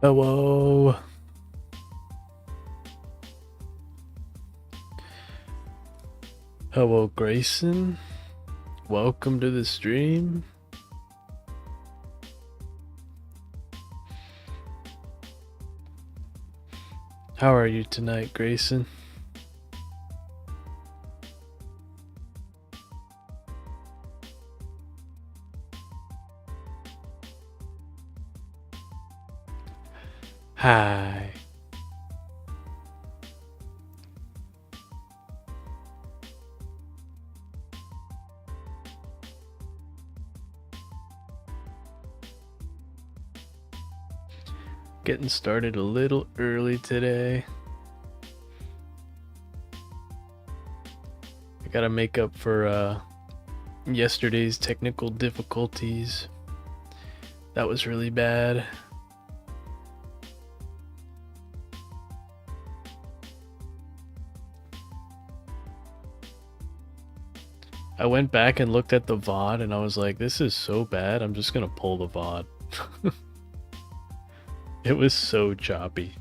Hello. Hello, Grayson. Welcome to the stream. How are you tonight, Grayson? Hi. Getting started a little early today. I gotta make up for yesterday's technical difficulties. That was really bad. I went back and looked at the VOD and I was like, this is so bad, I'm just gonna pull the VOD. It was so choppy.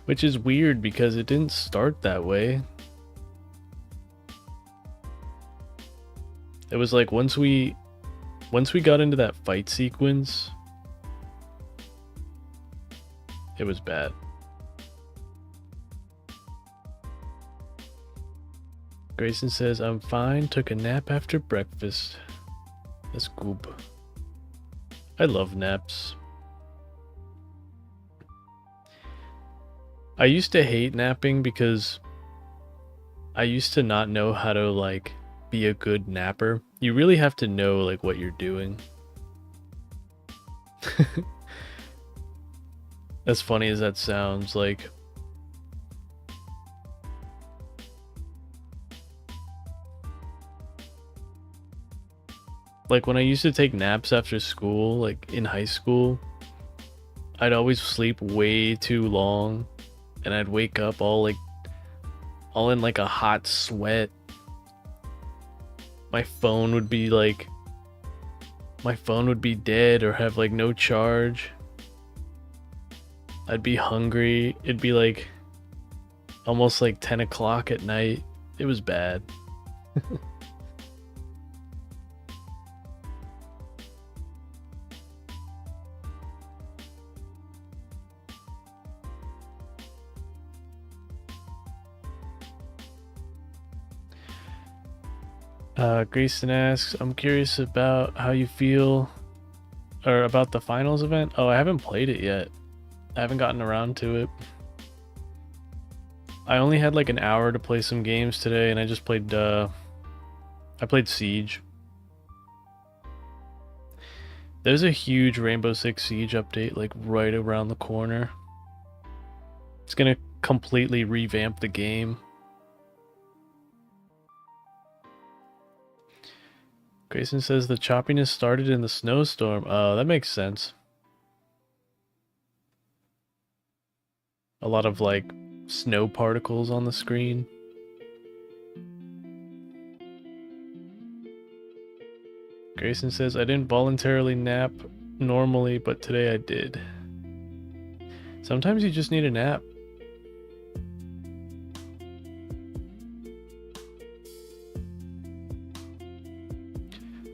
Which is weird because it didn't start that way. It was like once we got into that fight sequence, it was bad. Grayson says, I'm fine, took a nap after breakfast. That's good. I love naps. I used to hate napping because I used to not know how to like be a good napper. You really have to know like what you're doing. As funny as that sounds, like when I used to take naps after school, like in high school, I'd always sleep way too long and I'd wake up all in like a hot sweat. My phone would be dead or have like no charge. I'd be hungry. It'd be like almost like 10 o'clock at night. It was bad. Grayson asks, I'm curious about how you feel or about the finals event. Oh, I haven't played it yet. I haven't gotten around to it. I only had like an hour to play some games today and I just played I played Siege. There's a huge Rainbow Six Siege update like right around the corner. It's gonna completely revamp the game. Grayson says the choppiness started in the snowstorm. Oh, that makes sense. A lot of like snow particles on the screen. Grayson says, I didn't voluntarily nap normally, but today I did. Sometimes you just need a nap.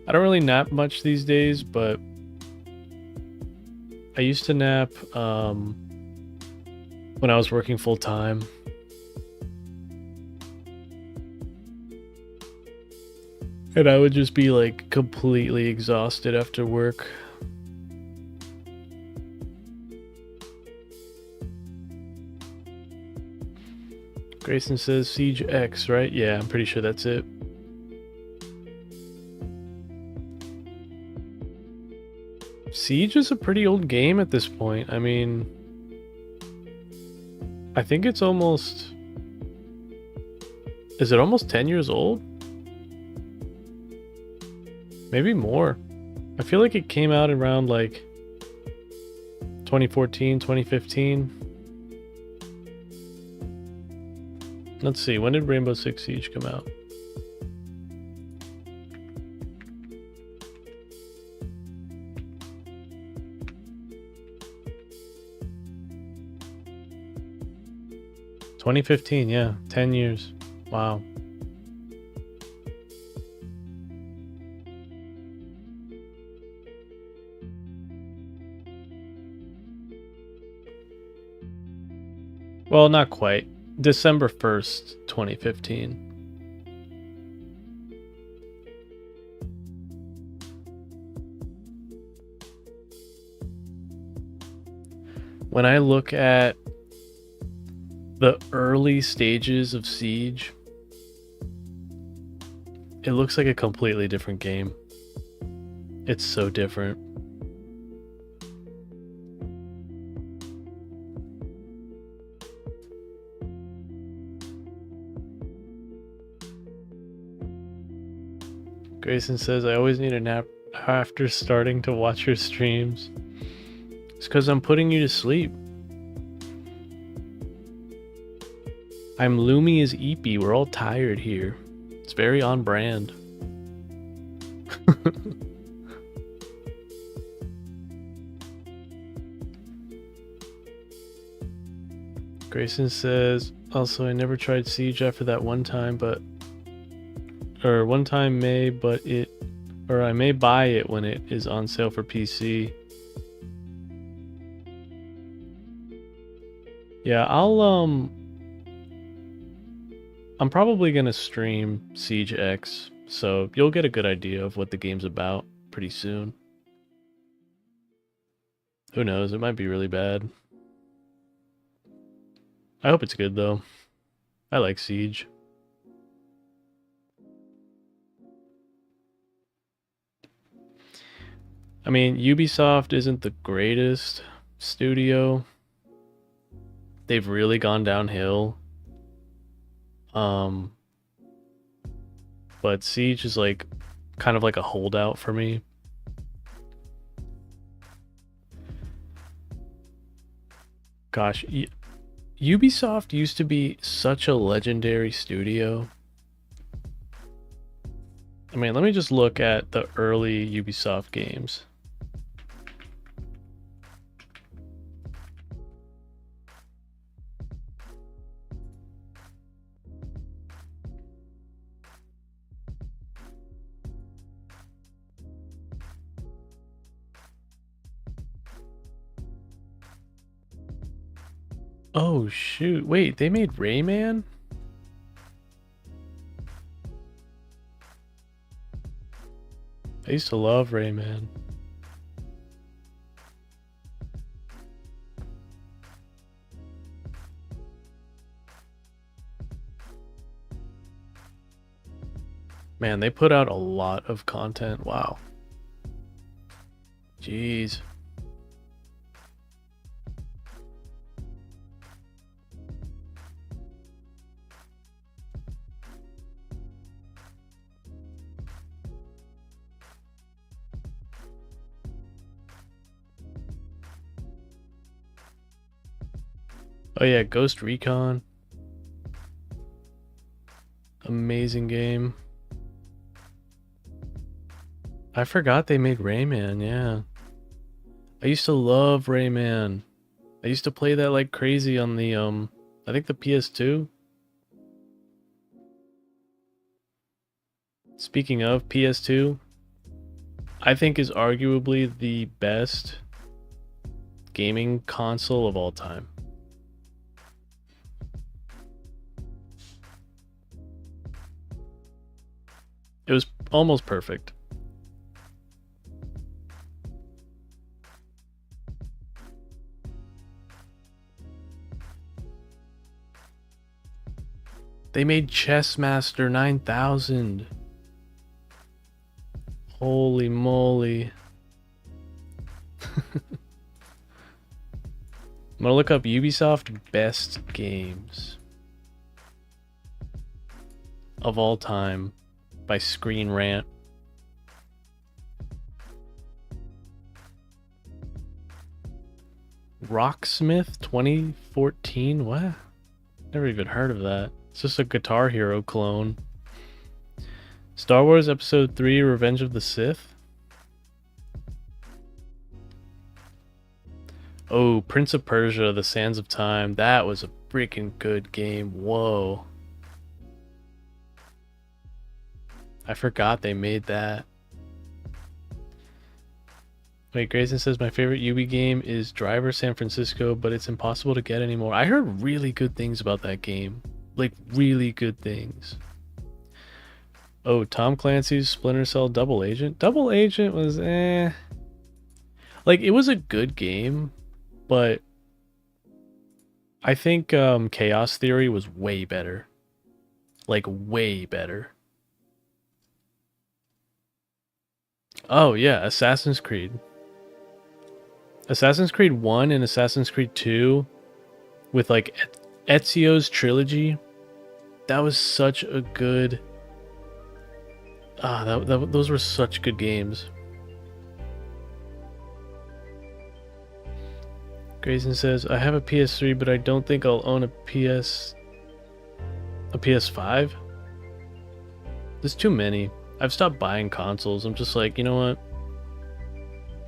I don't really nap much these days, but I used to nap when I was working full time. And I would just be like completely exhausted after work. Grayson says Siege X, right? Yeah, I'm pretty sure that's it. Siege is a pretty old game at this point. I mean, I think it's almost... Is it almost 10 years old? Maybe more. I feel like it came out around like 2014, 2015. Let's see, when did Rainbow Six Siege come out? 2015, yeah. 10 years. Wow. Well, not quite. December 1st, 2015. When I look at the early stages of Siege, it looks like a completely different game. It's so different. Grayson says, I always need a nap after starting to watch your streams. It's because I'm putting you to sleep. I'm Loomy as Eepy. We're all tired here. It's very on brand. Grayson says, also, I never tried Siege after that one time, I may buy it when it is on sale for PC. Yeah, I'm probably gonna stream Siege X, so you'll get a good idea of what the game's about pretty soon. Who knows, it might be really bad. I hope it's good though. I like Siege. I mean, Ubisoft isn't the greatest studio. They've really gone downhill. But Siege is like kind of like a holdout for me. Gosh, Ubisoft used to be such a legendary studio. I mean, let me just look at the early Ubisoft games. Oh shoot, wait, they made Rayman? I used to love Rayman. Man, they put out a lot of content. Wow. Jeez. Oh yeah, Ghost Recon. Amazing game. I forgot they made Rayman, yeah. I used to love Rayman. I used to play that like crazy on the I think the PS2. Speaking of PS2, I think is arguably the best gaming console of all time. It was almost perfect. They made Chessmaster 9000. Holy moly. I'm gonna look up Ubisoft best games of all time by Screen Rant. Rocksmith 2014? What? Never even heard of that. It's just a Guitar Hero clone. Star Wars Episode 3 Revenge of the Sith? Oh, Prince of Persia: The Sands of Time. That was a freaking good game. Whoa. I forgot they made that. Wait, Grayson says my favorite Ubi game is Driver San Francisco, but it's impossible to get anymore. I heard really good things about that game. Like, really good things. Oh, Tom Clancy's Splinter Cell Double Agent. Double Agent was eh. Like, it was a good game, but I think Chaos Theory was way better. Like, way better. Oh, yeah, Assassin's Creed. Assassin's Creed 1 and Assassin's Creed 2 with like Ezio's trilogy. That was such a good those were such good games. Grayson says, I have a PS3, but I don't think I'll own a PS5. There's too many. I've stopped buying consoles. I'm just like, you know what?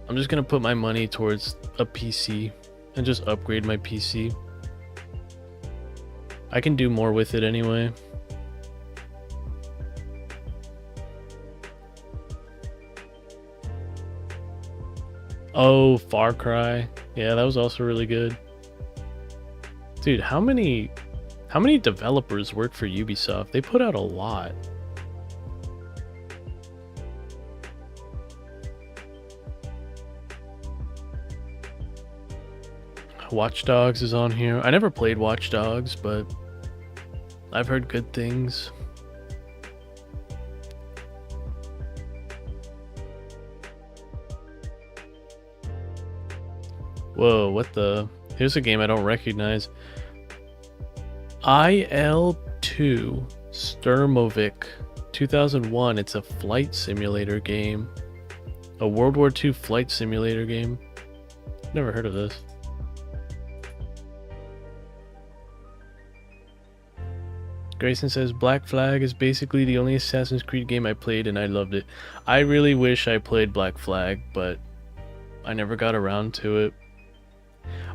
I'm just gonna put my money towards a PC and just upgrade my PC. I can do more with it anyway. Oh, Far Cry. Yeah, that was also really good. Dude, how many developers work for Ubisoft? They put out a lot. Watch Dogs is on here. I never played Watch Dogs, but I've heard good things. Whoa, what the? Here's a game I don't recognize. IL-2 Sturmovik 2001. It's a flight simulator game. A World War II flight simulator game. Never heard of this. Grayson says, Black Flag is basically the only Assassin's Creed game I played and I loved it. I really wish I played Black Flag, but I never got around to it.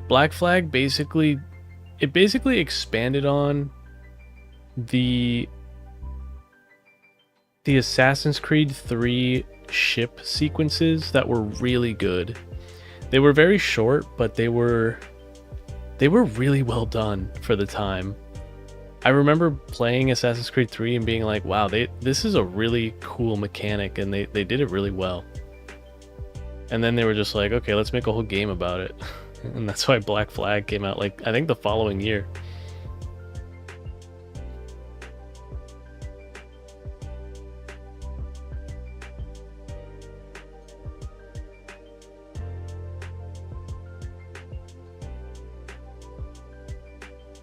Black Flag basically expanded on the Assassin's Creed 3 ship sequences that were really good. They were very short, but they were really well done for the time. I remember playing Assassin's Creed 3 and being like, wow, this is a really cool mechanic, and they did it really well. And then they were just like, okay, let's make a whole game about it. And that's why Black Flag came out, like, I think the following year.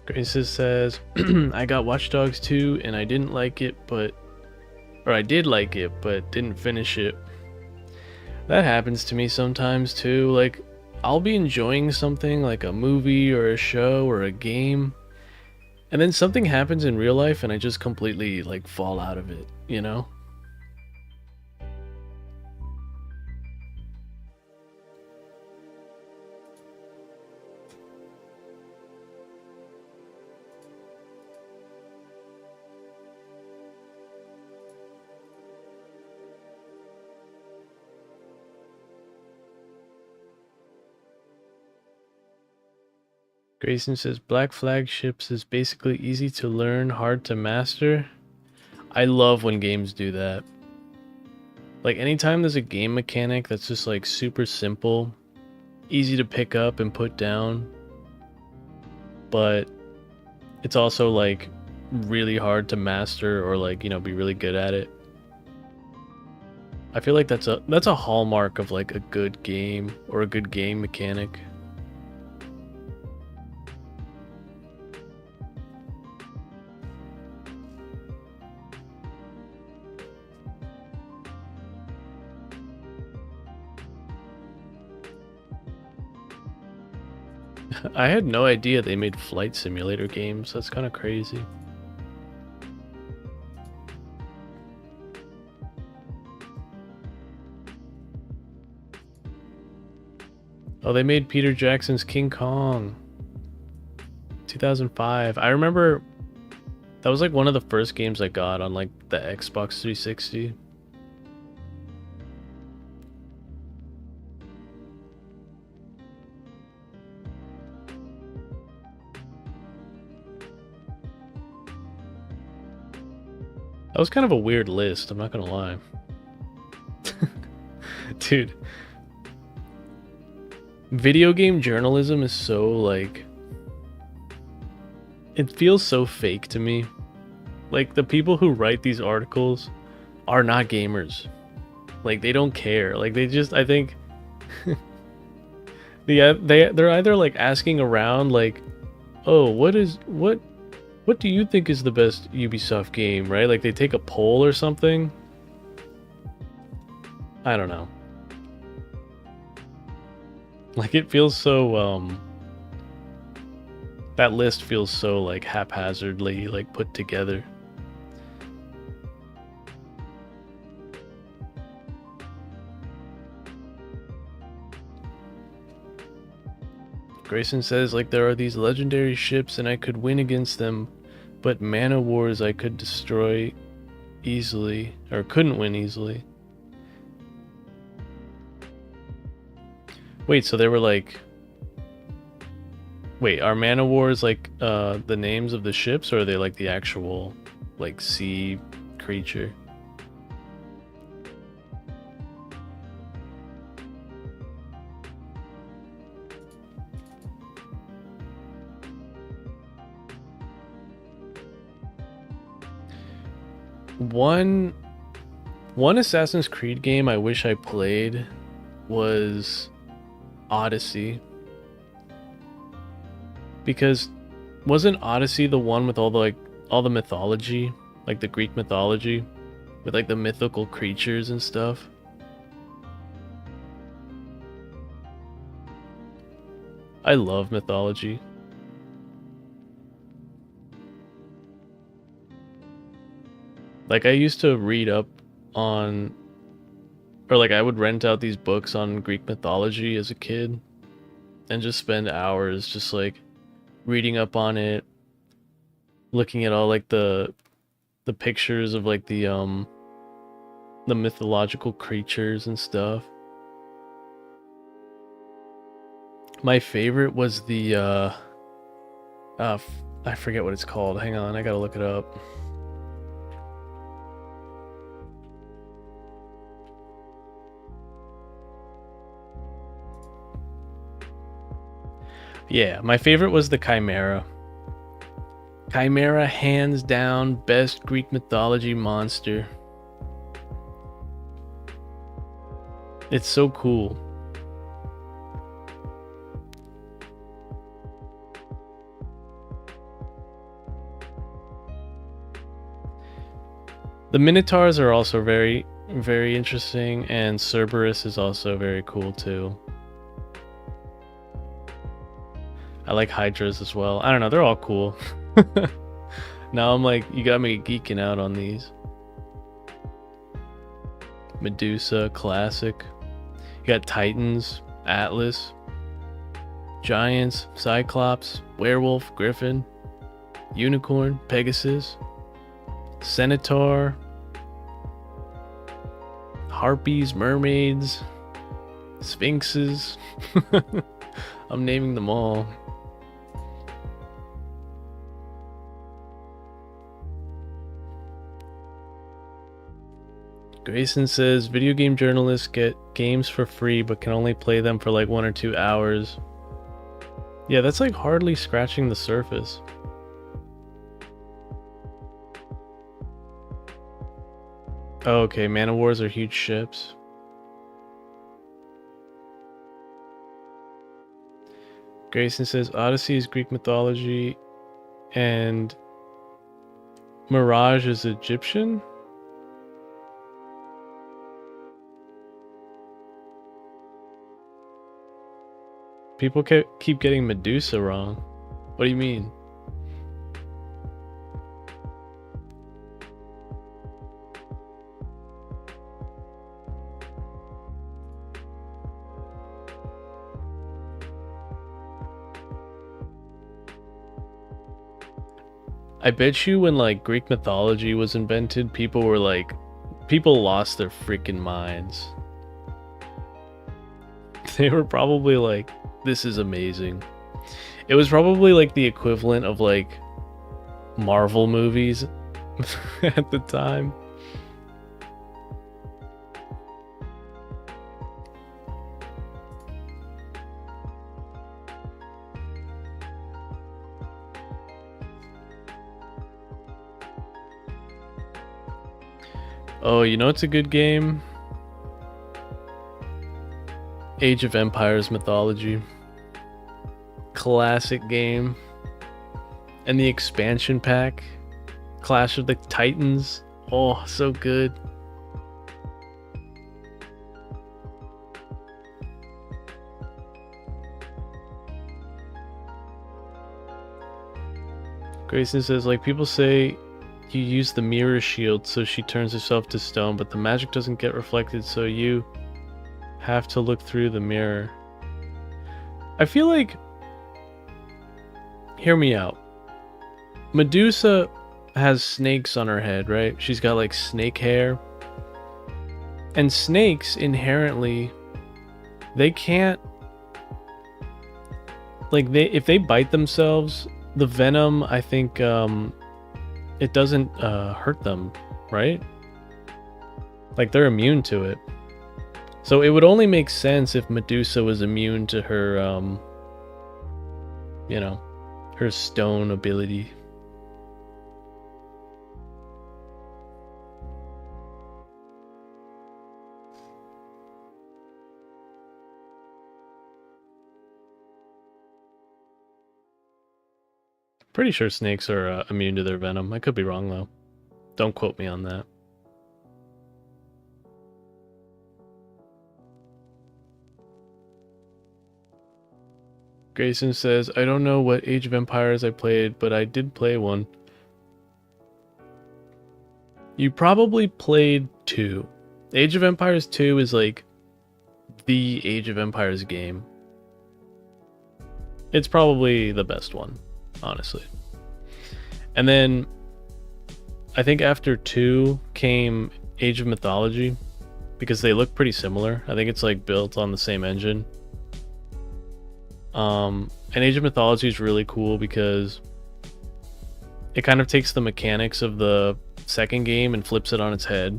Graces says, I got Watch Dogs 2 and I didn't like it, I did like it, but didn't finish it. That happens to me sometimes too. Like, I'll be enjoying something like a movie or a show or a game, and then something happens in real life and I just completely like fall out of it, you know? Grayson says, Black Flag ships is basically easy to learn, hard to master. I love when games do that. Like, anytime there's a game mechanic that's just like super simple, easy to pick up and put down, but it's also like really hard to master or like, you know, be really good at it. I feel like that's a hallmark of like a good game or a good game mechanic. I had no idea they made flight simulator games. That's kind of crazy. Oh, they made Peter Jackson's King Kong. 2005. I remember that was like one of the first games I got on like the Xbox 360. That was kind of a weird list, I'm not gonna lie. Dude. Video game journalism is so like... It feels so fake to me. Like the people who write these articles are not gamers. Like they don't care. Like they just, I think... they're either like asking around like, oh, what do you think is the best Ubisoft game, right? Like they take a poll or something. I don't know. Like it feels so that list feels so like haphazardly like put together. Grayson says like there are these legendary ships and I could win against them, but Mana Wars I could destroy easily, or couldn't win easily. Wait, so they were like... Wait, are Mana Wars like the names of the ships, or are they like the actual like sea creature? One Assassin's Creed game I wish I played was Odyssey. Because wasn't Odyssey the one with all the mythology, like the Greek mythology, with like the mythical creatures and stuff? I love mythology. Like I used to read up on, or like I would rent out these books on Greek mythology as a kid and just spend hours just like reading up on it, looking at all like the pictures of like the mythological creatures and stuff. My favorite was the I forget what it's called. Hang on, I gotta look it up. Yeah, my favorite was the Chimera. Chimera, hands down, best Greek mythology monster. It's so cool. The Minotaurs are also very, very interesting, and Cerberus is also very cool too. I like Hydras as well. I don't know, they're all cool. Now I'm like, you got me geeking out on these. Medusa, classic. You got Titans, Atlas, Giants, Cyclops, Werewolf, Griffin, Unicorn, Pegasus, Centaur, Harpies, Mermaids, Sphinxes. I'm naming them all. Grayson says, video game journalists get games for free but can only play them for like 1 or 2 hours. Yeah, that's like hardly scratching the surface. Oh, okay, Mana Wars are huge ships. Grayson says, Odyssey is Greek mythology and Mirage is Egyptian? People keep getting Medusa wrong. What do you mean? I bet you when like Greek mythology was invented, people lost their freaking minds. They were probably like, this is amazing. It was probably like the equivalent of like Marvel movies at the time. Oh, you know it's a good game? Age of Empires mythology. Classic game. And the expansion pack. Clash of the Titans. Oh, so good. Grayson says, like, people say you use the mirror shield so she turns herself to stone, but the magic doesn't get reflected, so you have to look through the mirror. I feel like... Hear me out. Medusa has snakes on her head, right? She's got, like, snake hair. And snakes, inherently, they can't... Like, if they bite themselves, the venom, I think, it doesn't hurt them, right? Like, they're immune to it. So it would only make sense if Medusa was immune to her, you know, her stone ability. Pretty sure snakes are immune to their venom. I could be wrong, though. Don't quote me on that. Grayson says, I don't know what Age of Empires I played, but I did play one. You probably played 2. Age of Empires 2 is like the Age of Empires game. It's probably the best one, honestly. And then I think after 2 came Age of Mythology, because they look pretty similar. I think it's like built on the same engine. And Age of Mythology is really cool because it kind of takes the mechanics of the second game and flips it on its head.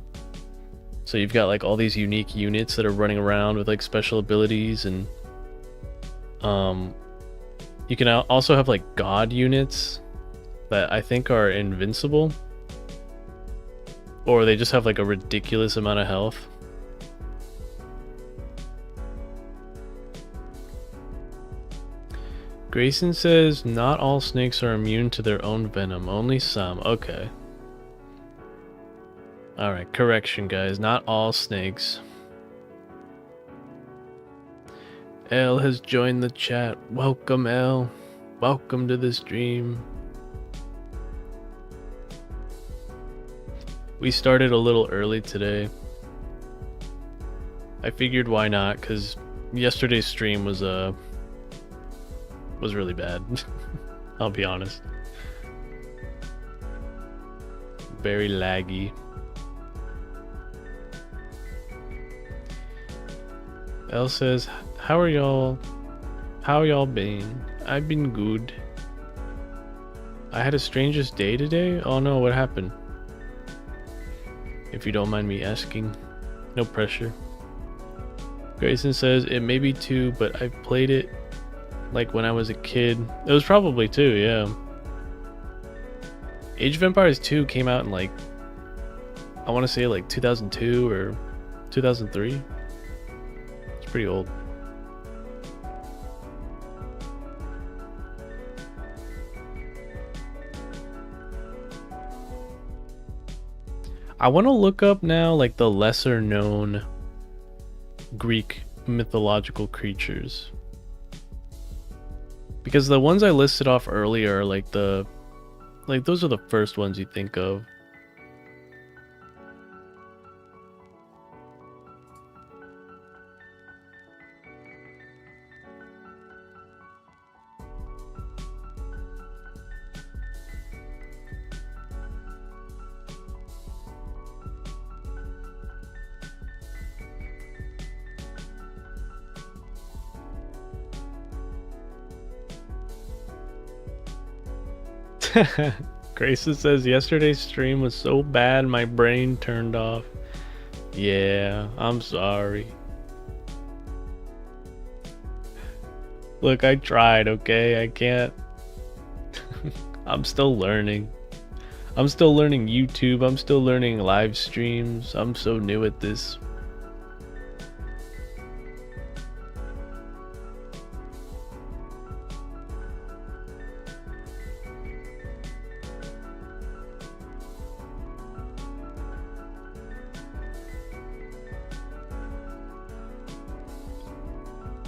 So you've got like all these unique units that are running around with like special abilities, and you can also have like god units that I think are invincible, or they just have like a ridiculous amount of health. Grayson says, not all snakes are immune to their own venom, only some. Okay. Alright, correction guys, not all snakes. L has joined the chat. Welcome, L. Welcome to the stream. We started a little early today. I figured why not, because yesterday's stream was really bad. I'll be honest. Very laggy. Elle says, how y'all been? I've been good. I had a strangest day today? Oh no, what happened? If you don't mind me asking. No pressure. Grayson says, it may be 2, but I played it like when I was a kid. It was probably 2, yeah. Age of Empires 2 came out in like, I want to say like 2002 or 2003. It's pretty old. I want to look up now like the lesser known Greek mythological creatures. Because the ones I listed off earlier are like those are the first ones you think of. Grayson says yesterday's stream was so bad my brain turned off. Yeah, I'm sorry. Look, I tried, okay? I can't. I'm still learning. I'm still learning YouTube. I'm still learning live streams. I'm so new at this.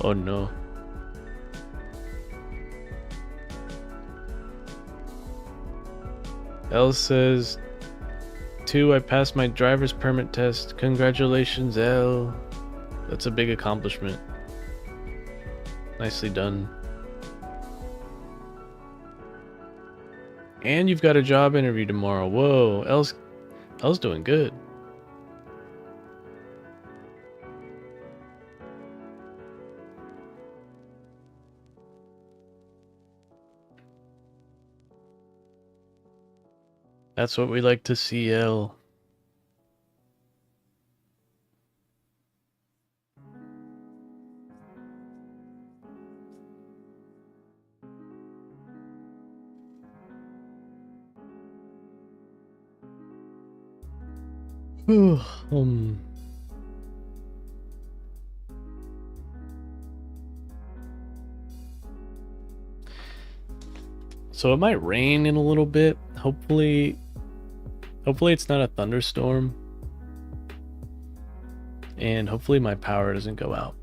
Oh no. L says, 2, I passed my driver's permit test. Congratulations, L. That's a big accomplishment. Nicely done. And you've got a job interview tomorrow. Whoa, L's doing good. That's what we like to see, L. So it might rain in a little bit. Hopefully it's not a thunderstorm. And hopefully my power doesn't go out.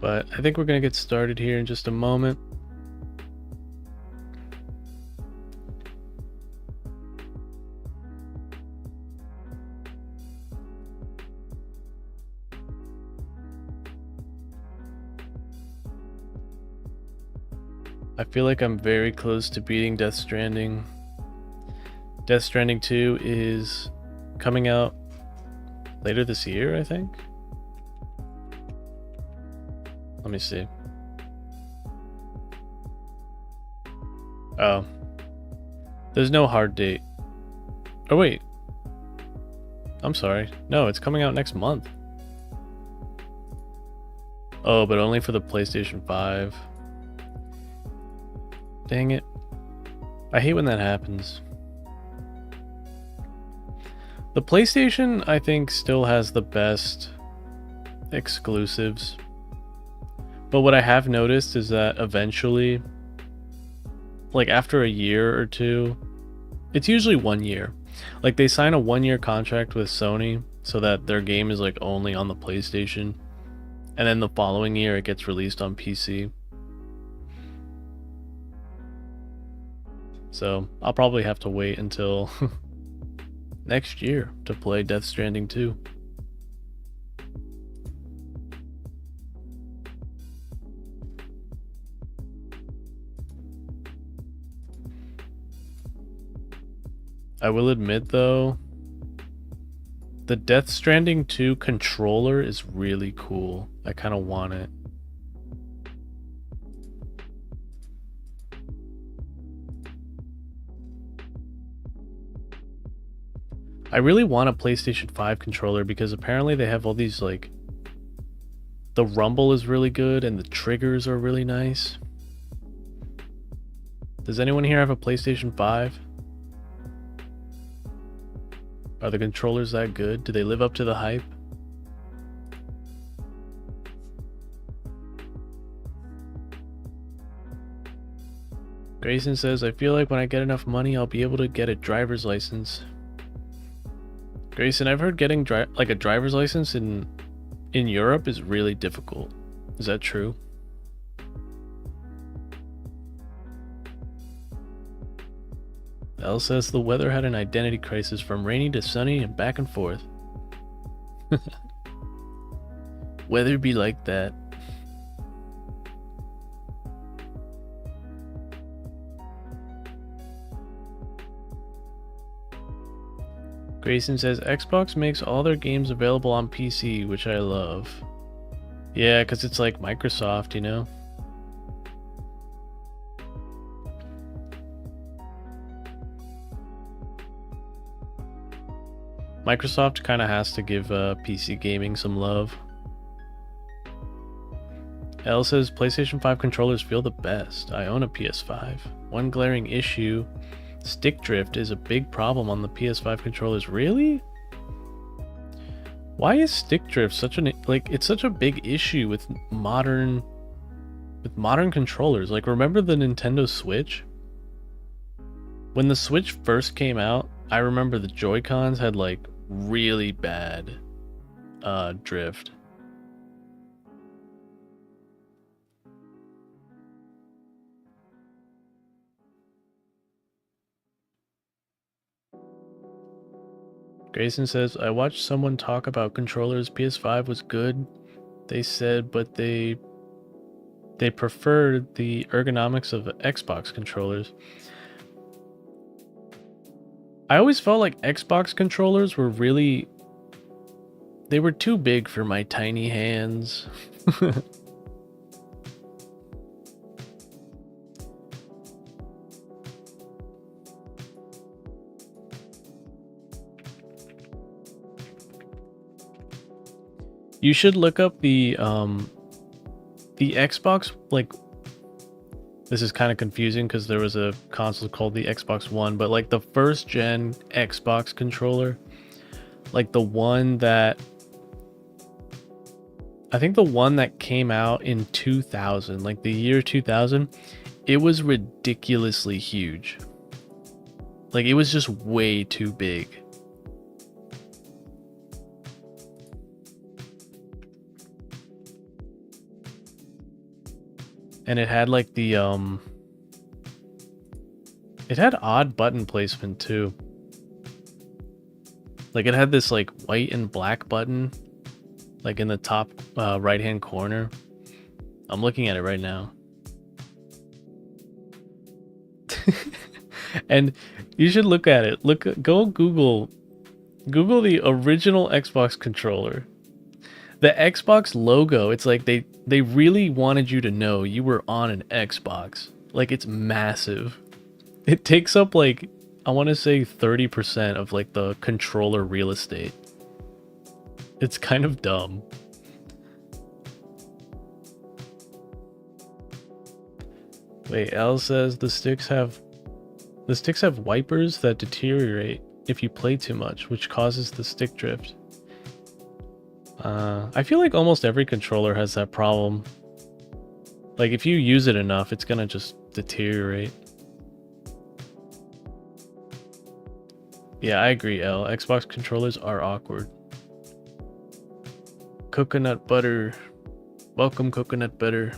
But I think we're going to get started here in just a moment. I feel like I'm very close to beating Death Stranding. Death Stranding 2 is coming out later this year, I think. Let me see. Oh. There's no hard date. Oh, wait. I'm sorry. No, it's coming out next month. Oh, but only for the PlayStation 5. Dang it. I hate when that happens. The PlayStation, I think, still has the best exclusives. But what I have noticed is that eventually, like after a year or two, it's usually 1 year. Like they sign a 1-year contract with Sony so that their game is like only on the PlayStation. And then the following year it gets released on PC. So I'll probably have to wait until next year to play Death Stranding 2. I will admit though, the Death Stranding 2 controller is really cool. I kind of want it. I really want a PlayStation 5 controller because apparently they have all these like, the rumble is really good and the triggers are really nice. Does anyone here have a PlayStation 5? Are the controllers that good? Do they live up to the hype? Grayson says, I feel like when I get enough money, I'll be able to get a driver's license. Grayson, I've heard getting a driver's license in Europe is really difficult. Is that true? L says the weather had an identity crisis from rainy to sunny and back and forth. Weather be like that. Grayson says Xbox makes all their games available on PC, which I love. Yeah, because it's like Microsoft, you know? Microsoft kind of has to give PC gaming some love. L says PlayStation 5 controllers feel the best. I own a PS5. One glaring issue, stick drift is a big problem on the PS5 controllers. Really? Why is stick drift such an it's such a big issue with modern controllers? Like, remember the Nintendo Switch? When the Switch first came out, I remember the Joy-Cons had like really bad drift. Grayson says, I watched someone talk about controllers. PS5 was good, they said, but they preferred the ergonomics of Xbox controllers. I always felt like Xbox controllers were they were too big for my tiny hands. You should look up the Xbox, like, this is kind of confusing because there was a console called the Xbox One, but like the first gen Xbox controller, like the one that, I think the one that came out in 2000, like the year 2000, it was ridiculously huge. Like, it was just way too big. And it had like the it had odd button placement too. Like, it had this like white and black button like in the top right hand corner. I'm looking at it right now. And you should look at it. Go Google the original Xbox controller. The Xbox logo, it's like they really wanted you to know you were on an Xbox. Like, it's massive. It takes up like, I want to say 30% of like the controller real estate. It's kind of dumb. Wait, Al says the sticks have wipers that deteriorate if you play too much, which causes the stick drift. I feel like almost every controller has that problem. Like, if you use it enough, it's gonna just deteriorate. Yeah, I agree, L. Xbox controllers are awkward. Coconut Butter. Welcome, Coconut Butter.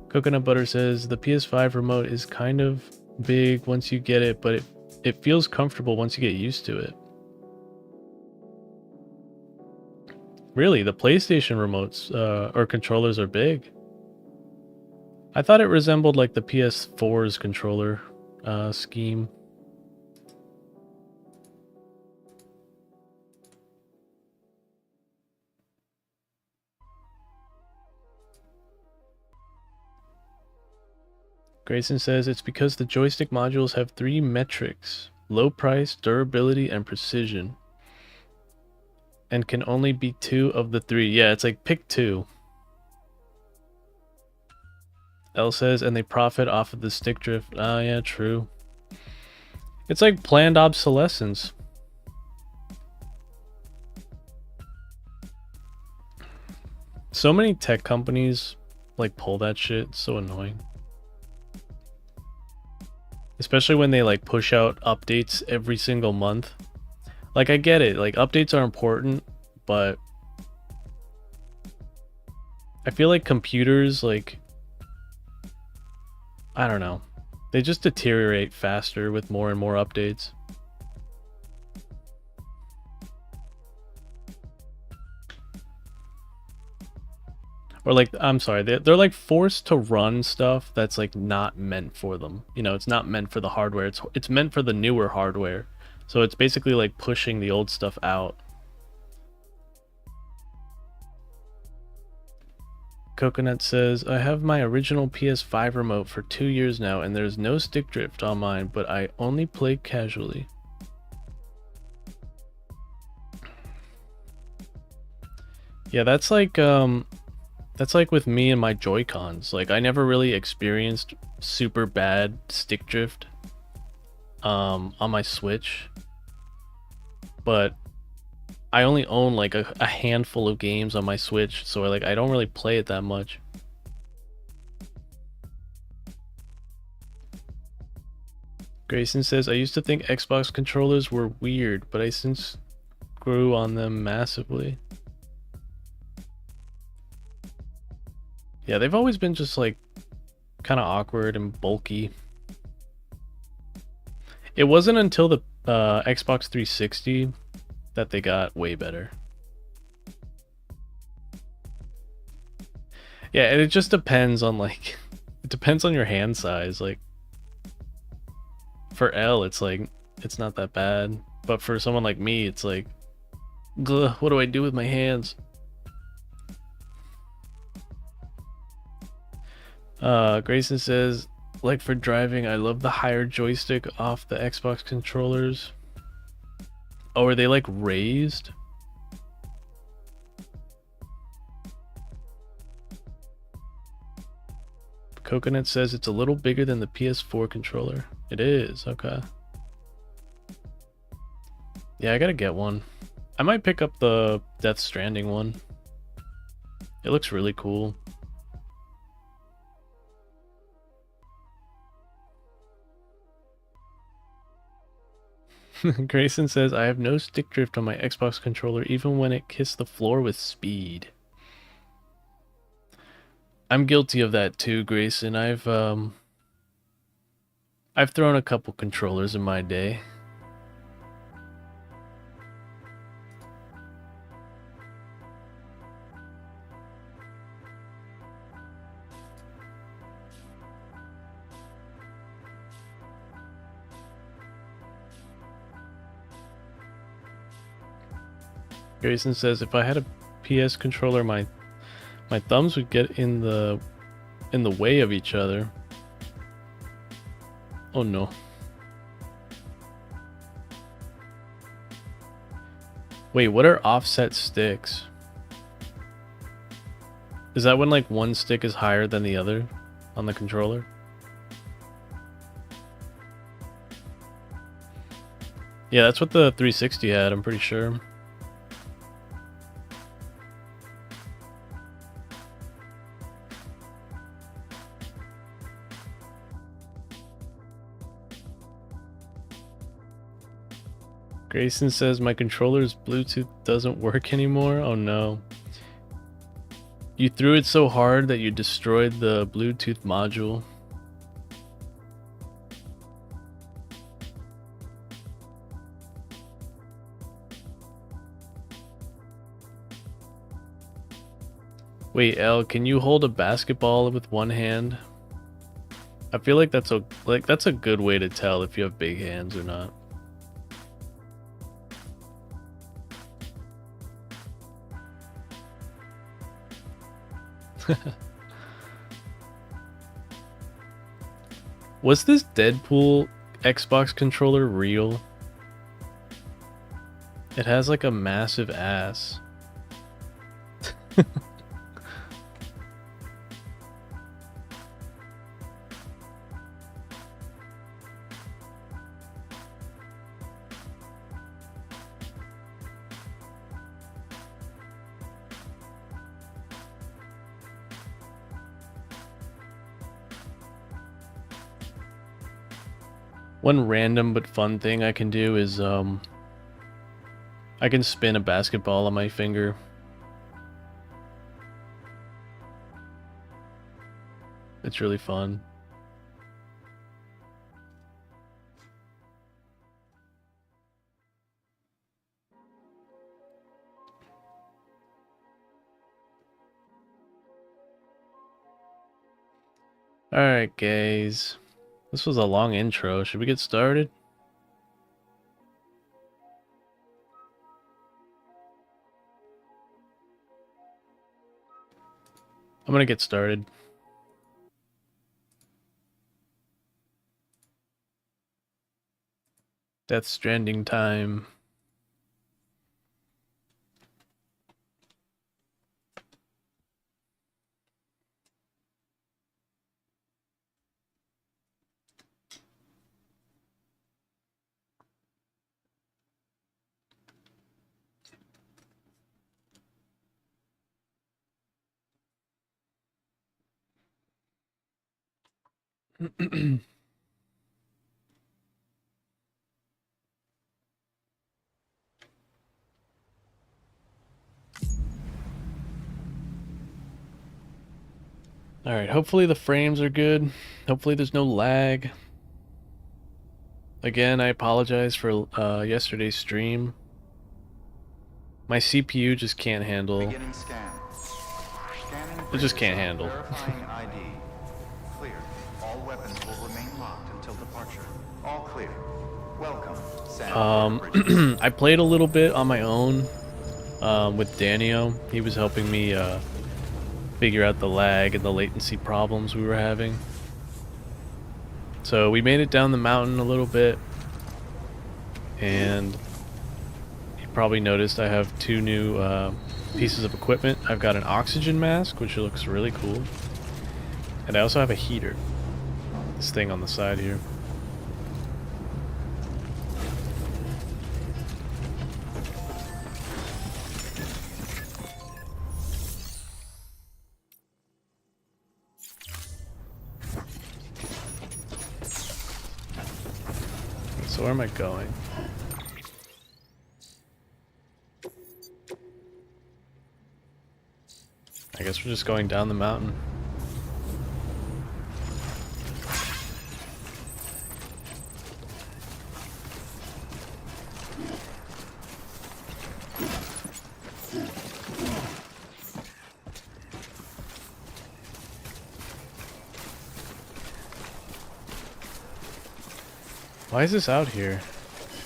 Coconut Butter says the PS5 remote is kind of big once you get it, but it feels comfortable once you get used to it. Really, the PlayStation remotes or controllers are big. I thought it resembled like the PS4's controller scheme. Grayson says it's because the joystick modules have 3 metrics: low price, durability, and precision. And can only be 2 of the 3. Yeah, it's like pick 2. L says, and they profit off of the stick drift. Oh, yeah, true. It's like planned obsolescence. So many tech companies like pull that shit. It's so annoying. Especially when they like push out updates every single month. Like, I get it, like updates are important, but I feel like computers, like, I don't know, they just deteriorate faster with more and more updates. Or like, I'm sorry, they're like forced to run stuff that's like not meant for them. You know, it's not meant for the hardware. It's meant for the newer hardware. So it's basically like pushing the old stuff out. Coconut says, I have my original PS5 remote for 2 years now, and there's no stick drift on mine, but I only play casually. Yeah, that's like with me and my Joy-Cons. Like I never really experienced super bad stick drift on my Switch. But I only own like a handful of games on my Switch, so like I don't really play it that much. Grayson says, I used to think Xbox controllers were weird, but I since grew on them massively. Yeah, they've always been just like kind of awkward and bulky. It wasn't until the Xbox 360 that they got way better. Yeah, and it just depends on like it depends on your hand size. Like for L, it's like it's not that bad, but for someone like me, it's like, what do I do with my hands? Grayson says, like for driving, I love the higher joystick off the Xbox controllers. Oh, are they like raised? Coconut says it's a little bigger than the PS4 controller. It is, okay. Yeah, I gotta get one. I might pick up the Death Stranding one. It looks really cool. Grayson says, I have no stick drift on my Xbox controller even when it kissed the floor with speed. I'm guilty of that too, Grayson. I've thrown a couple controllers in my day. Grayson says, if I had a PS controller, my thumbs would get in the way of each other. Oh no. Wait, what are offset sticks? Is that when like one stick is higher than the other on the controller? Yeah, that's what the 360 had, I'm pretty sure. Grayson says my controller's Bluetooth doesn't work anymore. Oh no. You threw it so hard that you destroyed the Bluetooth module. Wait, L, can you hold a basketball with one hand? I feel like that's a good way to tell if you have big hands or not. Was this Deadpool Xbox controller real? It has like a massive ass. One random but fun thing I can do is I can spin a basketball on my finger. It's really fun. Alright guys, this was a long intro. Should we get started? I'm gonna get started. Death Stranding time. Alright, hopefully the frames are good. Hopefully there's no lag. Again, I apologize for yesterday's stream. My CPU just can't handle. Beginning scan. It just can't handle. Verifying ID. Clear. All weapons will remain locked until departure. All clear. Welcome, Sam. I played a little bit on my own with Danio. He was helping me figure out the lag and the latency problems we were having. So we made it down the mountain a little bit, and you probably noticed I have two new pieces of equipment. I've got an oxygen mask, which looks really cool, and I also have a heater. This thing on the side here. So where am I going? I guess we're just going down the mountain. Why is this out here?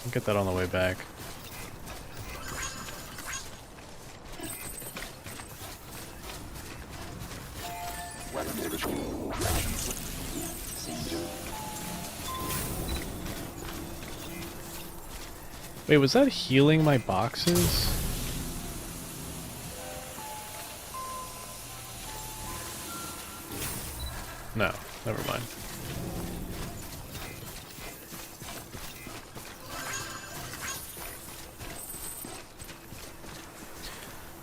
I'll get that on the way back. Wait, was that healing my boxes? No, never mind.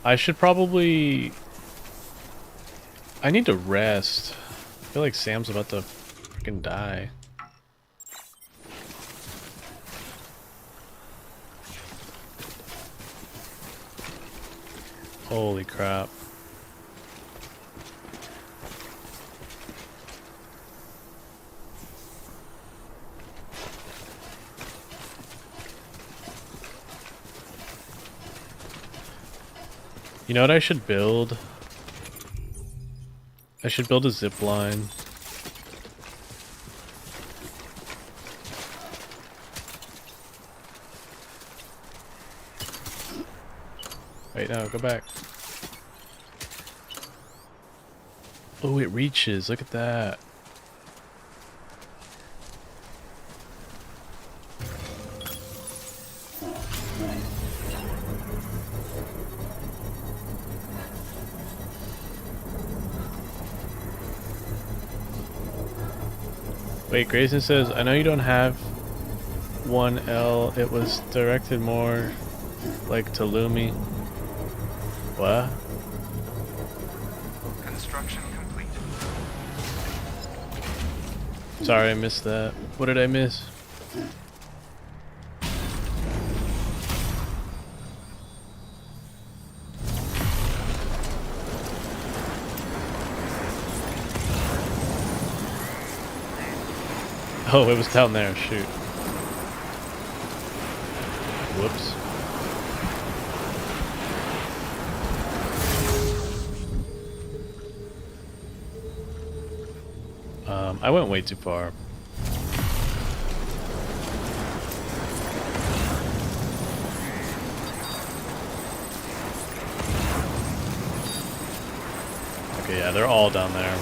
I should probably... I need to rest. I feel like Sam's about to freaking die. Holy crap. You know what I should build? I should build a zip line. Wait, no, go back. Oh, it reaches. Look at that. Wait, Grayson says, I know you don't have 1L. It was directed more like to Lumi. What? Construction complete. Sorry, I missed that. What did I miss? Oh, it was down there. Shoot. Whoops. I went way too far. Okay, yeah, they're all down there.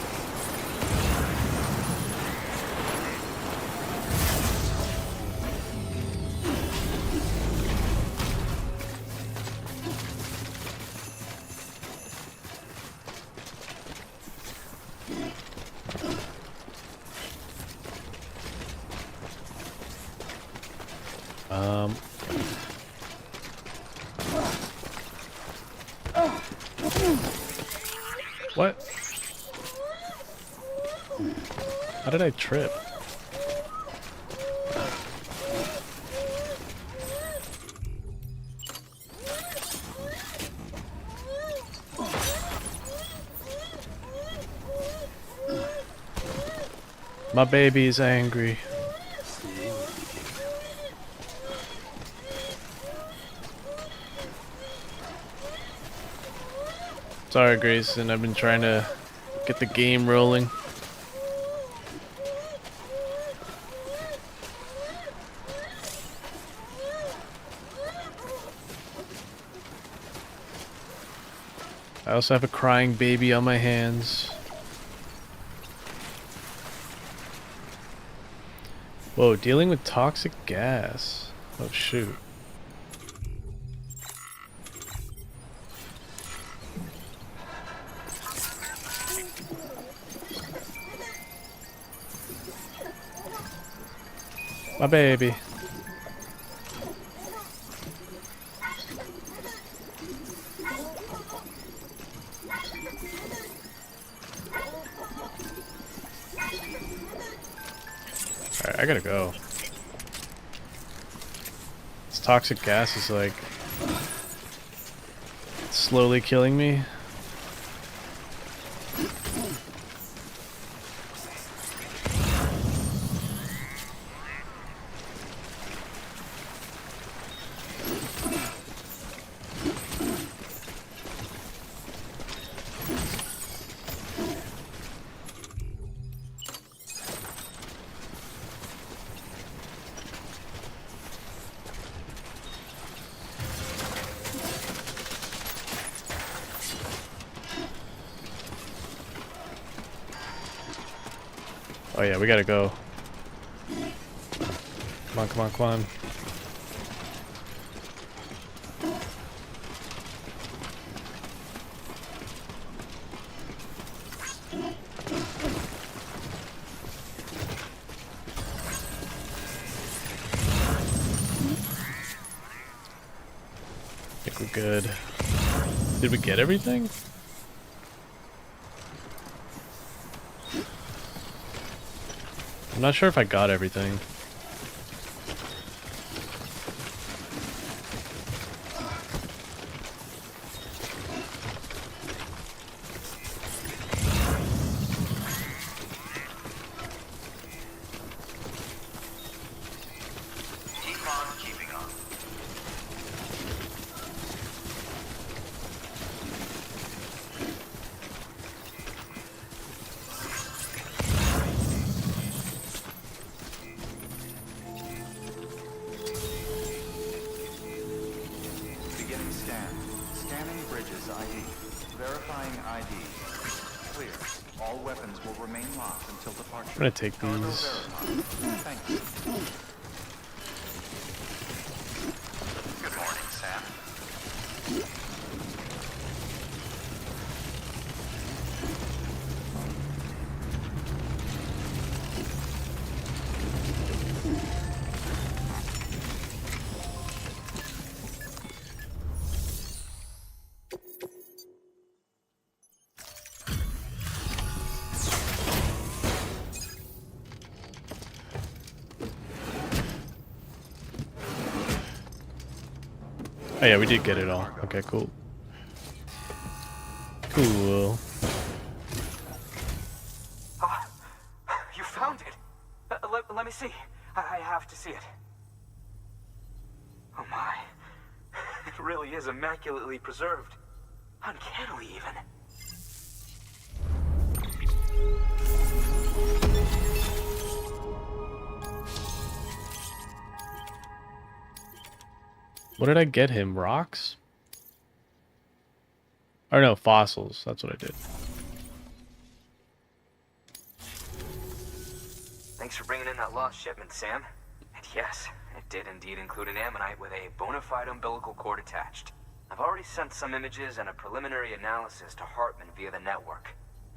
What? How did I trip? My baby is angry. Sorry, Grayson. I've been trying to get the game rolling. I also have a crying baby on my hands. Whoa, dealing with toxic gas. Oh, shoot. My baby. Alright, I gotta go. This toxic gas is like slowly killing me. Oh yeah, we gotta go. Come on, come on, come on. I think we're good. Did we get everything? I'm not sure if I got everything. Keep on keeping on. Beginning scan. Scanning bridges ID. Verifying ID. Clear. All weapons will remain locked until departure. I'm gonna take Cargo these. verified. Thank you. Good morning, Sam. Oh yeah, we did get it all. Okay, cool. Cool. You found it! Let me see. I have to see it. Oh my. It really is immaculately preserved. Uncannily, even. What did I get him? Rocks? Or no, fossils. That's what I did. Thanks for bringing in that lost shipment, Sam. And yes, it did indeed include an ammonite with a bona fide umbilical cord attached. I've already sent some images and a preliminary analysis to Hartman via the network.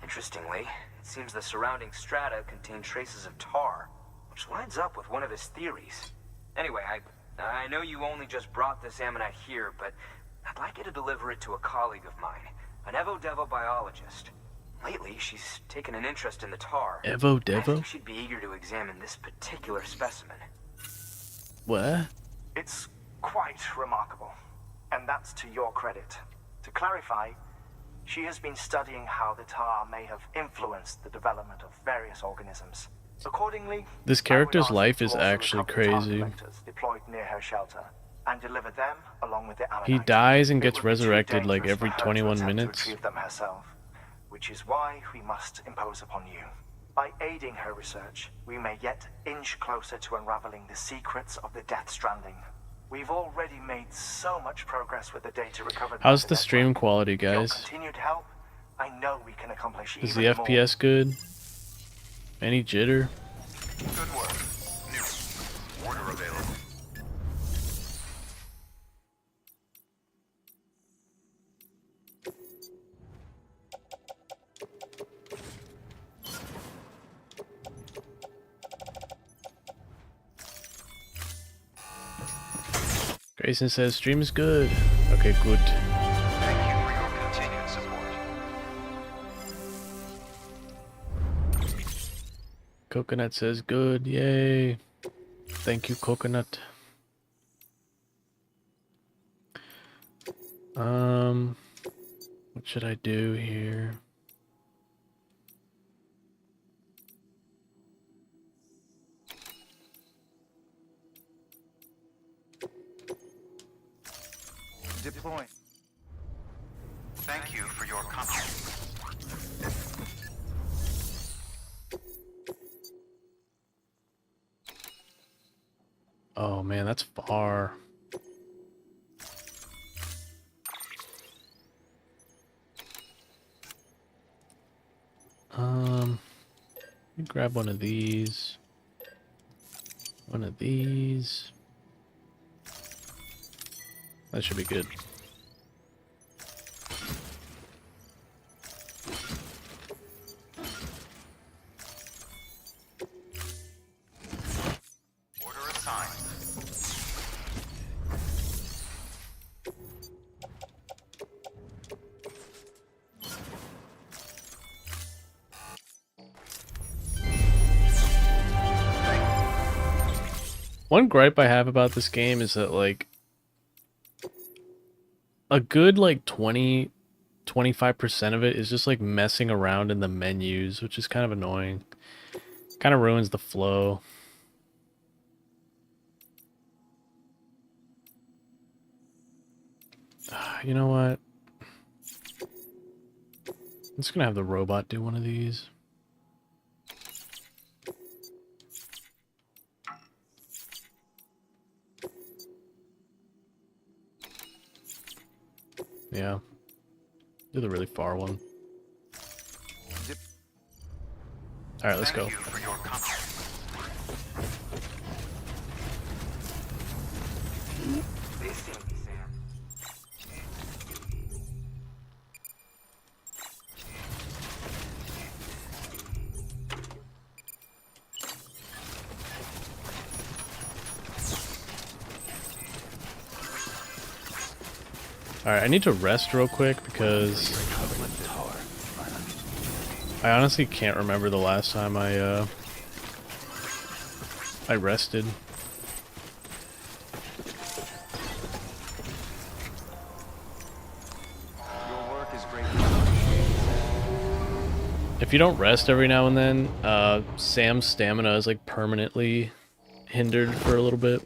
Interestingly, it seems the surrounding strata contain traces of tar, which lines up with one of his theories. Anyway, I know you only just brought this ammonite here, but I'd like you to deliver it to a colleague of mine, an Evo-Devo biologist. Lately, she's taken an interest in the tar. I Evo-Devo? think she'd be eager to examine this particular specimen. What? It's quite remarkable, and that's to your credit. To clarify, she has been studying how the tar may have influenced the development of various organisms. Accordingly, This I would character's ask life you is to also actually recover the tar crazy. collectors deployed near her shelter and deliver them along with the He ammonite. dies and It gets would be too resurrected like dangerous every for her to 21 attempt minutes. to retrieve them herself, which is why we must impose upon you. By aiding her research, we may yet inch closer to unraveling the secrets of the Death Stranding. We've already made so much progress with the data recovered. How's by the stream network. quality, With your guys? continued help, I know we can accomplish Is even the more. FPS good? Any jitter? Good work. New. Order available. Grayson says stream is good. Okay, good. Thank you for your continued support. Coconut says good. Yay. Thank you, Coconut. What should I do here? Deploying. Thank you for your confidence. Oh man, that's far. Let me grab one of these. One of these. That should be good. Order assigned. One gripe I have about this game is that, like, a good, like, 25% of it is just, like, messing around in the menus, which is kind of annoying. Kind of ruins the flow. You know what? I'm just gonna have the robot do one of these. Yeah. Do the really far one. Alright, let's go. Thank you for your confidence. Listen, Sam. Alright, I need to rest real quick because I honestly can't remember the last time I rested. Your work is great. If you don't rest every now and then, Sam's stamina is like permanently hindered for a little bit.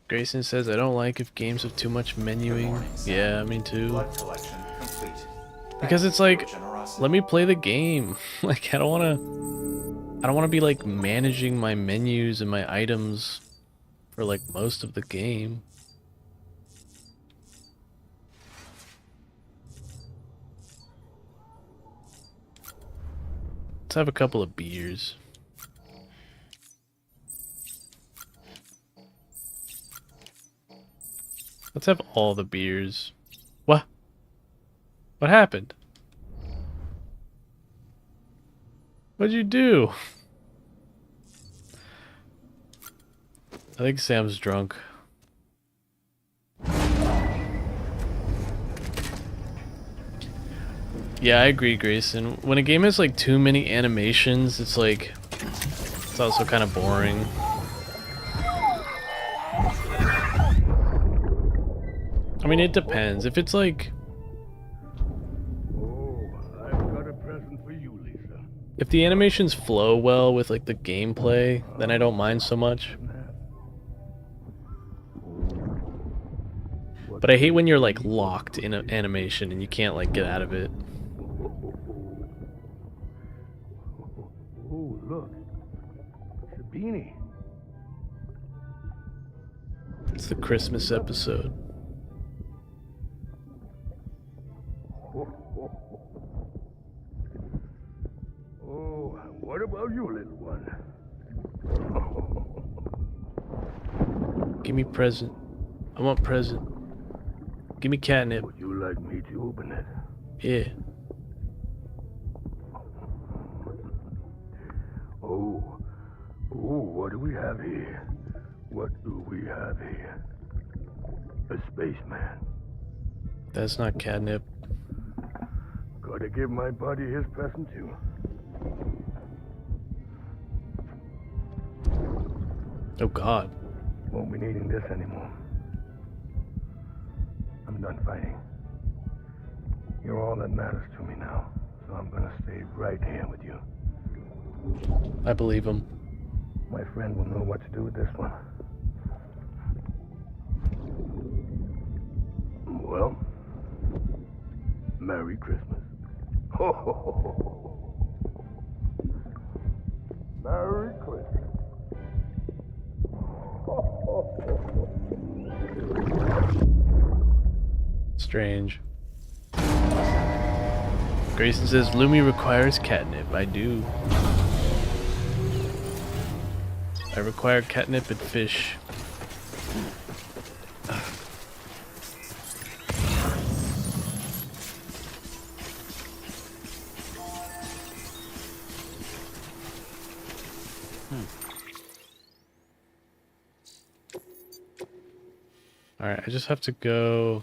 Grayson says, I don't like if games have too much menuing. Yeah, me too. Blood collection complete. Because it's like, us. Let me play the game. Like, I don't want to be like managing my menus and my items for like most of the game. Let's have a couple of beers. Let's have all the beers. What? What happened? What'd you do? I think Sam's drunk. Yeah, I agree, Grayson. When a game has like too many animations, it's like, it's also kind of boring. I mean, it depends. If it's like, I've got a present for you, Lisa. if the animations flow well with like the gameplay, then I don't mind so much. But I hate when you're like locked in an animation and you can't like get out of it. Oh, look. It's a beanie. It's the Christmas episode. Oh, what about you, little one? Give me present. I want present. Give me catnip. Would you like me to open it? Yeah. Oh, what do we have here? What do we have here? A spaceman. That's not catnip. Gotta give my buddy his present too. Oh God. Won't be needing this anymore. I'm done fighting. You're all that matters to me now, so I'm gonna stay right here with you. I believe him. My friend will know what to do with this one. Well, Merry Christmas. Ho, ho, ho, ho, ho. Merry Christmas. Ho, ho, ho, ho. Strange. Grayson says Lumi requires catnip. I do. I require catnip and fish. Alright, I just have to go...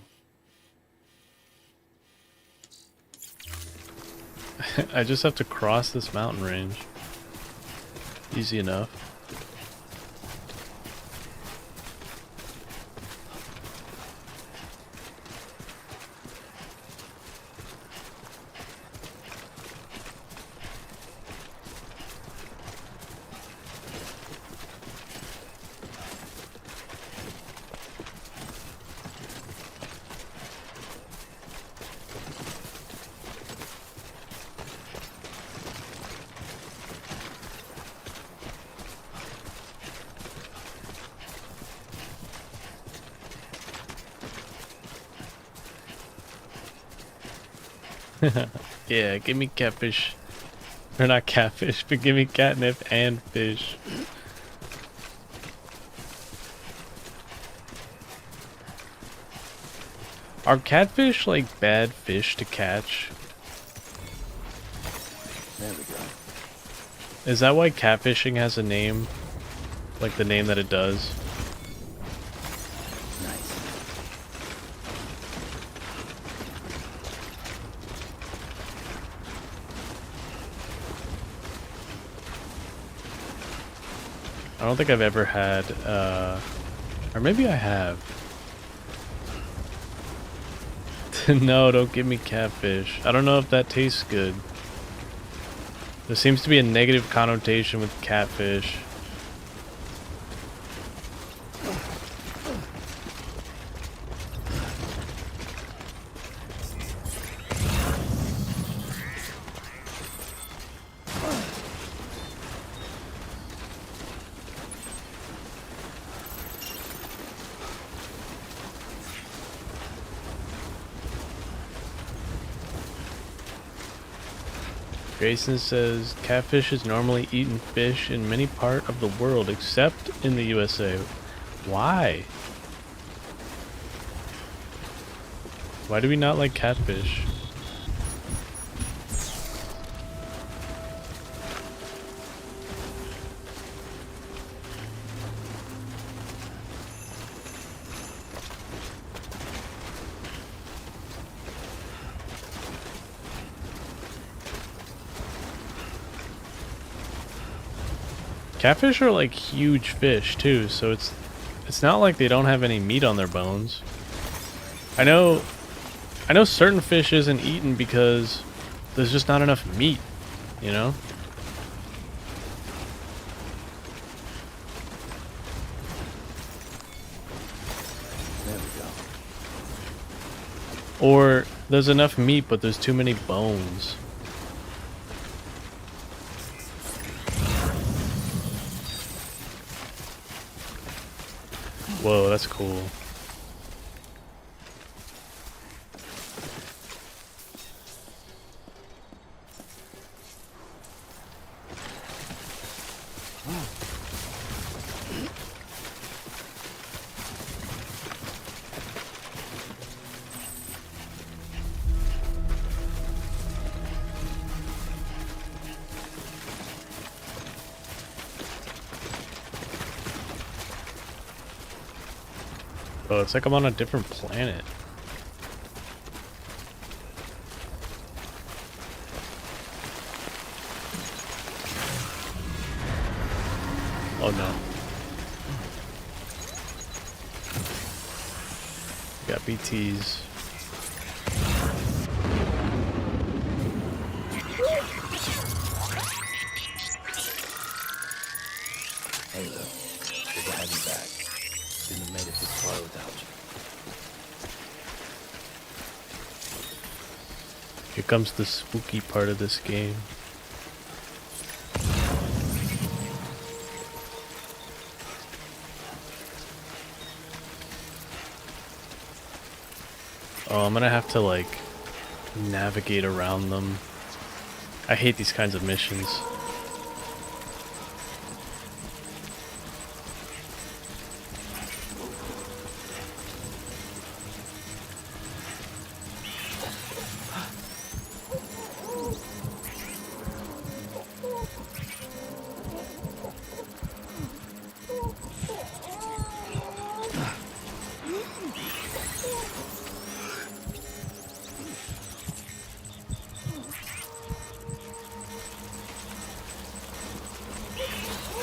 I just have to cross this mountain range. Easy enough. Yeah, give me catfish. Or not catfish, but give me catnip and fish. Are catfish like bad fish to catch? There we go. Is that why catfishing has a name? Like the name that it does? I don't think I've ever had, or maybe I have. No, don't give me catfish. I don't know if that tastes good. There seems to be a negative connotation with catfish. Grayson says catfish is normally eaten fish in many parts of the world except in the USA. Why? Why do we not like catfish? Catfish are like huge fish too, so it's not like they don't have any meat on their bones. I know certain fish isn't eaten because there's just not enough meat, you know? There we go. Or there's enough meat but there's too many bones. Whoa, that's cool. Oh, it's like I'm on a different planet. Oh no. Got BTs. Hey, look. Good to have you back. Couldn't have made it this far without you. Here comes the spooky part of this game. Oh, I'm gonna have to like navigate around them. I hate these kinds of missions.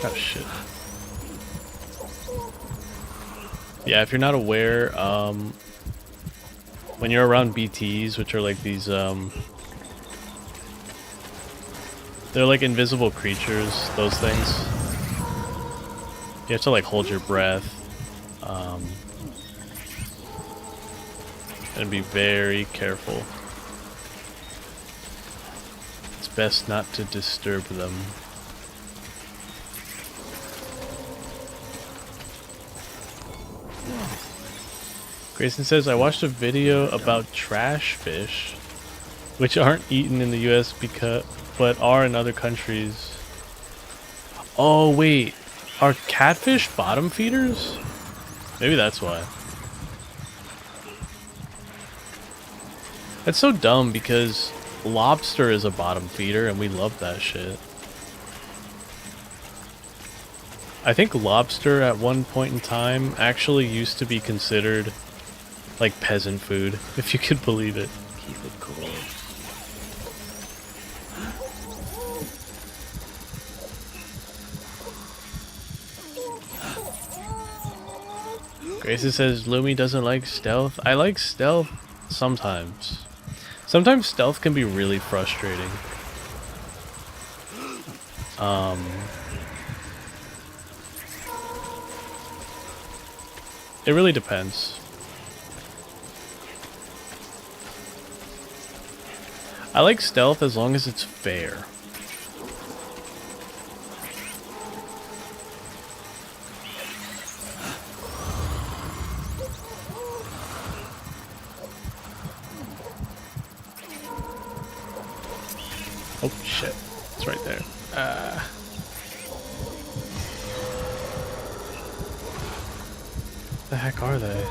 Oh shit. Yeah, if you're not aware, when you're around BTs, which are like these, they're like invisible creatures, those things. You have to like hold your breath, and be very careful. It's best not to disturb them. Grayson says, I watched a video about trash fish, which aren't eaten in the US but are in other countries. Oh wait, are catfish bottom feeders? Maybe that's why. That's so dumb because lobster is a bottom feeder and we love that shit. I think lobster at one point in time actually used to be considered like peasant food, if you could believe it. Keep it cool. Grayson says Lumi doesn't like stealth. I like stealth sometimes. Sometimes stealth can be really frustrating. It really depends. I like stealth as long as it's fair. Oh shit. It's right there. The heck are they?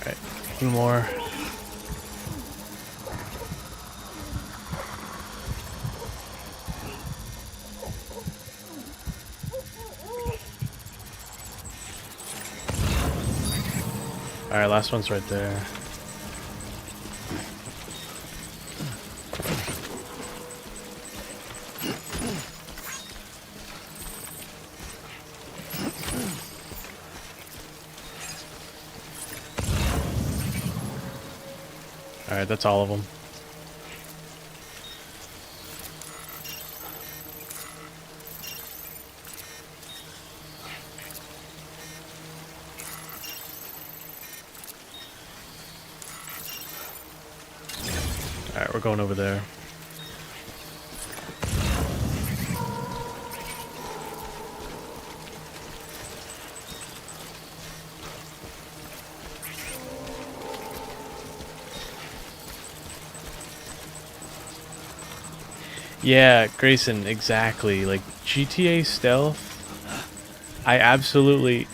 Alright, a few more. Alright, last one's right there. Alright, that's all of them. Alright, we're going over there. Yeah, Grayson, exactly. Like, GTA Stealth, I absolutely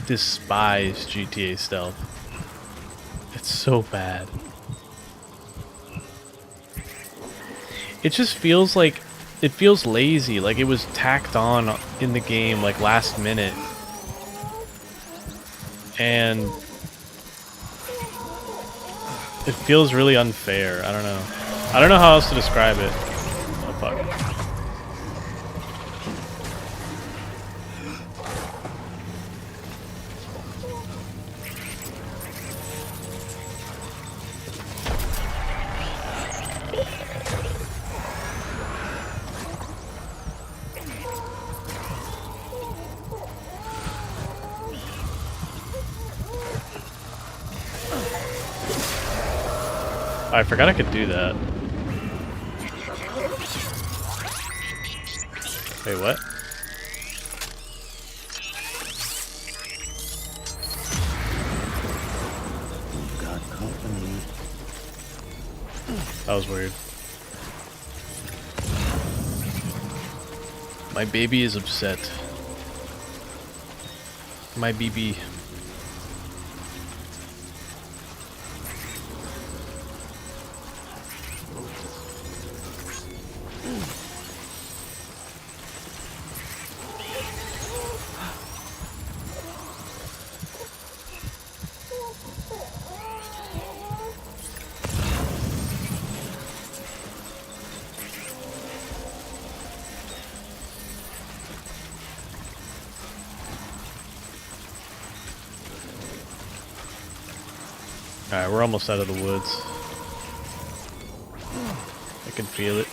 despise GTA Stealth. It's so bad. It just feels like, it feels lazy, like it was tacked on in the game, like, last minute. And it feels really unfair. I don't know. I don't know how else to describe it. Oh, fuck. I forgot I could do that. Wait, what? Got company. That was weird. My baby is upset. My BB. Alright, we're almost out of the woods. I can feel it.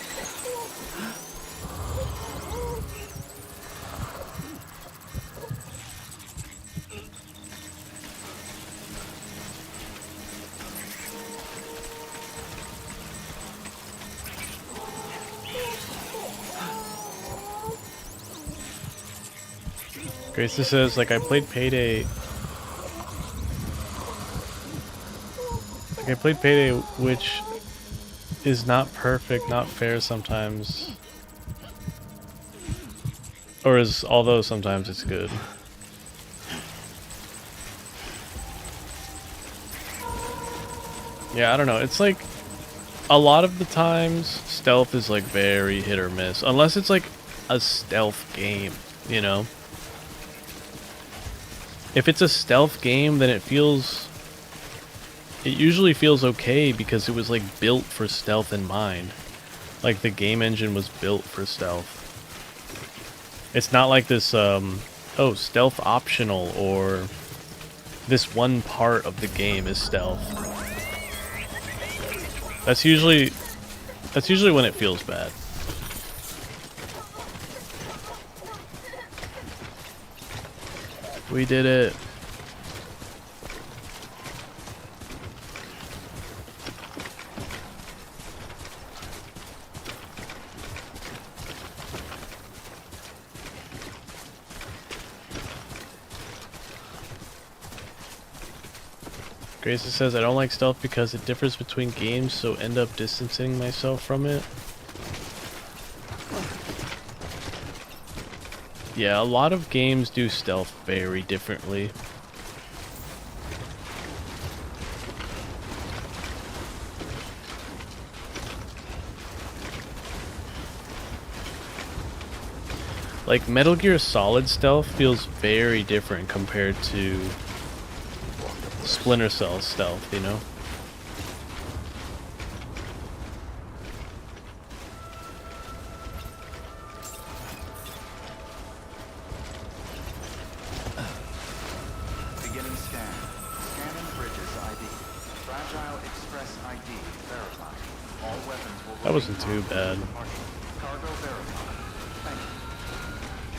Grace says, like, I played Payday, which is not perfect, not fair sometimes. Or is, although sometimes it's good. Yeah, I don't know. It's like, a lot of the times, stealth is like very hit or miss. Unless it's like a stealth game, you know? If it's a stealth game, then it usually feels okay because it was like built for stealth in mind. Like the game engine was built for stealth. It's not like this, oh, stealth optional, or this one part of the game is stealth. That's usually when it feels bad. We did it. Grayson says, I don't like stealth because it differs between games, so end up distancing myself from it. Yeah, a lot of games do stealth very differently. Like, Metal Gear Solid stealth feels very different compared to Splinter Cell stealth, you know? Beginning scan. Scanning bridges ID. Fragile Express ID verified. All weapons will That wasn't too remain bad. Cargo verified. Thank you.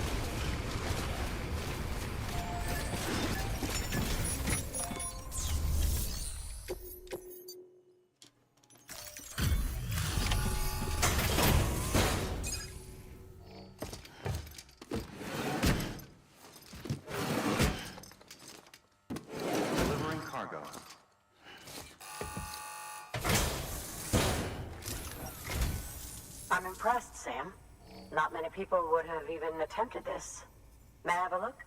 Delivering cargo. I'm impressed, Sam. Not many people would have even attempted this. May I have a look?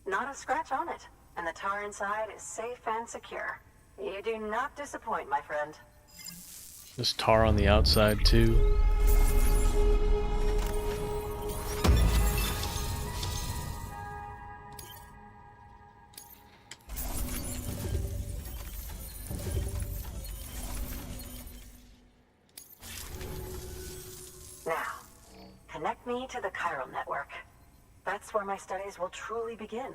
Not a scratch on it, and the tar inside is safe and secure. You do not disappoint, my friend. There's tar on the outside too. Now, connect me to the chiral network. That's where my studies will truly begin.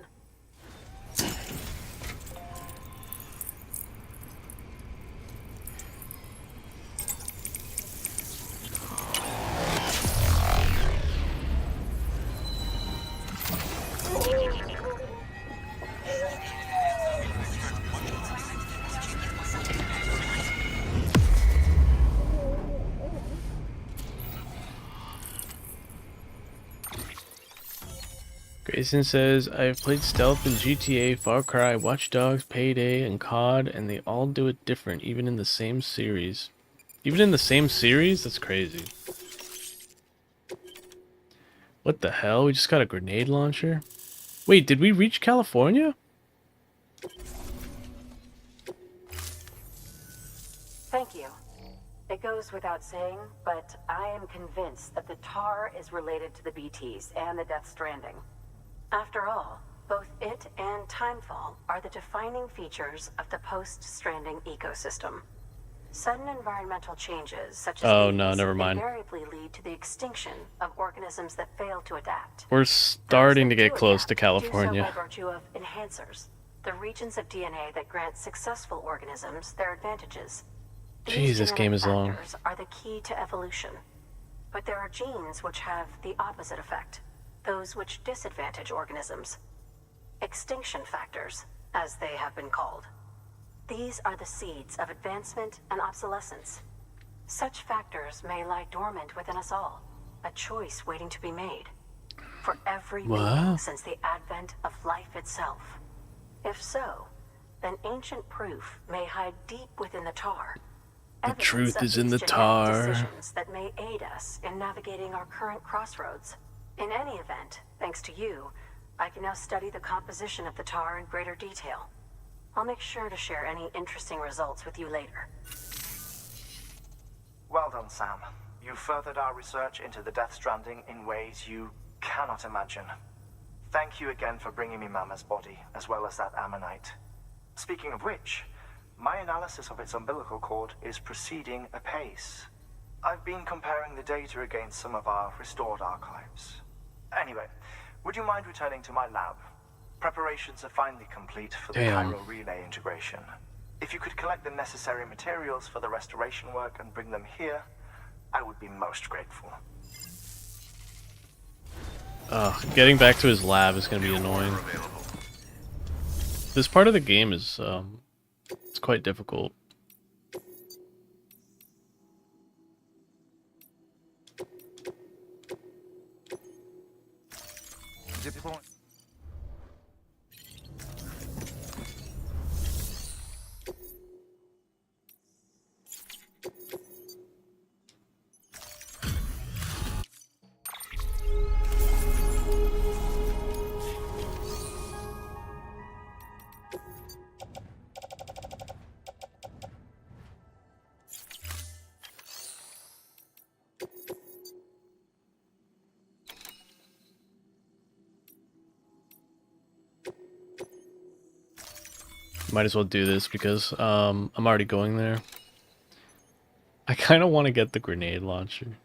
Grayson says, I've played stealth in GTA, Far Cry, Watch Dogs, Payday, and COD, and they all do it different, even in the same series. Even in the same series? That's crazy. What the hell? We just got a grenade launcher? Wait, did we reach California? Thank you. It goes without saying, but I am convinced that the tar is related to the BTs and the Death Stranding. After all, both it and Timefall are the defining features of the post-Stranding ecosystem. Sudden environmental changes, such as Oh, these, no, never mind. invariably lead to the extinction of organisms that fail to adapt. We're starting Those to that get do close to adapt California. do so by virtue of enhancers, the regions of DNA that grant successful organisms their advantages. Jeez, this game is long. Factors are the key to evolution. But there are genes which have the opposite effect, those which disadvantage organisms. Extinction factors, as they have been called. These are the seeds of advancement and obsolescence. Such factors may lie dormant within us all, a choice waiting to be made. For every being since the advent of life itself. If so, then ancient proof may hide deep within the tar. The Evidence truth of is in these the genetic tar. decisions that may aid us in navigating our current crossroads. In any event, thanks to you, I can now study the composition of the tar in greater detail. I'll make sure to share any interesting results with you later. Well done, Sam. You furthered our research into the Death Stranding in ways you cannot imagine. Thank you again for bringing me Mama's body, as well as that ammonite. Speaking of which, my analysis of its umbilical cord is proceeding apace. I've been comparing the data against some of our restored archives. Anyway, would you mind returning to my lab? Preparations are finally complete for the Damn. chiral relay integration. If you could collect the necessary materials for the restoration work and bring them here, I would be most grateful. Getting back to his lab is gonna be annoying. This part of the game is, it's quite difficult. Deploy. Might as well do this because I'm already going there. I kind of want to get the grenade launcher.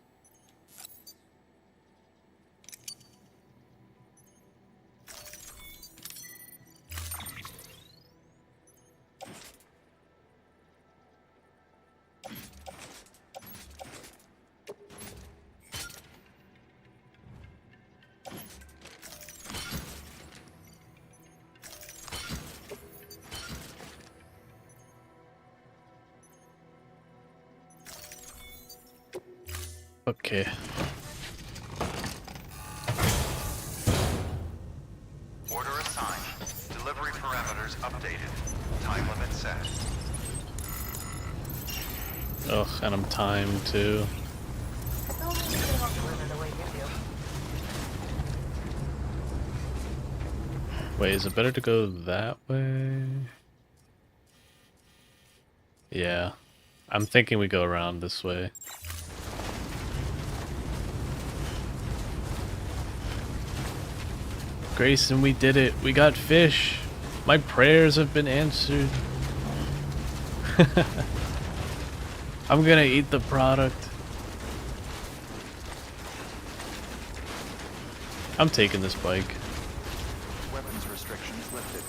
Okay. Order assigned. Delivery parameters updated. Time limit set. Ugh, and I'm timed too. Wait, is it better to go that way? Yeah. I'm thinking we go around this way. Grayson, we did it. We got fish. My prayers have been answered. I'm gonna eat the product. I'm taking this bike. Weapons restrictions lifted.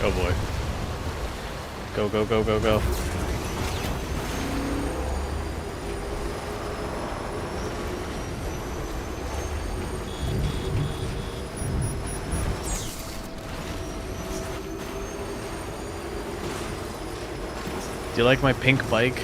Oh boy. Go, go, go, go, go. Do you like my pink bike?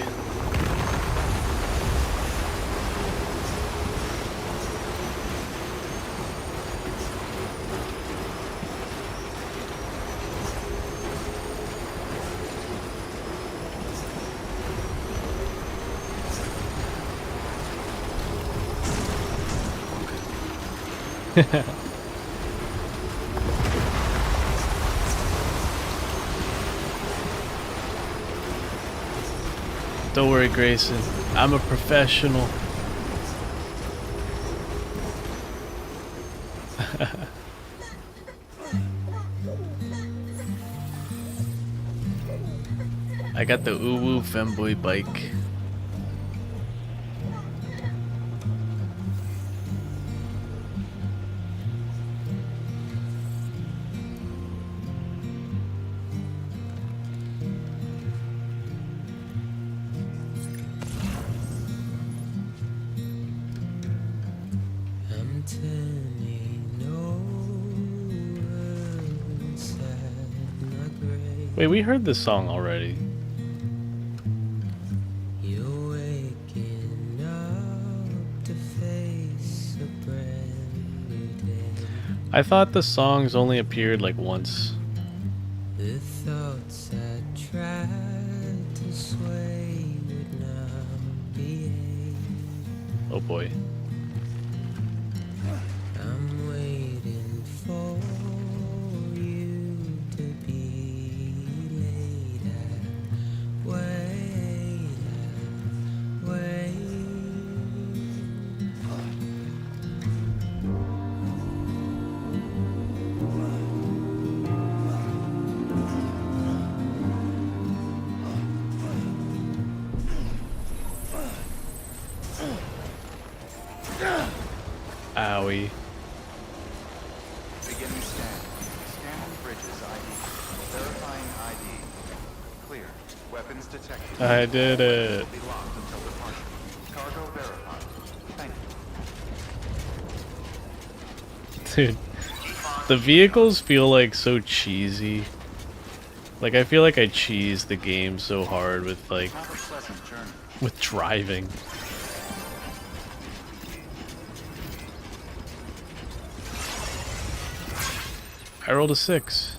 Don't worry, Grayson. I'm a professional. I got the uwu femboy bike. Wait, we heard this song already. I thought the songs only appeared like once. The thoughts I tried to sway would not behave. Oh boy. I'm waiting for you to be later. Wait. Maui. Beginning scan. Scanning bridges ID. Verifying ID. Clear. Weapons detected. I did it. Will be locked until departure. Cargo verified. Thank you. Dude, the vehicles feel like so cheesy. Like, I feel like I cheese the game so hard with, like, Have a pleasant journey. with driving. I rolled a 6.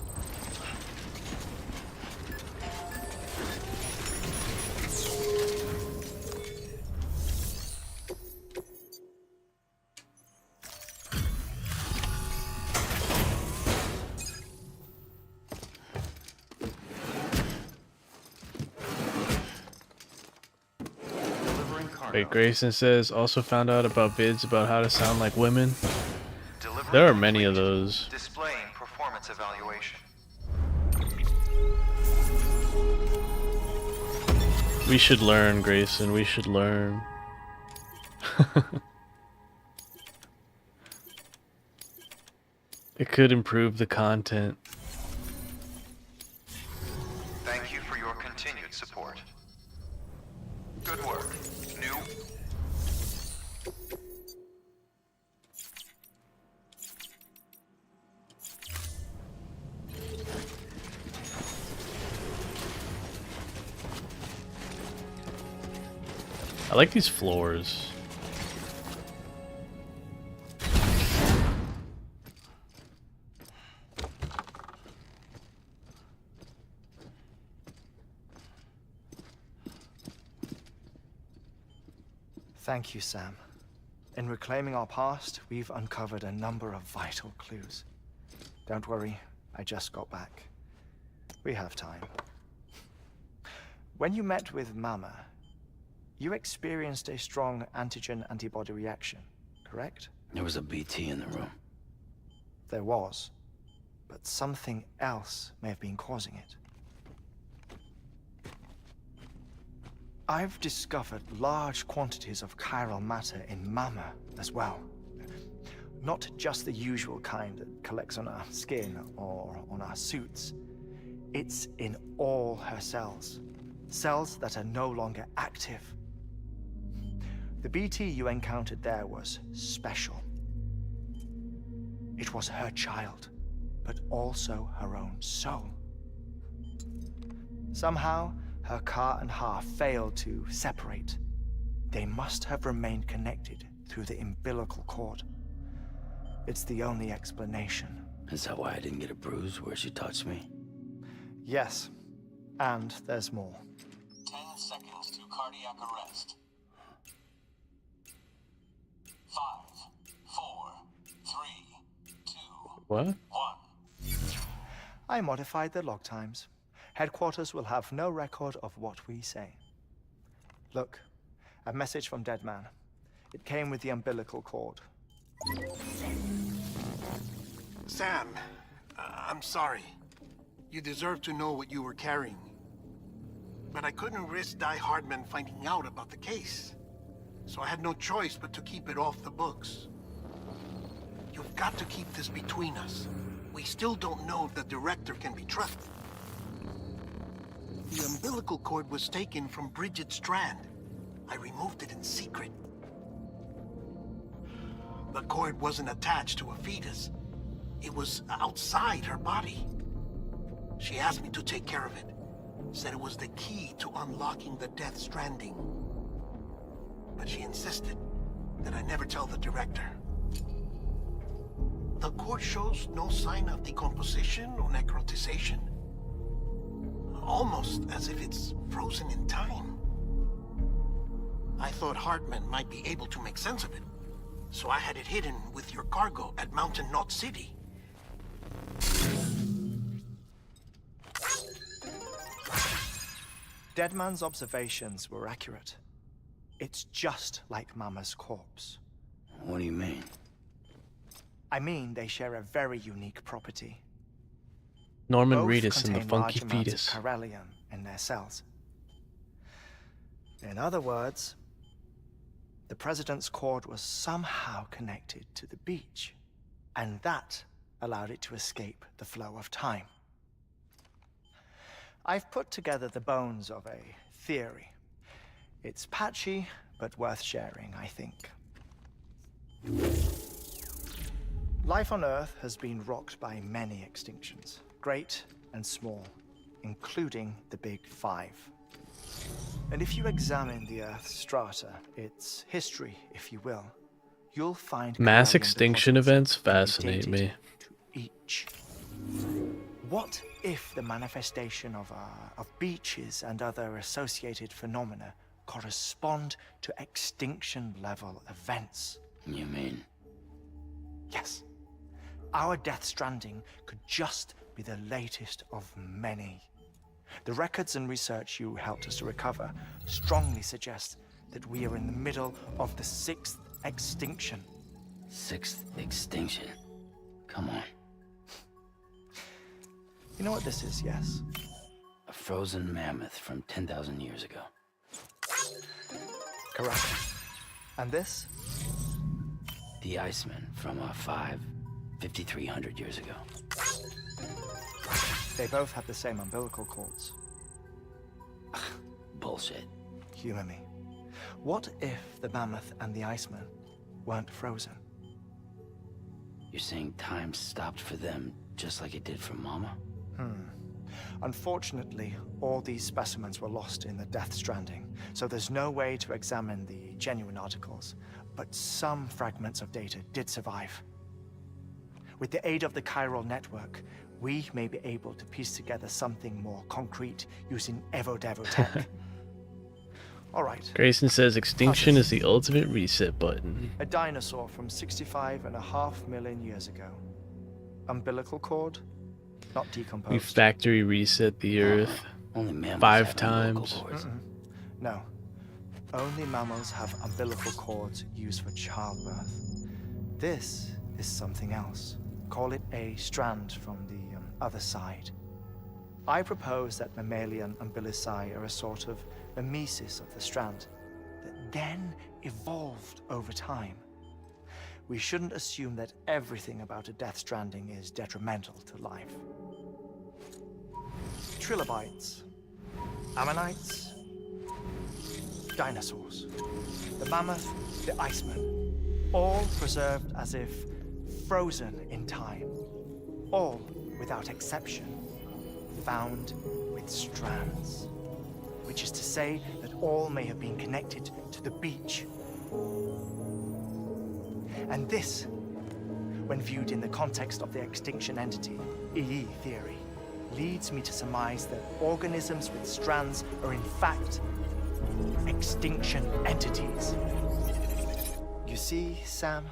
Delivering cargo. Wait, Grayson says, also found out about bids about how to sound like women. Delivery There are many of complete. those. Displaying performance evaluation. We should learn, Grayson. We should learn. It could improve the content. Thank you for your continued support. Good work. New. I like these floors. Thank you, Sam. In reclaiming our past, we've uncovered a number of vital clues. Don't worry, I just got back. We have time. When you met with Mama, you experienced a strong antigen-antibody reaction, correct? There was a BT in the room. There was, but something else may have been causing it. I've discovered large quantities of chiral matter in Mama as well. Not just the usual kind that collects on our skin or on our suits. It's in all her cells. Cells that are no longer active. The BT you encountered there was special. It was her child, but also her own soul. Somehow, her car and half failed to separate. They must have remained connected through the umbilical cord. It's the only explanation. Is that why I didn't get a bruise where she touched me? Yes, and there's more. 10 seconds to cardiac arrest. 5, 4, 3, 2, What? 1. I modified the log times. Headquarters will have no record of what we say. Look, a message from Deadman. It came with the umbilical cord. Sam, I'm sorry. You deserve to know what you were carrying. But I couldn't risk Die Hardman finding out about the case. So I had no choice but to keep it off the books. You've got to keep this between us. We still don't know if the director can be trusted. The umbilical cord was taken from Bridget Strand. I removed it in secret. The cord wasn't attached to a fetus. It was outside her body. She asked me to take care of it. Said it was the key to unlocking the Death Stranding. But she insisted that I never tell the director. The cord shows no sign of decomposition or necrotization. Almost as if it's frozen in time. I thought Hartman might be able to make sense of it, so I had it hidden with your cargo at Mountain Knot City. Deadman's observations were accurate. It's just like Mama's corpse. What do you mean? I mean, they share a very unique property. Norman Both Reedus and the contain Funky large amounts Fetus. of chiralium in their cells. In other words, the president's cord was somehow connected to the beach, and that allowed it to escape the flow of time. I've put together the bones of a theory. It's patchy, but worth sharing, I think. Life on Earth has been rocked by many extinctions, great and small, including the Big Five. And if you examine the Earth's strata, its history, if you will, you'll find Mass Corellian extinction deposits events fascinate dated me. to each. What if the manifestation of beaches and other associated phenomena correspond to extinction-level events? You mean? Yes. Our Death Stranding could just be the latest of many. The records and research you helped us to recover strongly suggest that we are in the middle of the 6th extinction. 6th extinction? Come on. You know what this is, yes? A frozen mammoth from 10,000 years ago. Correct. And this? The Iceman from 5,300 years ago. They both have the same umbilical cords. Bullshit. Humor me. What if the mammoth and the Iceman weren't frozen? You're saying time stopped for them just like it did for Mama? Unfortunately, all these specimens were lost in the Death Stranding, so there's no way to examine the genuine articles, but some fragments of data did survive. With the aid of the chiral network, we may be able to piece together something more concrete using Evo-Devo tech. All right. Grayson says extinction is the ultimate reset button. A dinosaur from 65.5 million years ago. Umbilical cord, not decomposed. We factory reset the Earth Only mammals 5 have times. umbilical cords. No. Only mammals have umbilical cords used for childbirth. This is something else. Call it a strand from the other side. I propose that mammalian umbilici are a sort of mimesis of the strand that then evolved over time. We shouldn't assume that everything about a Death Stranding is detrimental to life. Trilobites, ammonites, dinosaurs, the mammoth, the Iceman, all preserved as if frozen in time, all without exception found with strands, which is to say that all may have been connected to the beach. And this, when viewed in the context of the extinction entity, EE theory, leads me to surmise that organisms with strands are in fact extinction entities. You see, Sam,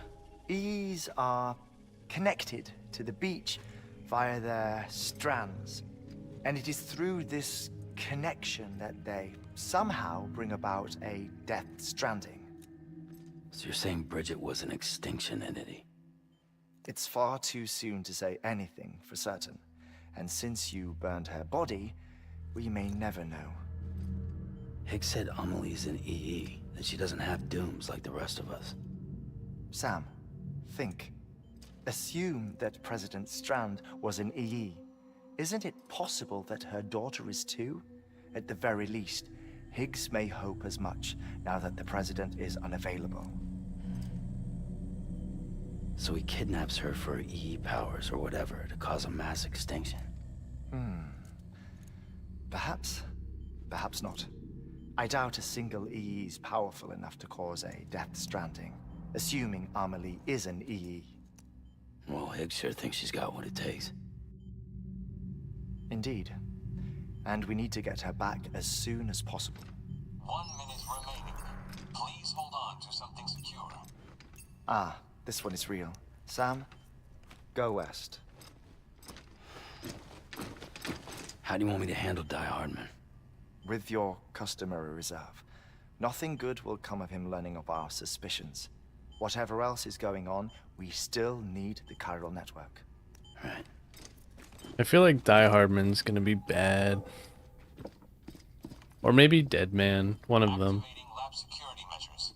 EEs are connected to the beach via their strands, and it is through this connection that they somehow bring about a Death Stranding. So you're saying Bridget was an extinction entity? It's far too soon to say anything for certain, and since you burned her body, we may never know. Higgs said Amelie's an EE, that she doesn't have dooms like the rest of us. Sam, think. Assume that President Strand was an EE. Isn't it possible that her daughter is too? At the very least, Higgs may hope as much now that the president is unavailable. So he kidnaps her for EE powers or whatever to cause a mass extinction. Perhaps. Perhaps not. I doubt a single EE is powerful enough to cause a Death Stranding, assuming Amelie is an EE. Well, Higgs sure thinks she's got what it takes. Indeed. And we need to get her back as soon as possible. 1 minute remaining. Please hold on to something secure. Ah, this one is real. Sam, go west. How do you want me to handle Die Hardman? With your customary reserve. Nothing good will come of him learning of our suspicions. Whatever else is going on, we still need the chiral network. Right. I feel like Die Hardman's gonna be bad. Or maybe Dead Man, one of them. Activating lab security measures.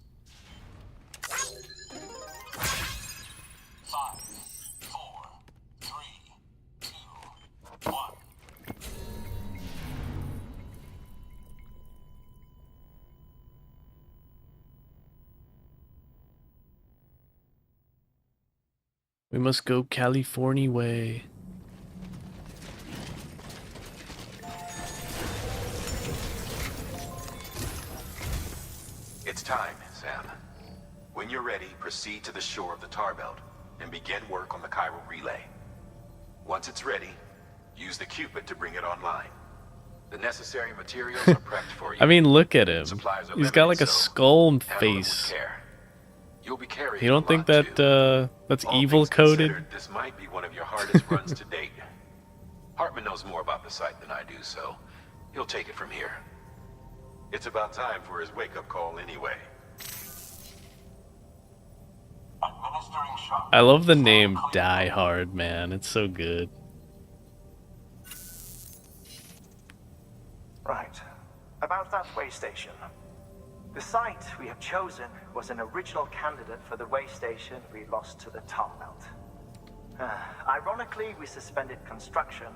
We must go California way. It's time, Sam. When you're ready, proceed to the shore of the tar belt and begin work on the chiral relay. Once it's ready, use the Cupid to bring it online. The necessary materials are prepped for you. I mean, look at him. Supplies are He's got like a limited, so skull handle them with face. care. You'll be carrying You don't a think lot, that too. that's All evil things coded? considered, this might be one of your hardest runs to date. Hartman knows more about the site than I do, so he'll take it from here. It's about time for his wake-up call anyway. Administering shock. I love the name Die Hard, man. It's so good. Right. About that way station. The site we have chosen was an original candidate for the way station we lost to the tar belt. Ironically, we suspended construction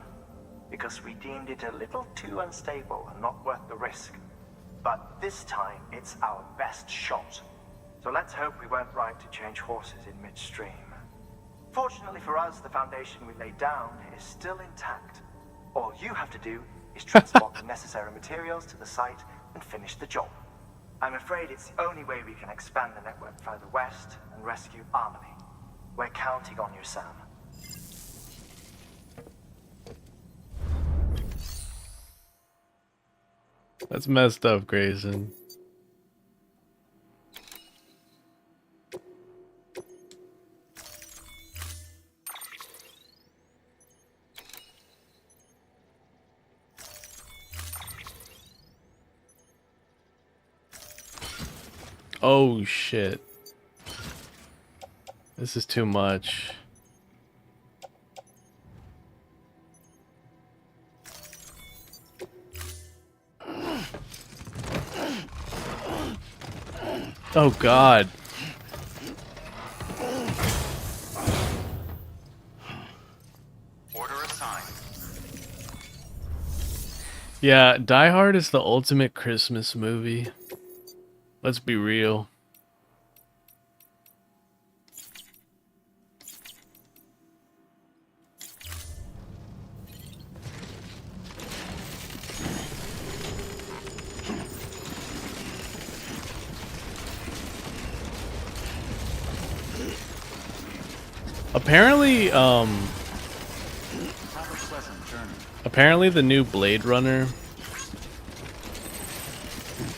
because we deemed it a little too unstable and not worth the risk. But this time, it's our best shot. So let's hope we weren't right to change horses in midstream. Fortunately for us, the foundation we laid down is still intact. All you have to do is transport the necessary materials to the site and finish the job. I'm afraid it's the only way we can expand the network further west and rescue Harmony. We're counting on you, Sam. That's messed up, Grayson. Oh shit. This is too much. Oh god. Order assigned. Yeah, Die Hard is the ultimate Christmas movie. Let's be real. Apparently, apparently the new Blade Runner.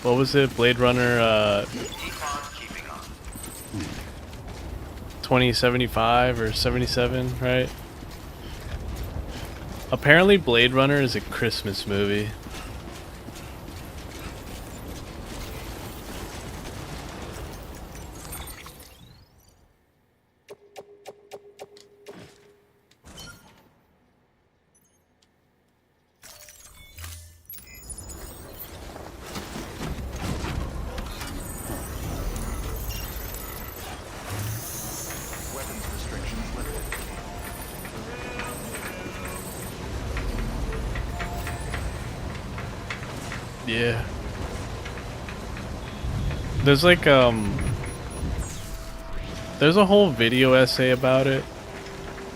What was it? Blade Runner, 2075 or 77, right? Apparently Blade Runner is a Christmas movie. Weapons restrictions lifted. Yeah. There's like there's a whole video essay about it.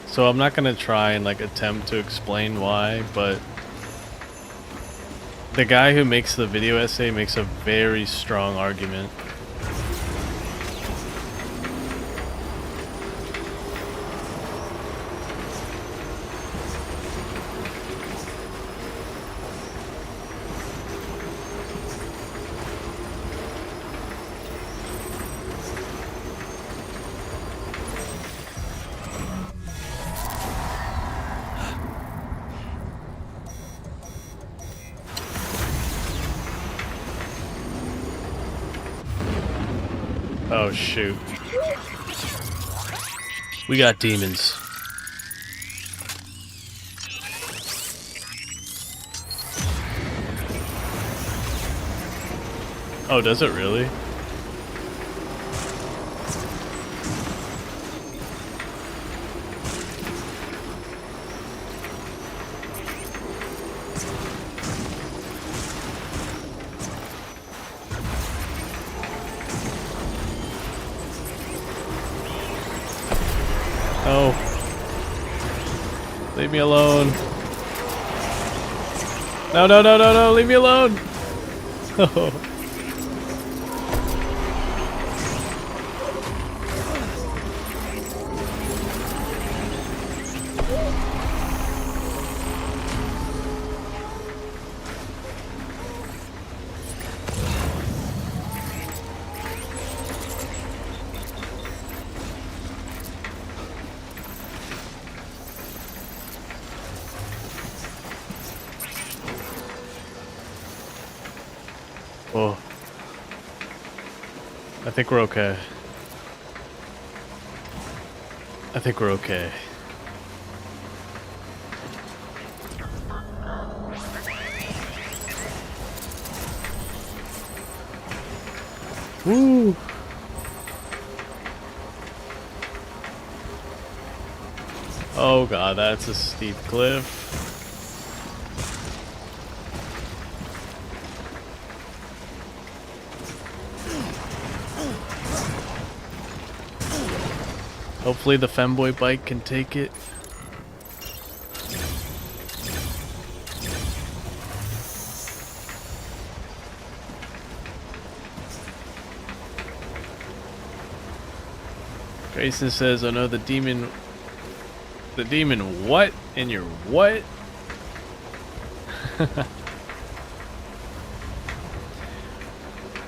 So I'm not gonna try and like attempt to explain why, but the guy who makes the video essay makes a very strong argument. Oh shoot. We got demons. Oh, does it really? Oh. Leave me alone. No, no, no, no, no, leave me alone. Oh. I think we're okay. I think we're okay. Woo! Oh god, that's a steep cliff. Hopefully the femboy bike can take it. Grayson says, "Oh no, the demon what? In your what?"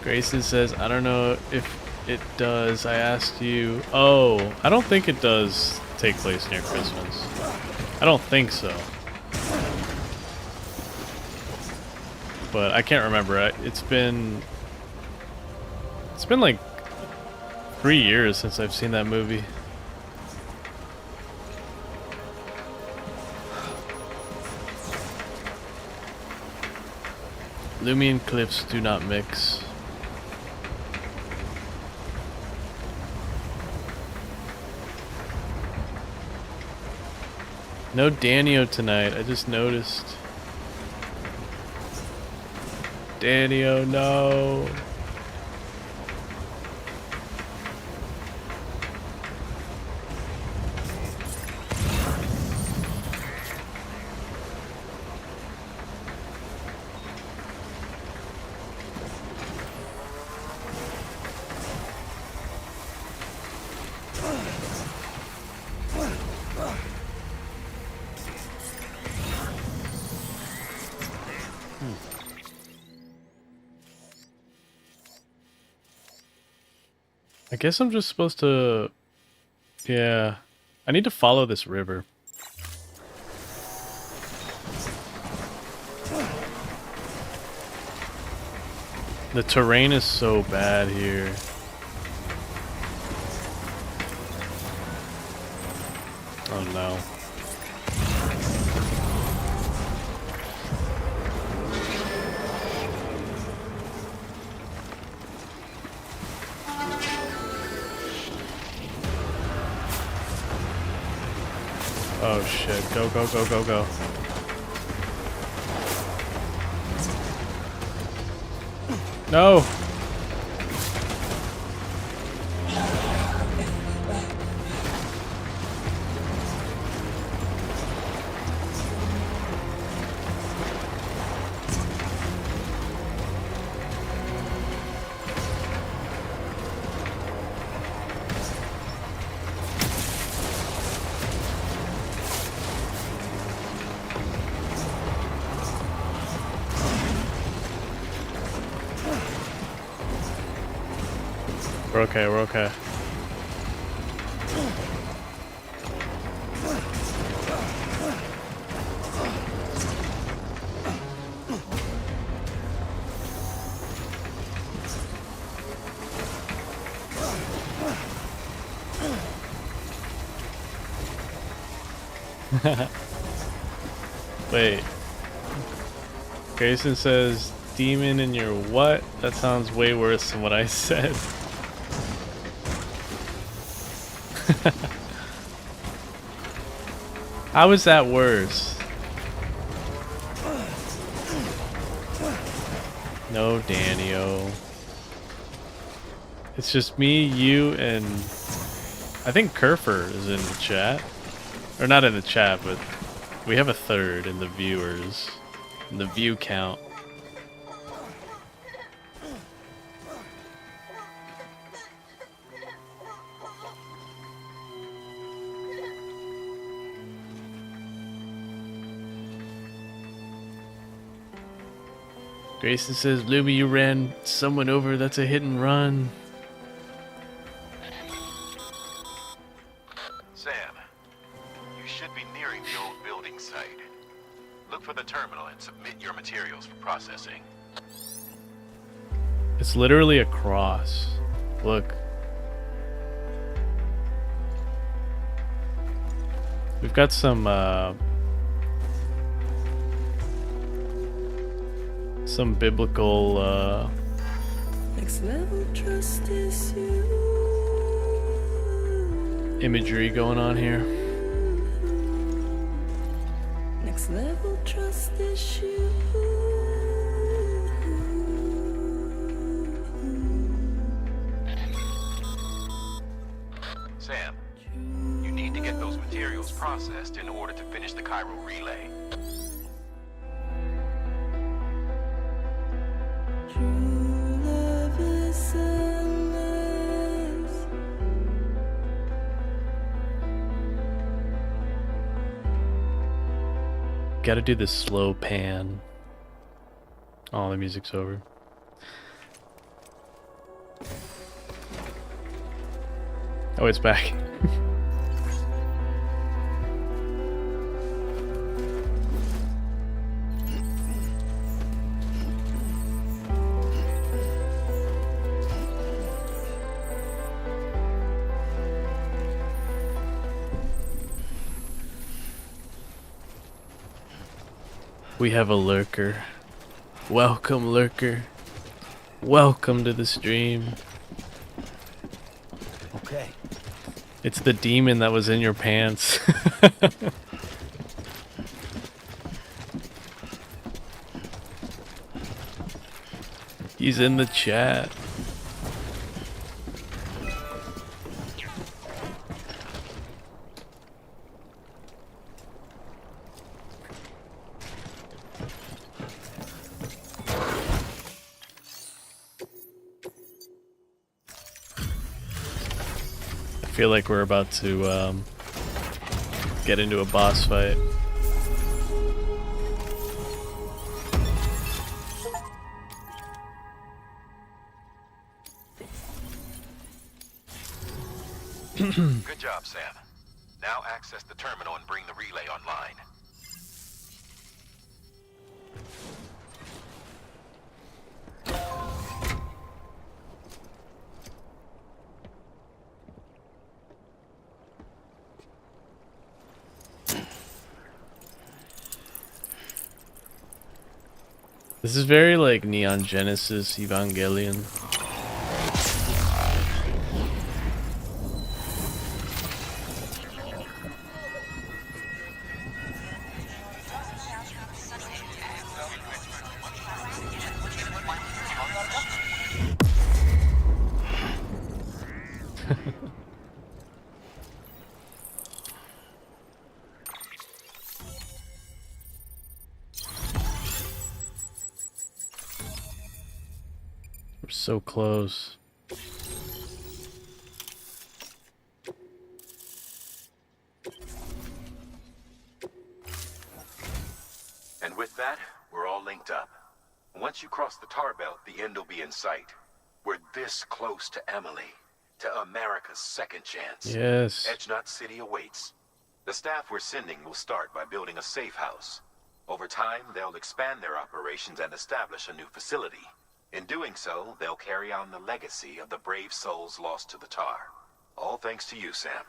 Grayson says, "I don't know if it does. I asked you." Oh, I don't think it does take place near Christmas. I don't think so. But I can't remember. It's been like 3 years since I've seen that movie. Lumion cliffs do not mix. No Danio tonight, I just noticed. Danio, no. I guess I'm just supposed to... Yeah. I need to follow this river. The terrain is so bad here. Oh no. Oh shit, go, go, go, go, go. No! We're okay, we're okay. Wait. Grayson says, demon in your what? That sounds way worse than what I said. How is that worse? No, Danio. It's just me, you, and I think Kerfer is in the chat. Or not in the chat, but We have a third in the viewers, in the view count. Grayson says, Lumi, you ran someone over. That's a hit and run. Sam, you should be nearing the old building site. Look for the terminal and submit your materials for processing. It's literally a cross. Look. We've got some biblical Next level trust is you. imagery going on here. Next level trust is you. Sam, you need to get those materials processed in order to finish the Cairo relay. True love is endless. Gotta do this slow pan. Oh, the music's over. Oh, it's back. We have a lurker. Welcome, lurker. Welcome to the stream. Okay. It's the demon that was in your pants. He's in the chat. I feel like we're about to get into a boss fight. Good job, Sam. Now access the terminal and bring the relay online. This is very like Neon Genesis Evangelion. We're so close. And with that, we're all linked up. Once you cross the tar belt, the end will be in sight. We're this close to Emily, to America's second chance. Yes. Edgenut City awaits. The staff we're sending will start by building a safe house. Over time, they'll expand their operations and establish a new facility. In doing so, they'll carry on the legacy of the brave souls lost to the tar. All thanks to you, Sam.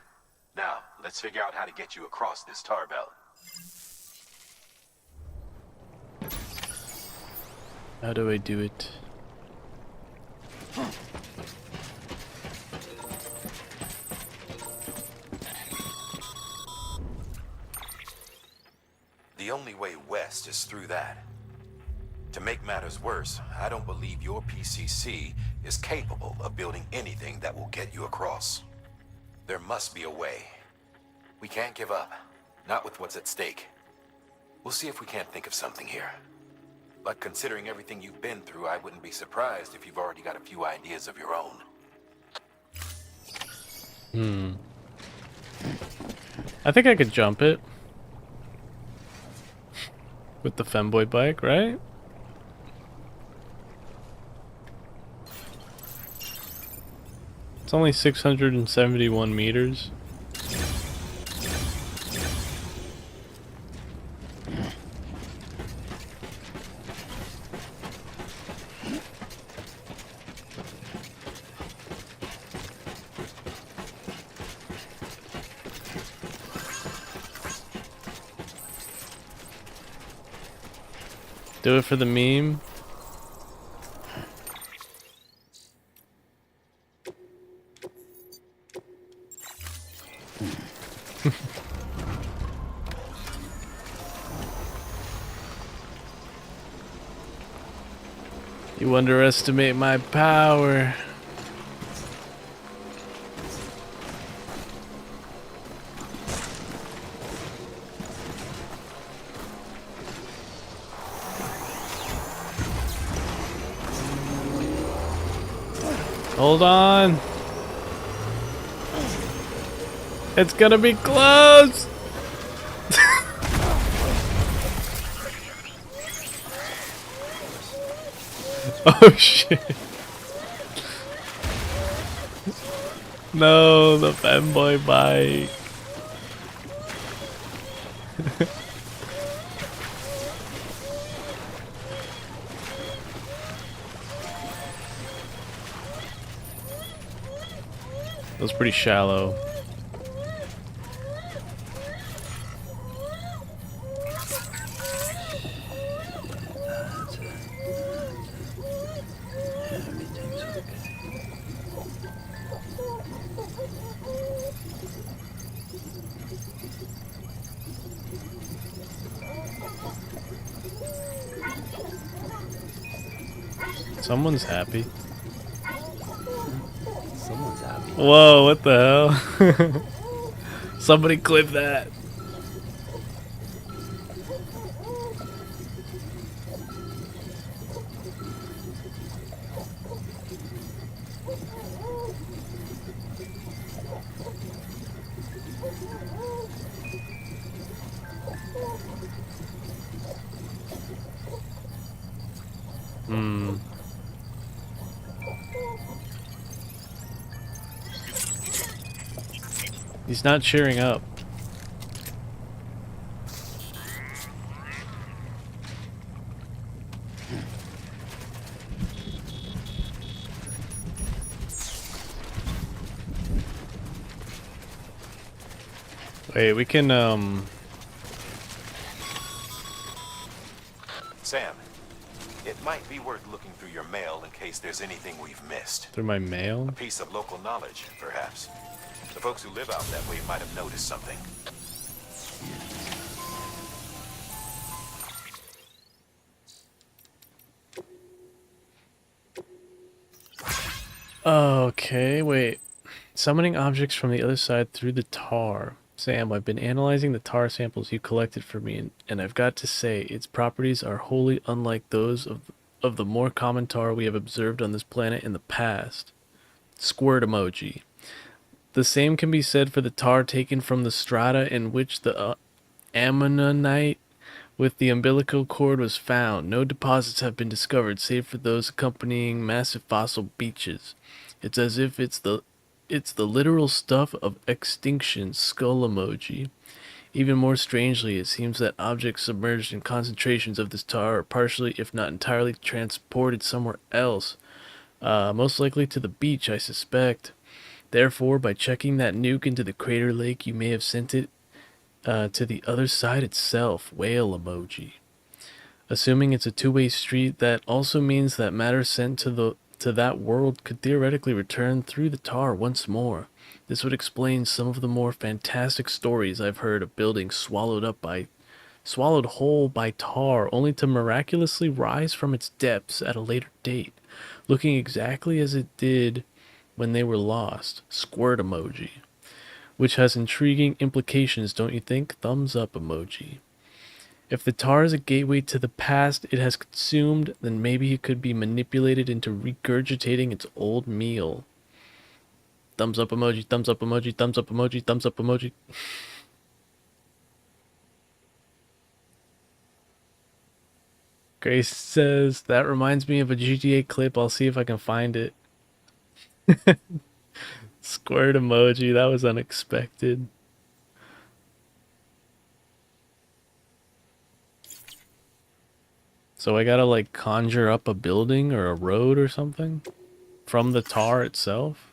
Now, let's figure out how to get you across this tar belt. How do I do it? The only way west is through that. To make matters worse, I don't believe your PCC is capable of building anything that will get you across. There must be a way. We can't give up, not with what's at stake. We'll see if we can't think of something here. But considering everything you've been through, I wouldn't be surprised if you've already got a few ideas of your own. I think I could jump it. With the femboy bike, right? It's only 671 meters. Do it for the meme. You underestimate my power. Hold on. It's gonna be close. Oh shit. No, the fanboy bike. That was pretty shallow. Someone's happy. Someone's happy. Whoa, what the hell? Somebody clip that. He's not cheering up. Wait, we can, Sam, it might be worth looking through your mail in case there's anything we've missed. through my mail? A piece of local knowledge, perhaps. The folks who live out that way might have noticed something. Okay, wait. Summoning objects from the other side through the tar. Sam, I've been analyzing the tar samples you collected for me, and I've got to say, its properties are wholly unlike those of the more common tar we have observed on this planet in the past. Squirt emoji. The same can be said for the tar taken from the strata in which the ammonite with the umbilical cord was found. No deposits have been discovered save for those accompanying massive fossil beaches. It's as if it's the literal stuff of extinction. Skull emoji. Even more strangely, it seems that objects submerged in concentrations of this tar are partially, if not entirely, transported somewhere else. Most likely to the beach, I suspect. Therefore, by checking that nuke into the crater lake, you may have sent it to the other side itself. Whale emoji. Assuming it's a two-way street, that also means that matter sent to that world could theoretically return through the tar once more. This would explain some of the more fantastic stories I've heard of buildings swallowed whole by tar, only to miraculously rise from its depths at a later date, looking exactly as it did when they were lost. Squirt emoji. Which has intriguing implications, don't you think? Thumbs up emoji. If the tar is a gateway to the past it has consumed, then maybe it could be manipulated into regurgitating its old meal. Thumbs up emoji, thumbs up emoji, thumbs up emoji, thumbs up emoji. Grace says, that reminds me of a GTA clip. I'll see if I can find it. Squirt emoji, that was unexpected. So I gotta like conjure up a building or a road or something from the tar itself?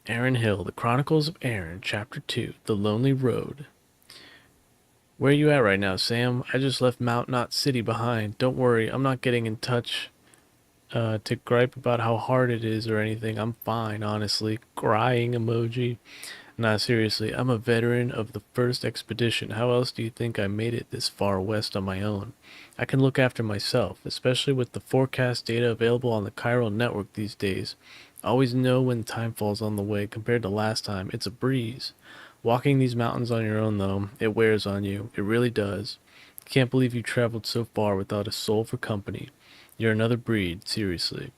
Aaron Hill, The Chronicles of Aaron, Chapter 2, The Lonely Road. Where are you at right now, Sam? I just left Mount Knot City behind. Don't worry, I'm not getting in touch to gripe about how hard it is or anything. I'm fine, honestly. Crying emoji. Nah, seriously, I'm a veteran of the first expedition. How else do you think I made it this far west on my own? I can look after myself, especially with the forecast data available on the chiral network these days. I always know when time falls on the way. Compared to last time, it's a breeze. Walking these mountains on your own, though, it wears on you. It really does. Can't believe you traveled so far without a soul for company. You're another breed, seriously.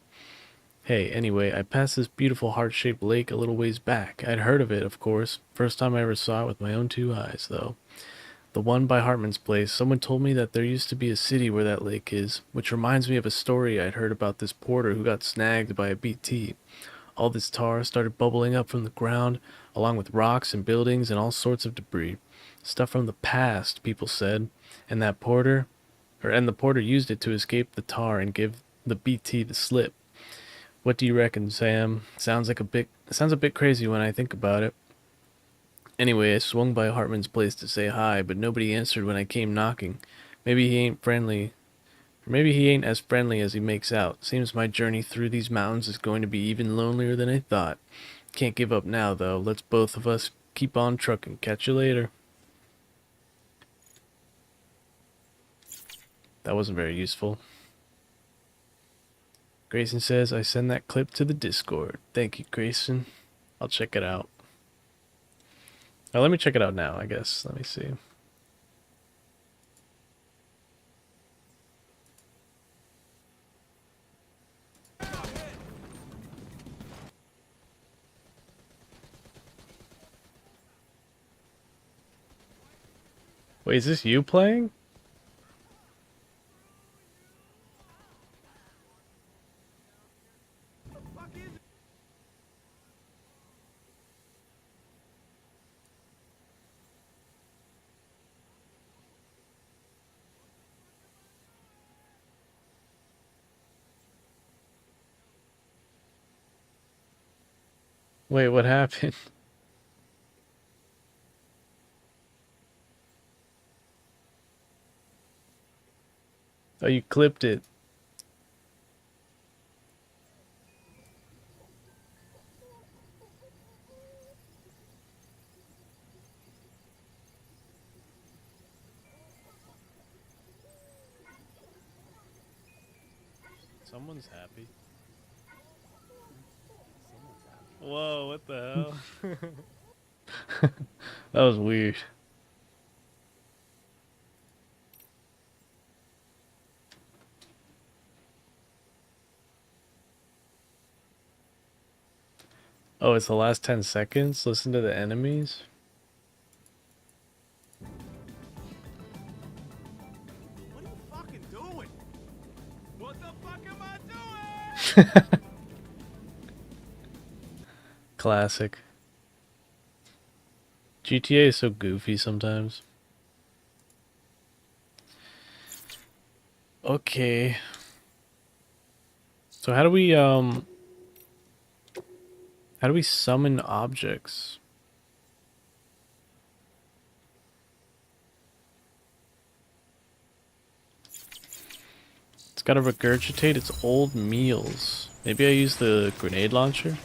Hey, anyway, I passed this beautiful heart-shaped lake a little ways back. I'd heard of it, of course. First time I ever saw it with my own two eyes, though. The one by Hartman's place. Someone told me that there used to be a city where that lake is, which reminds me of a story I'd heard about this porter who got snagged by a BT. All this tar started bubbling up from the ground, along with rocks and buildings and all sorts of debris. Stuff from the past, people said. And the porter used it to escape the tar and give the BT the slip. What do you reckon, Sam? Sounds a bit crazy when I think about it. Anyway, I swung by Hartman's place to say hi, but nobody answered when I came knocking. Maybe he ain't friendly. Or maybe he ain't as friendly as he makes out. Seems my journey through these mountains is going to be even lonelier than I thought. Can't give up now, though. Let's both of us keep on trucking. Catch you later. That wasn't very useful. Grayson says, I send that clip to the Discord. Thank you, Grayson. I'll check it out. Now, let me check it out now, I guess. Let me see. Wait, is this you playing? Wait, what happened? Oh, you clipped it. Someone's happy. Whoa, what the hell? That was weird. Oh, it's the last 10 seconds? Listen to the enemies? What are you fucking doing? What the fuck am I doing? Classic. GTA is so goofy sometimes. Okay. So how do we summon objects? It's gotta regurgitate its old meals. Maybe I use the grenade launcher?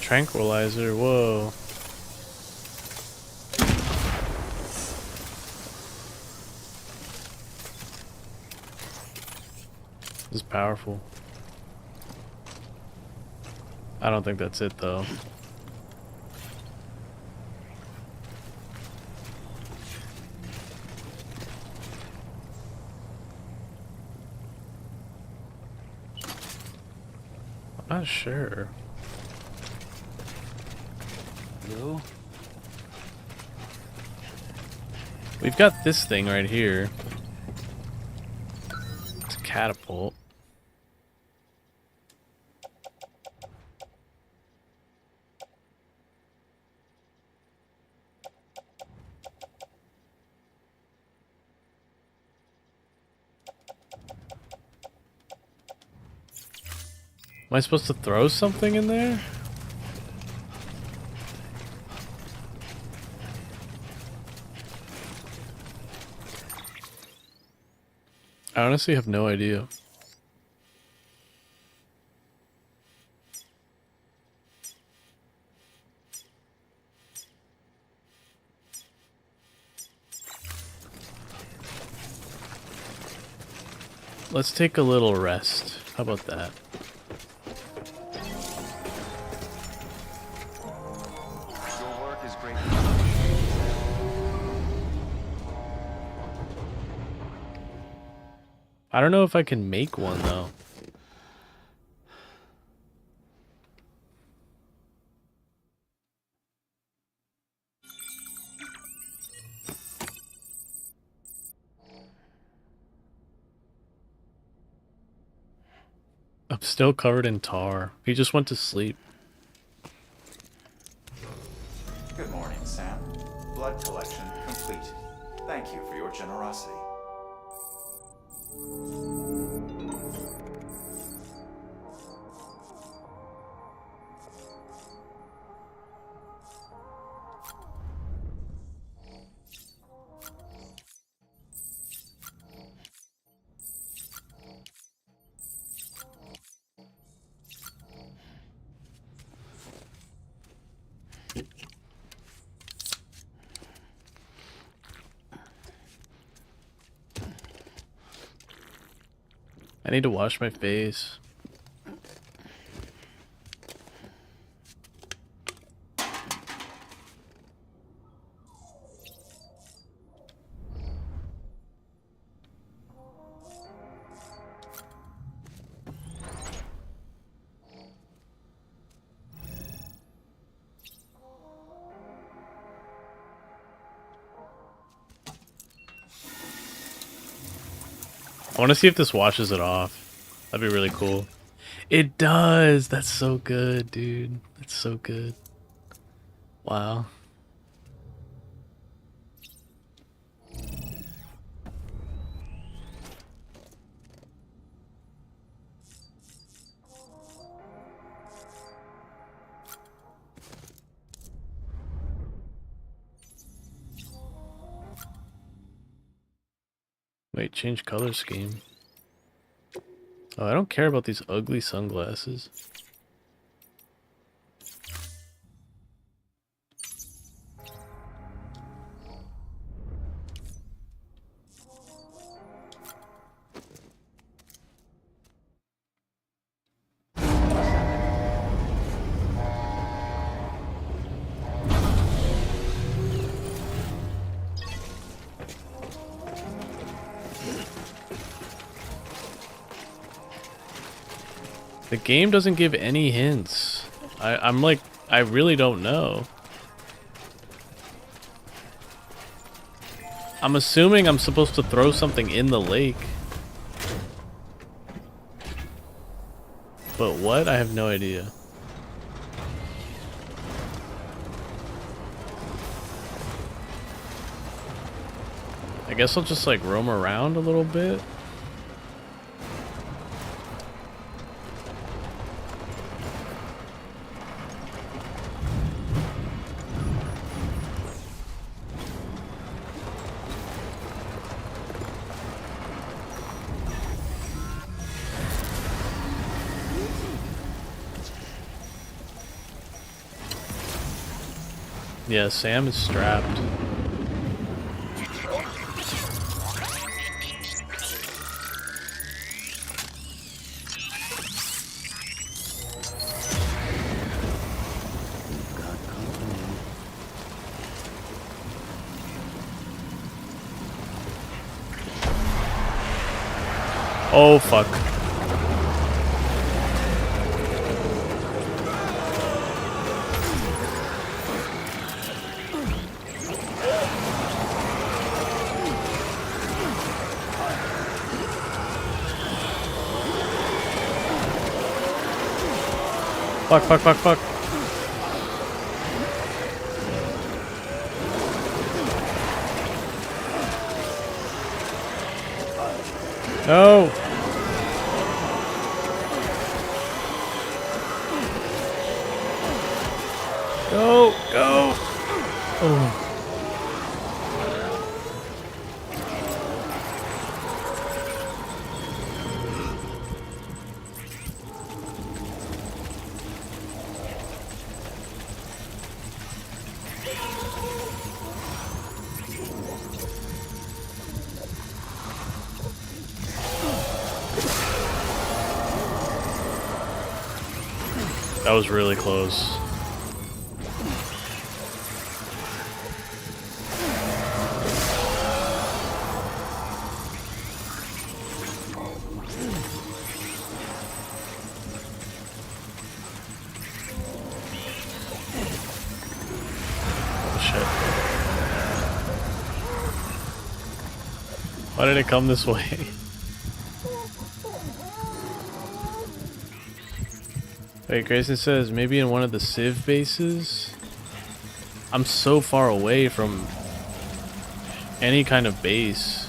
tranquilizer, whoa. This is powerful. I don't think that's it though. I'm not sure. Blue? We've got this thing right here. It's a catapult. Am I supposed to throw something in there? I honestly have no idea. Let's take a little rest. How about that? Your work is great. I don't know if I can make one though. I'm still covered in tar. He just went to sleep. Good morning, Sam. Blood collection complete. Thank you for your generosity. I need to wash my face. I want to see if this washes it off. That'd be really cool. It does! That's so good, dude. That's so good. Wow. Wait, change color scheme. Oh, I don't care about these ugly sunglasses. The game doesn't give any hints. I'm like, I really don't know. I'm assuming I'm supposed to throw something in the lake. But what? I have no idea. I guess I'll just like roam around a little bit. Yeah, Sam is strapped. Oh, fuck. Fuck, fuck, fuck, fuck. No. Go, go. Oh. That was really close. Oh, shit. Why did it come this way? Wait, Grayson says maybe in one of the Civ bases? I'm so far away from any kind of base.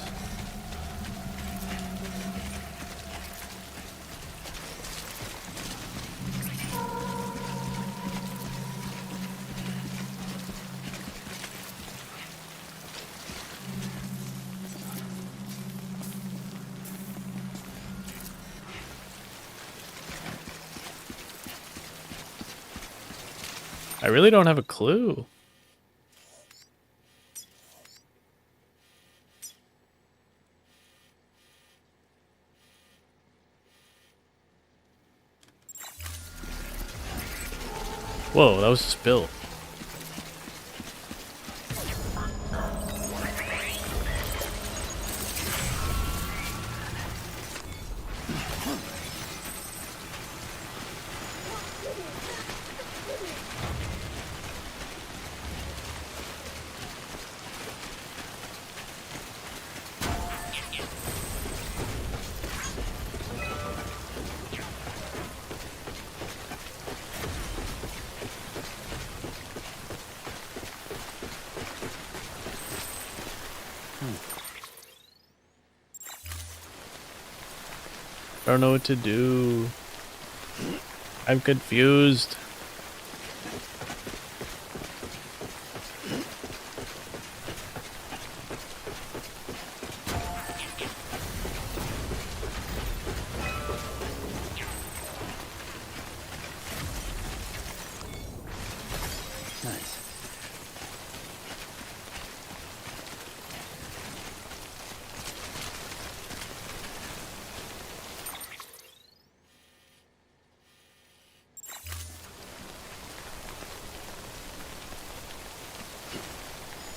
I really don't have a clue. Whoa, that was a spill. I don't know what to do. I'm confused. Nice.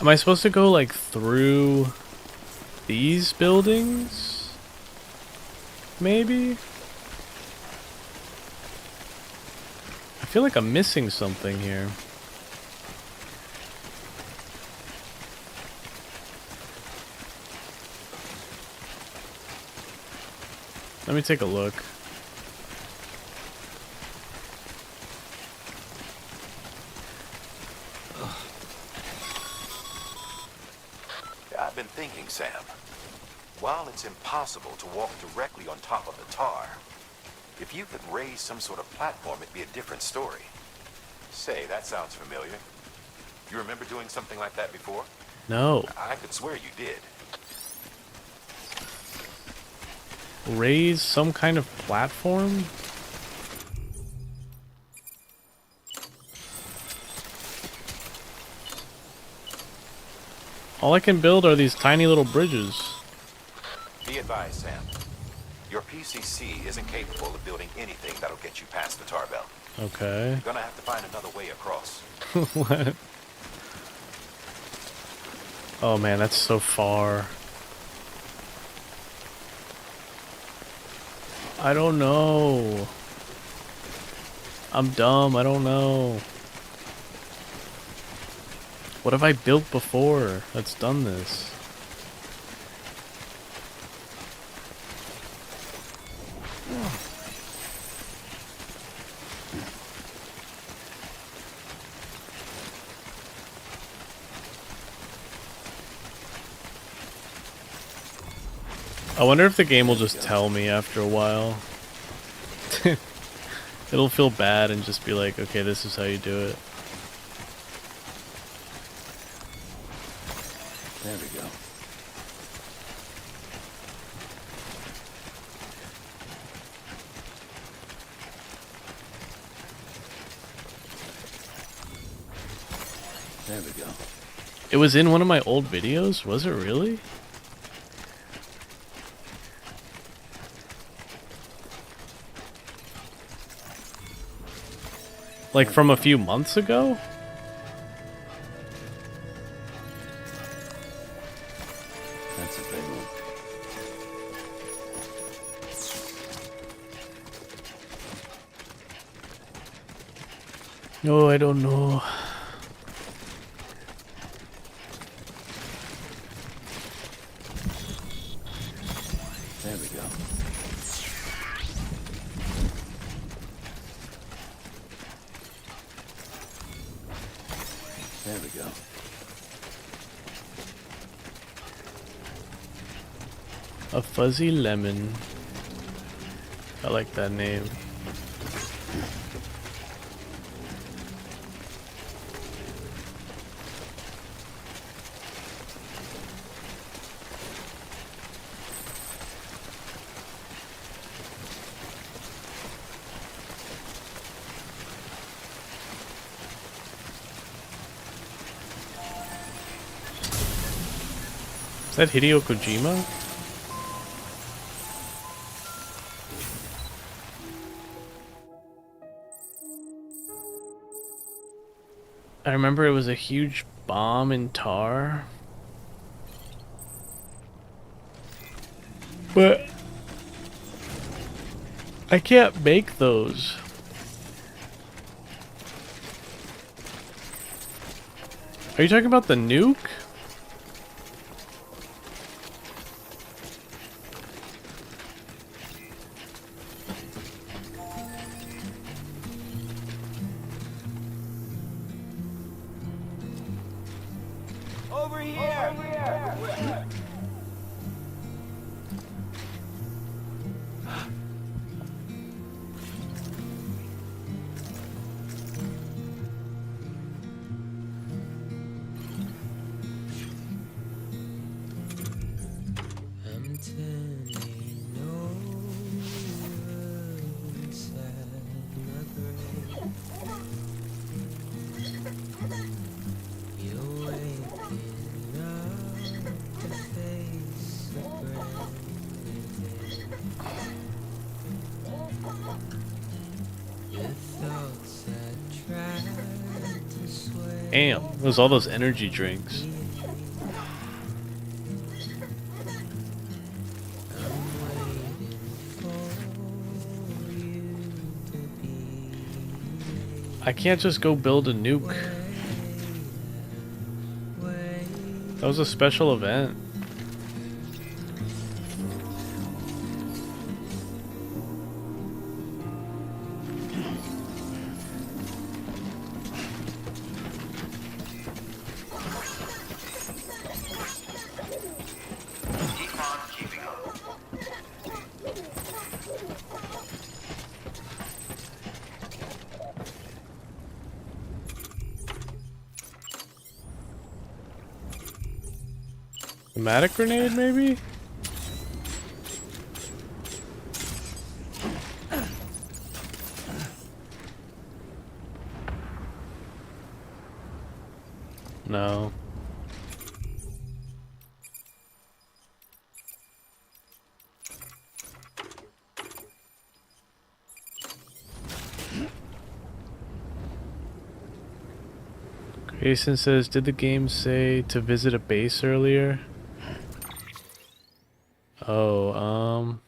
Am I supposed to go like through these buildings? Maybe? I feel like I'm missing something here. Let me take a look. I've been thinking, Sam. While it's impossible to walk directly on top of the tar, if you could raise some sort of platform, it'd be a different story. Say, that sounds familiar. You remember doing something like that before? No. I could swear you did. Raise some kind of platform? All I can build are these tiny little bridges. Be advised, Sam. Your PCC isn't capable of building anything that'll get you past the tar belt. Okay. You're gonna have to find another way across. What? Oh man, that's so far. I don't know. I'm dumb, I don't know. What have I built before that's done this? I wonder if the game will just tell me after a while. It'll feel bad and just be like, okay, this is how you do it. There we go. There we go. It was in one of my old videos? Was it really? Like from a few months ago? That's a big one. No, I don't know. There we go. There we go. A fuzzy lemon. I like that name. Is that Hideo Kojima? I remember it was a huge bomb in tar. But I can't make those. Are you talking about the nuke? Damn, it was all those energy drinks. I can't just go build a nuke. That was a special event. Pneumatic grenade, maybe? No. Jason says, did the game say to visit a base earlier? Oh,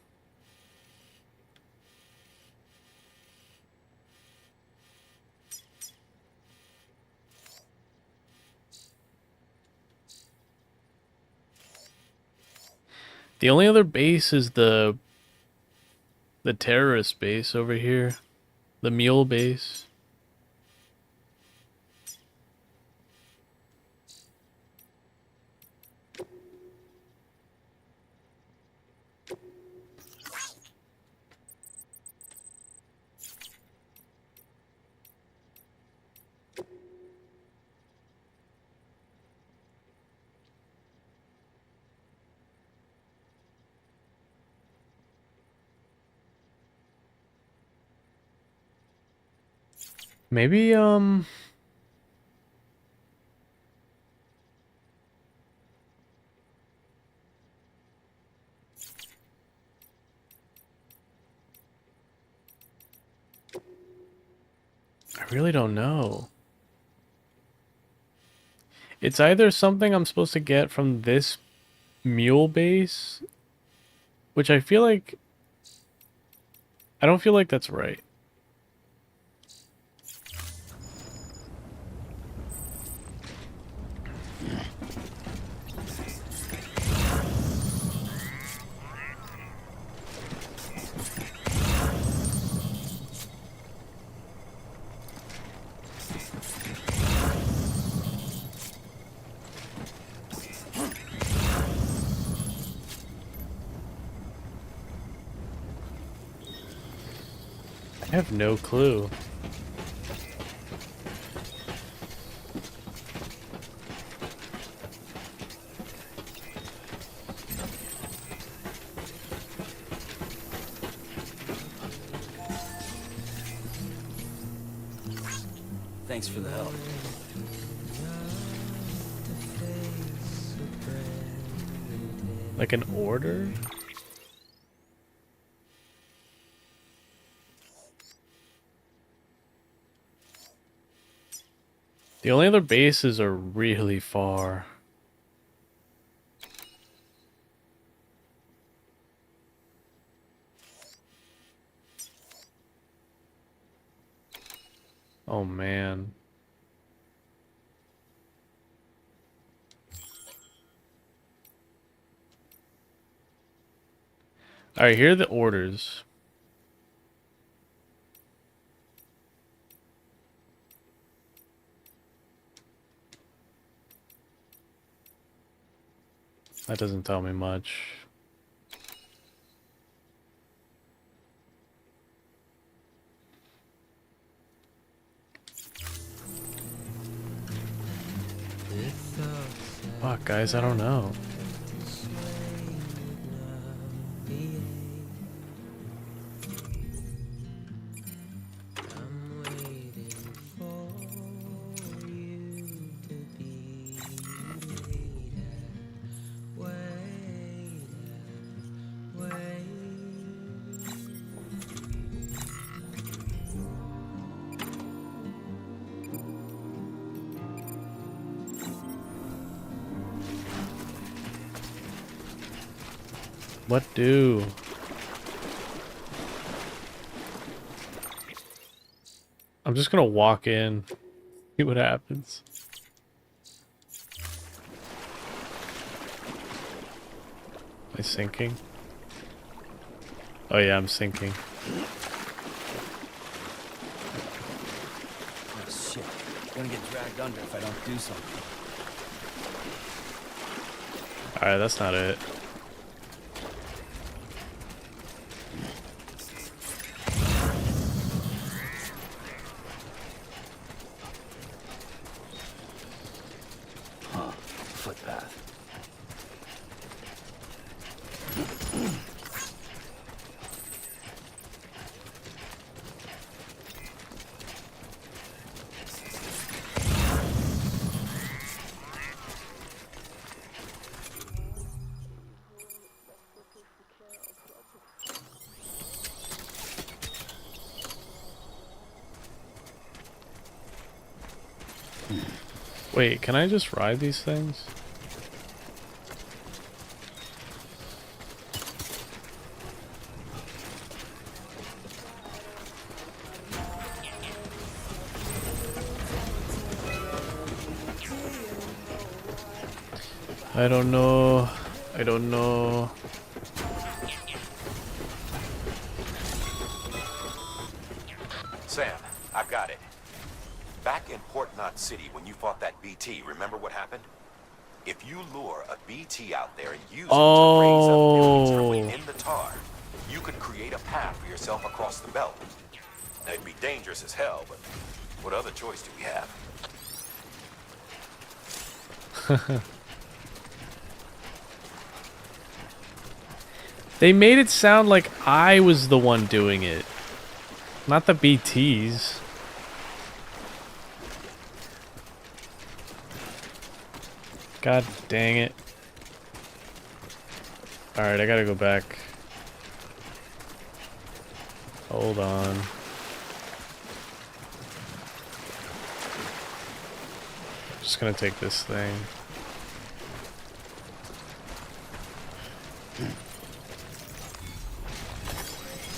the only other base is the terrorist base over here. The mule base. Maybe, I really don't know. It's either something I'm supposed to get from this mule base, which I feel like... I don't feel like that's right. I have no clue. Thanks for the help. Like an order? The only other bases are really far. Oh man. Alright, here are the orders. That doesn't tell me much. Fuck, guys, I don't know. What do? I'm just gonna walk in, see what happens. Am I sinking? Oh yeah, I'm sinking. Oh shit. I'm gonna get dragged under if I don't do something. Alright, that's not it. Footpath. Wait, can I just ride these things? I don't know. I don't know. Sam, I've got it. Back in Port Knot City when you fought that BT, remember what happened? If you lure a BT out there and use them to raise up militarily in the tar, you could create a path for yourself across the belt. Now, it'd be dangerous as hell, but what other choice do we have? They made it sound like I was the one doing it, not the BTs. God dang it. Alright, I gotta go back. Hold on. Just gonna take this thing.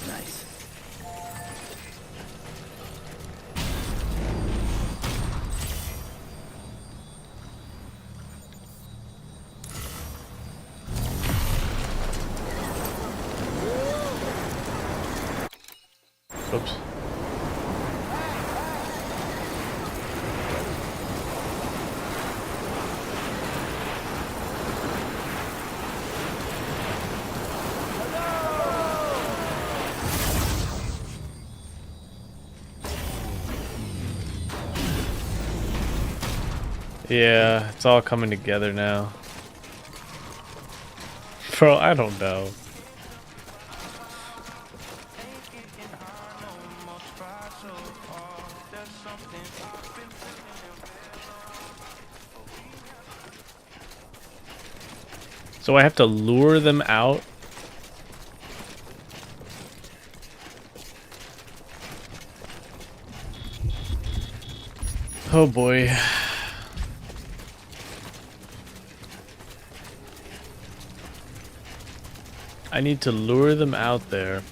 Nice. Oops. Yeah, it's all coming together now. Bro, I don't know. So I have to lure them out? Oh boy. I need to lure them out there.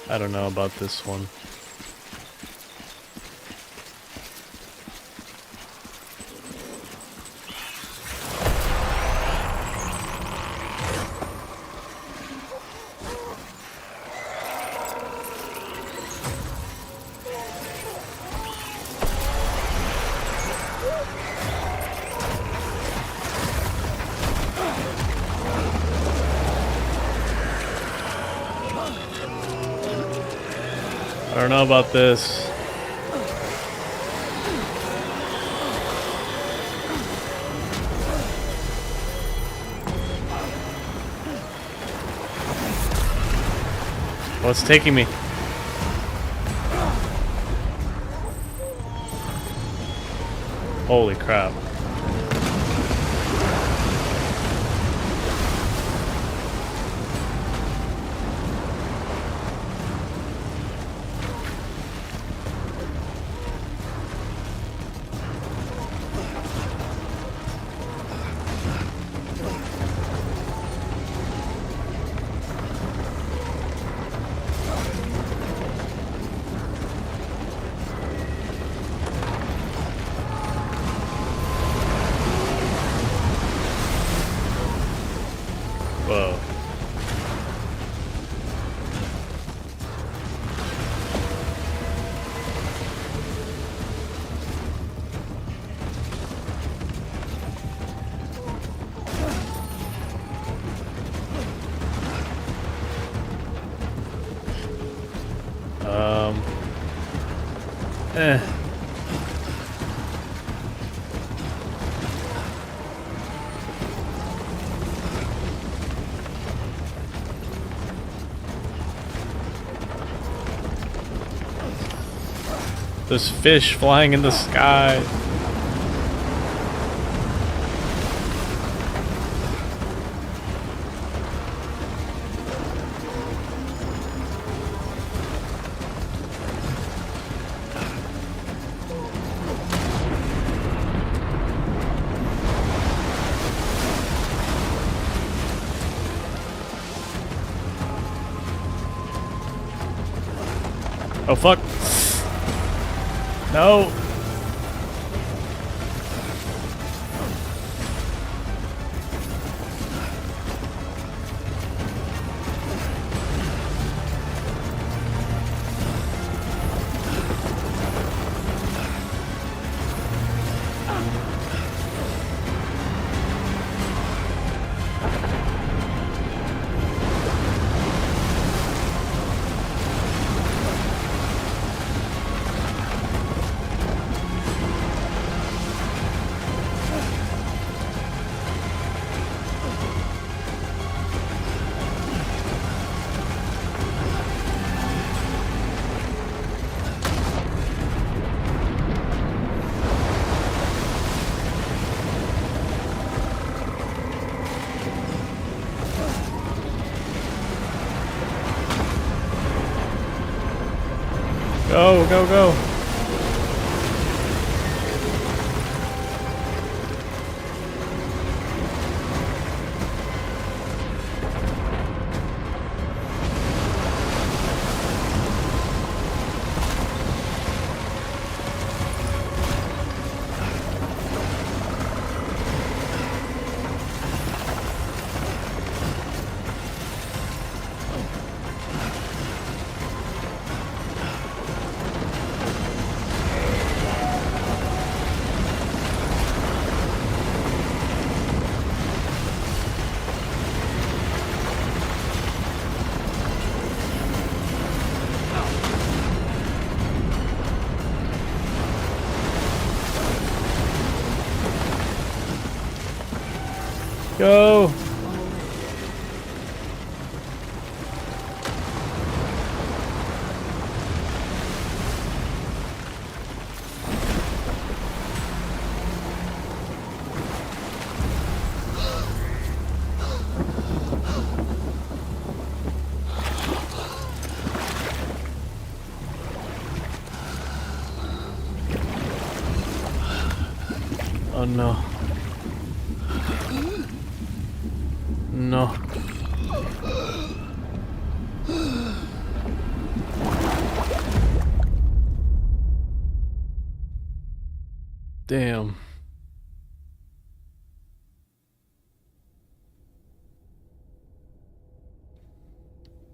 I don't know about this one. I don't know about this. Oh, it's taking me. Holy crap. Eh. There's fish flying in the sky. Oh fuck. No. Go, go, go. Go. Oh no. No. Damn.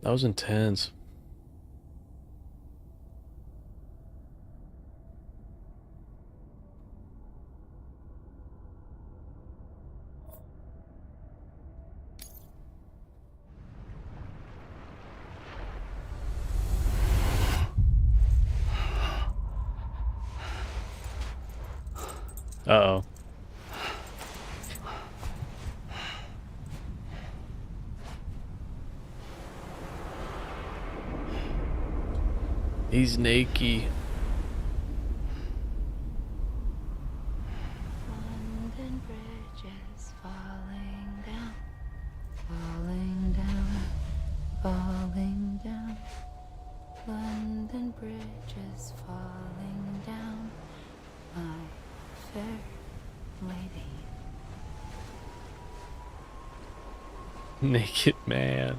That was intense. Uh-oh. He's naked. London Bridge is falling down, falling down, falling down. London Bridge is falling down, my fair lady. Naked man.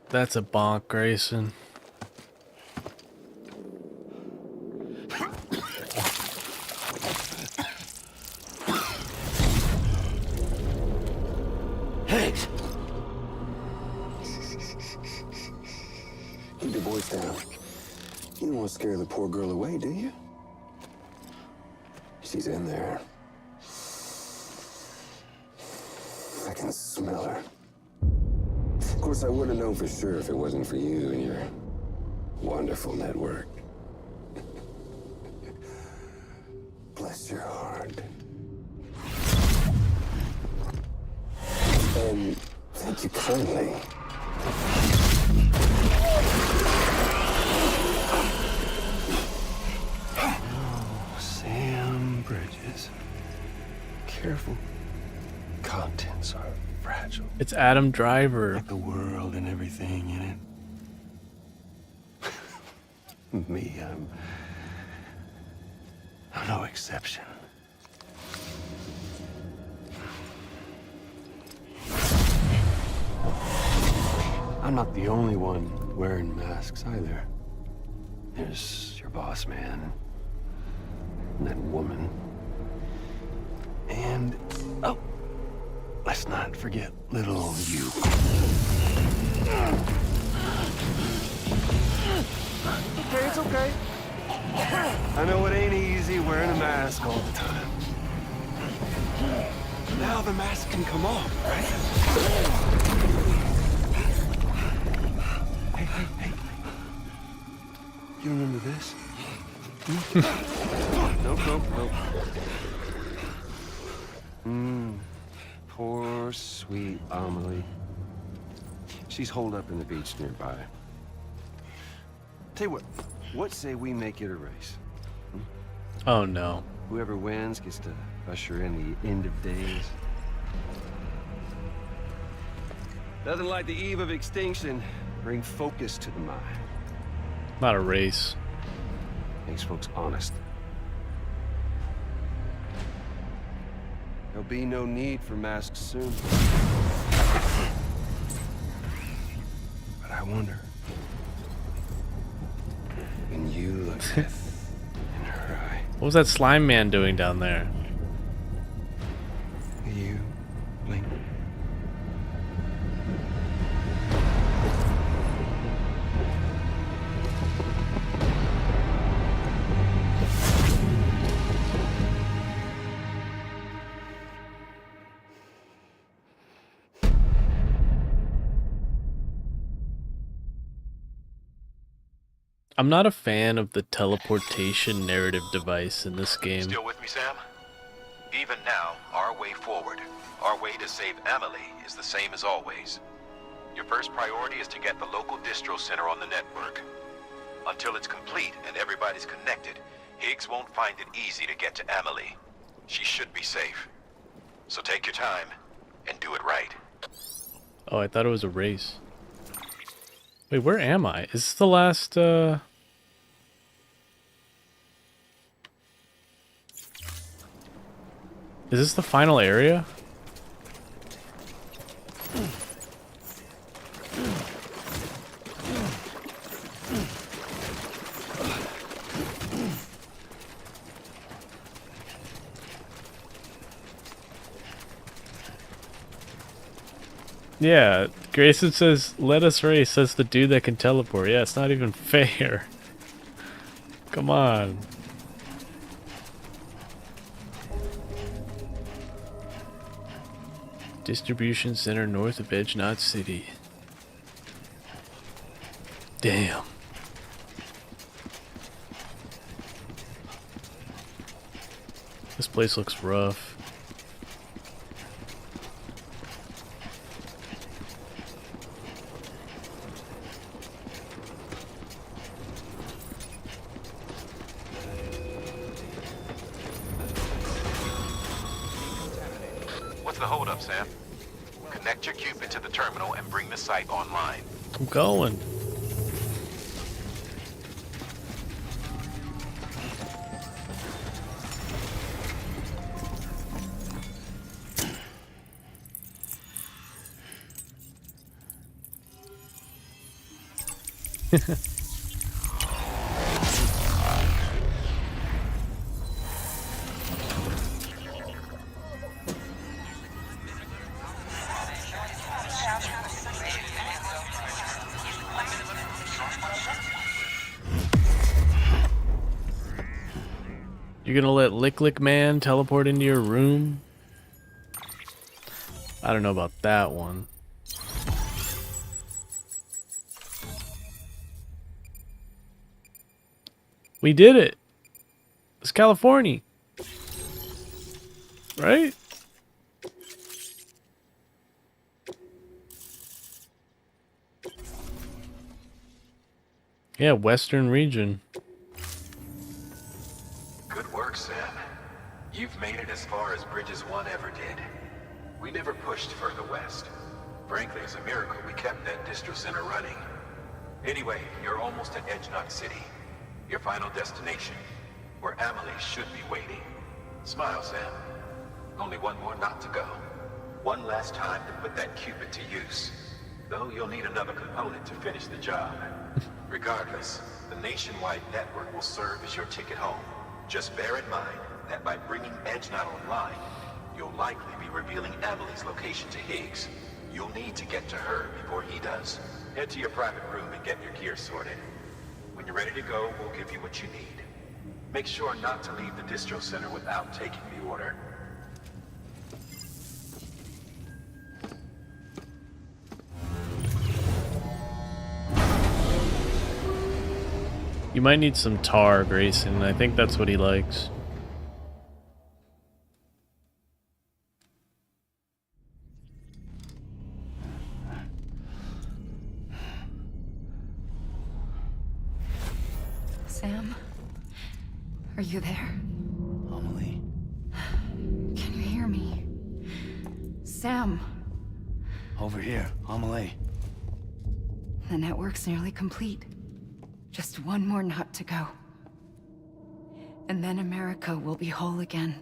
That's a bonk, Grayson. Higgs! Keep your voice down. You don't want to scare the poor girl away, do you? She's in there. I can smell her. Of course, I wouldn't have known for sure if it wasn't for you and your wonderful network. Bless your heart. And thank you kindly. Oh, Sam Bridges. Careful. Contents are fragile. It's Adam Driver. Like the world and everything in it. Me, I'm no exception. I'm not the only one wearing masks either. There's your boss man, and that woman, and oh, let's not forget little you. Okay, it's okay. I know it ain't easy wearing a mask all the time. Now the mask can come off, right? Hey. You remember this? Nope. Poor, sweet Amelie. She's holed up in the beach nearby. Tell you what say we make it a race? Oh no. Whoever wins gets to usher in the end of days. Nothing like the eve of extinction. Bring focus to the mind. Not a race. Makes folks honest. There'll be no need for masks soon. But I wonder. When you look death in her eye. What was that slime man doing down there? You blink. I'm not a fan of the teleportation narrative device in this game. Still with me, Sam? Even now, our way forward, our way to save Amelie, is the same as always. Your first priority is to get the local distro center on the network. Until it's complete and everybody's connected, Higgs won't find it easy to get to Amelie. She should be safe. So take your time and do it right. Oh, I thought it was a race. Wait, where am I? Is this the last, Is this the final area? Yeah, Grayson says, let us race, says the dude that can teleport. Yeah, it's not even fair. Come on. Distribution center north of Edge Knot City. Damn. This place looks rough. What's the holdup, Sam? Connect your Cupid to the terminal and bring the site online. I'm going. You're gonna let Lick Lick Man teleport into your room? I don't know about that one. We did it! It's California. Right? Yeah, Western region. Good work, Sam. You've made it as far as Bridges 1 ever did. We never pushed further west. Frankly, it's a miracle we kept that distro center running. Anyway, you're almost at Edge Knot City, your final destination, where Amelie should be waiting. Smile, Sam. Only one more knot to go. One last time to put that Cupid to use. Though you'll need another component to finish the job. Regardless, the nationwide network will serve as your ticket home. Just bear in mind that by bringing Edge Knot online, you'll likely be revealing Amelie's location to Higgs. You'll need to get to her before he does. Head to your private room and get your gear sorted. When you're ready to go, we'll give you what you need. Make sure not to leave the distro center without taking the order. You might need some tar, Grayson. I think that's what he likes. Sam? Are you there? Amelie. Can you hear me? Sam! Over here, Amelie. The network's nearly complete. Just one more knot to go. And then America will be whole again.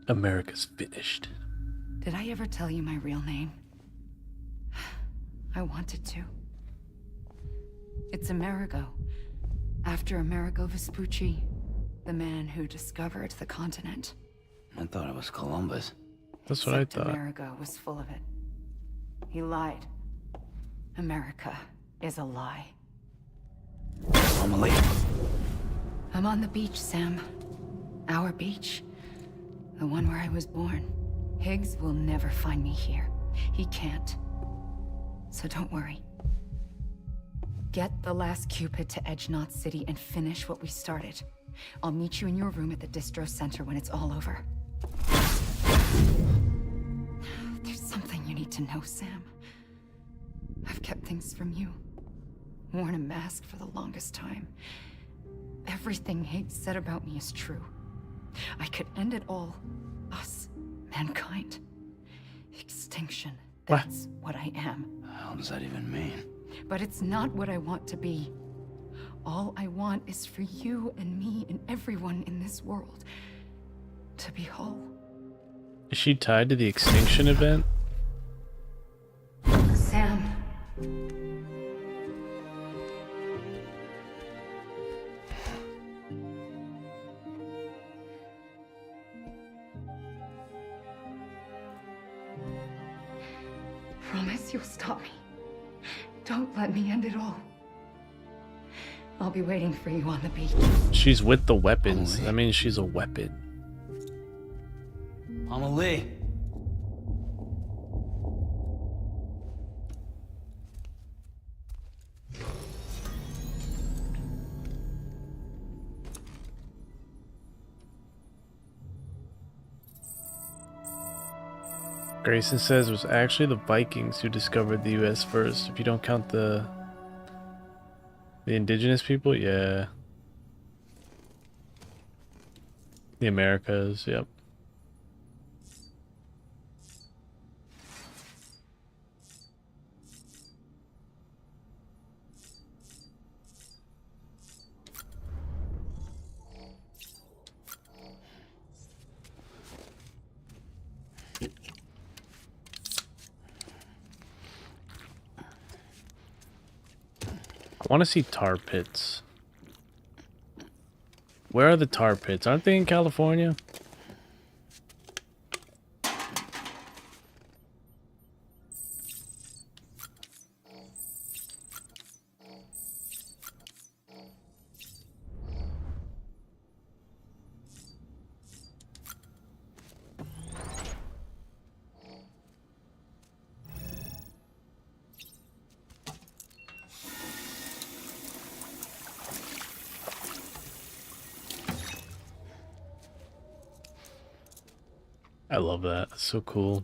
America's finished. Did I ever tell you my real name? I wanted to. It's Amerigo. After Amerigo Vespucci, the man who discovered the continent. I thought it was Columbus. That's what I thought. Amerigo was full of it. He lied. America is a lie. Amelie. I'm on the beach, Sam. Our beach. The one where I was born. Higgs will never find me here. He can't. So don't worry. Get the last Cupid to Edge Knot City and finish what we started. I'll meet you in your room at the distro center when it's all over. There's something you need to know, Sam. I've kept things from you. Worn a mask for the longest time. Everything Higgs said about me is true. I could end it all. Us. Mankind. Extinction. That's what I am. The hell does that even mean? But it's not what I want to be. All I want is for you and me and everyone in this world to be whole. Is she tied to the extinction event? Sam. Promise you'll stop me. Don't let me end it all. I'll be waiting for you on the beach. She's with the weapons. That means she's a weapon. Amelie. Grayson says it was actually the Vikings who discovered the US first. If you don't count the indigenous people, yeah. The Americas, yep. I want to see tar pits. Where are the tar pits? Aren't they in California? I love that. That's so cool.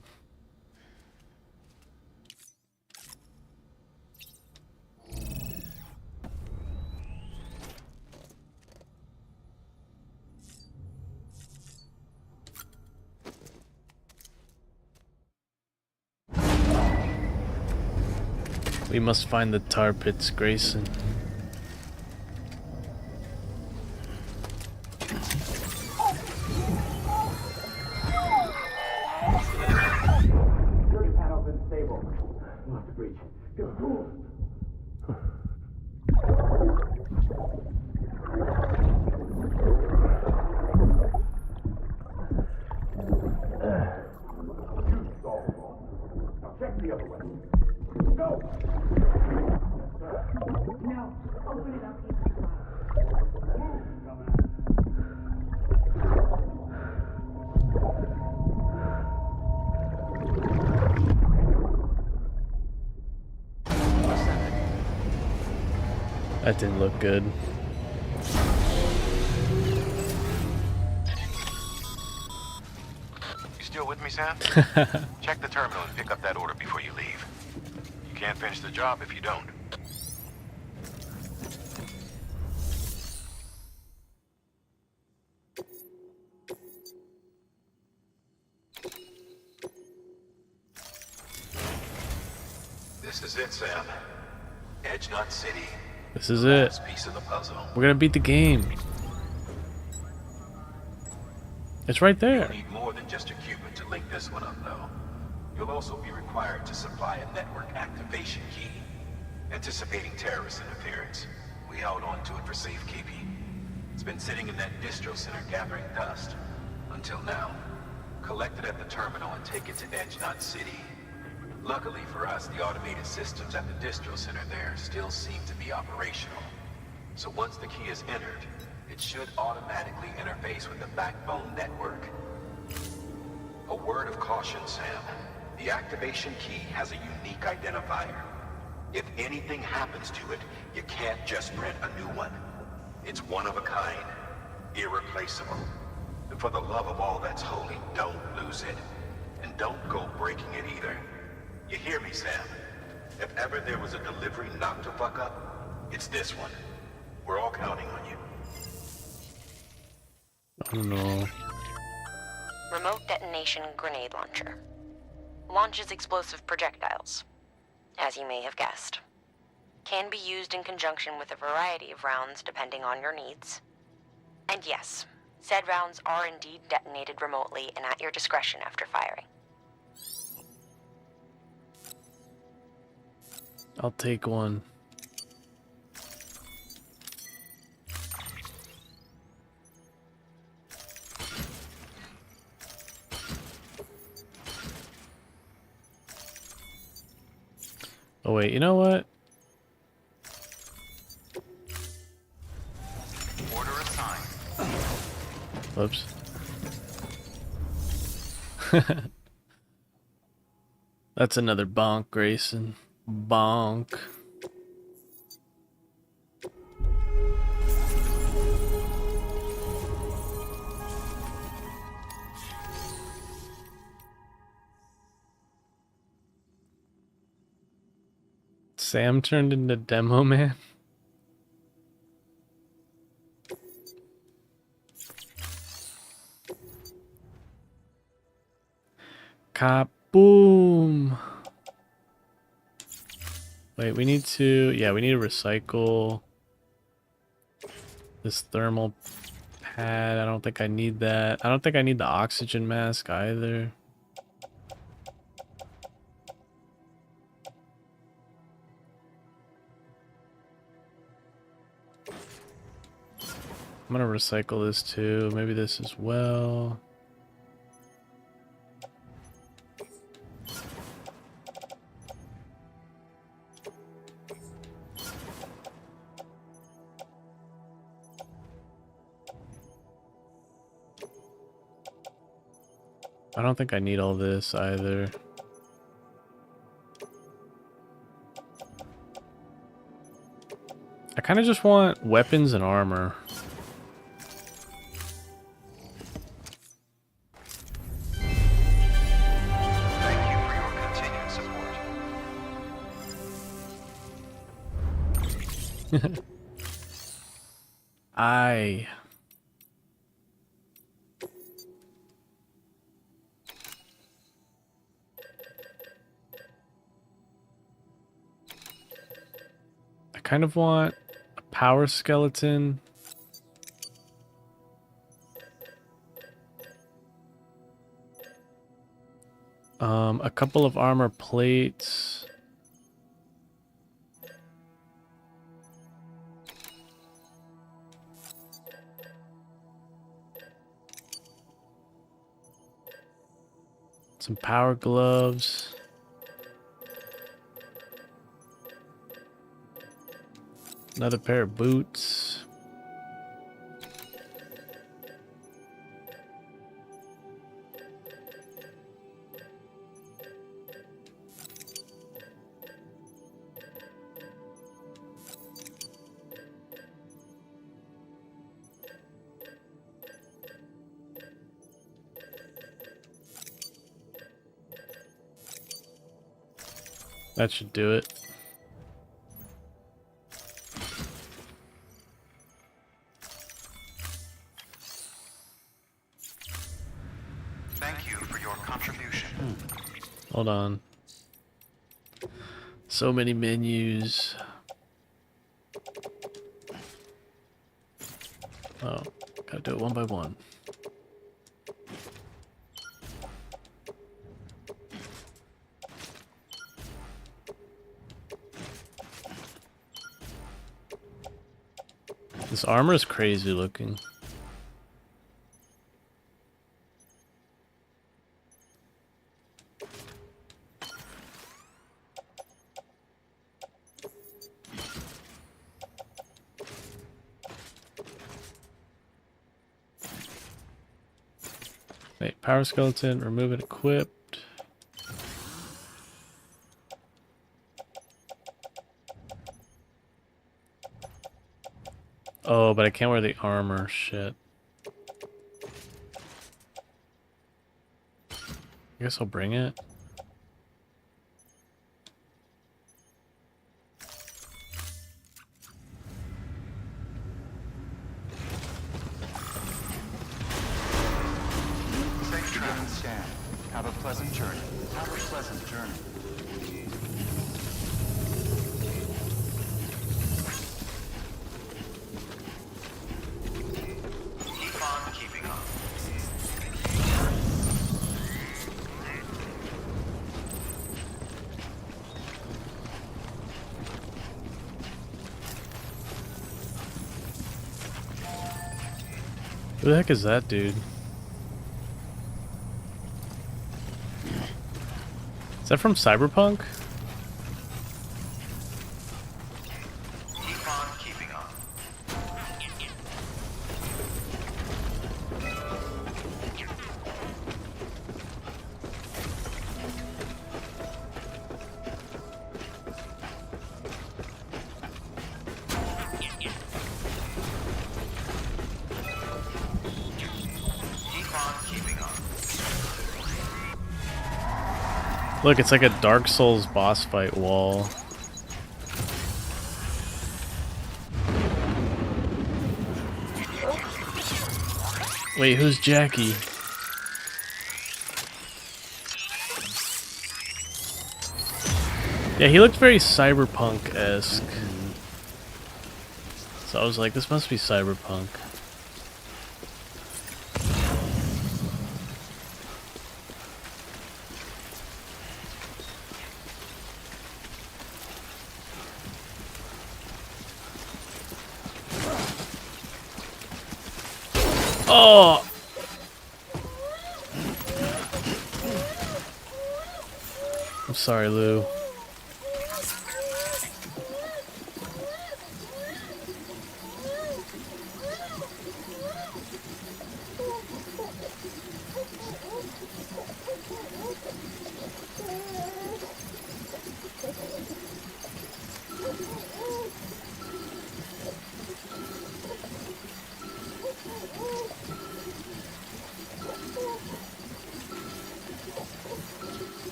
We must find the tar pits, Grayson. Security panel's unstable. We'll have to breach. Go. Now check the other way. Go! No, open it up. That didn't look good. You still with me, Sam? Check the terminal and pick up that order before you leave. You can't finish the job if you don't. This is it, Sam. Edge Knot City. This is it. Last piece of the puzzle. We're gonna beat the game. It's right there. You'll need more than just a Cupid to link this one up, though. You'll also be required to supply a network activation key. Anticipating terrorist interference, we held on to it for safekeeping. It's been sitting in that distro center gathering dust. Until now. Collect it at the terminal and take it to Edge Knot City. Luckily for us, the automated systems at the distro center there still seem to be operational. So once the key is entered, it should automatically interface with the backbone network. A word of caution, Sam. The activation key has a unique identifier. If anything happens to it, you can't just print a new one. It's one of a kind, irreplaceable. And for the love of all that's holy, don't lose it. And don't go breaking it either. You hear me, Sam? If ever there was a delivery not to fuck up, it's this one. We're all counting on you. Oh no. Remote detonation grenade launcher. Launches explosive projectiles. As you may have guessed. Can be used in conjunction with a variety of rounds depending on your needs. And yes, said rounds are indeed detonated remotely and at your discretion after firing. I'll take one. Oh wait, you know what? Order assigned. Whoops. That's another bonk, Grayson. Bonk. Sam turned into Demo Man. Kaboom! Wait, we need to... Yeah, we need to recycle this thermal pad. I don't think I need that. I don't think I need the oxygen mask either. I'm gonna recycle this too. Maybe this as well. I don't think I need all this either. I kind of just want weapons and armor. Thank you for your continued support. I kind of want a power skeleton. A couple of armor plates. Some power gloves. Another pair of boots. That should do it. Thank you for your contribution. Hold on. So many menus. Oh, gotta do it one by one. This armor is crazy looking. Wait, power skeleton, remove it equipped. Oh, but I can't wear the armor, shit. I guess I'll bring it. Safe travel, Scan. Have a pleasant journey. Have a pleasant journey. Keep on keeping on. Who the heck is that dude? Is that from Cyberpunk? Keep on keeping on. Keep on keeping on. Look, it's like a Dark Souls boss fight wall. Wait, who's Jackie? Yeah, he looked very cyberpunk-esque. So I was like, this must be cyberpunk. Oh! I'm sorry, Lou.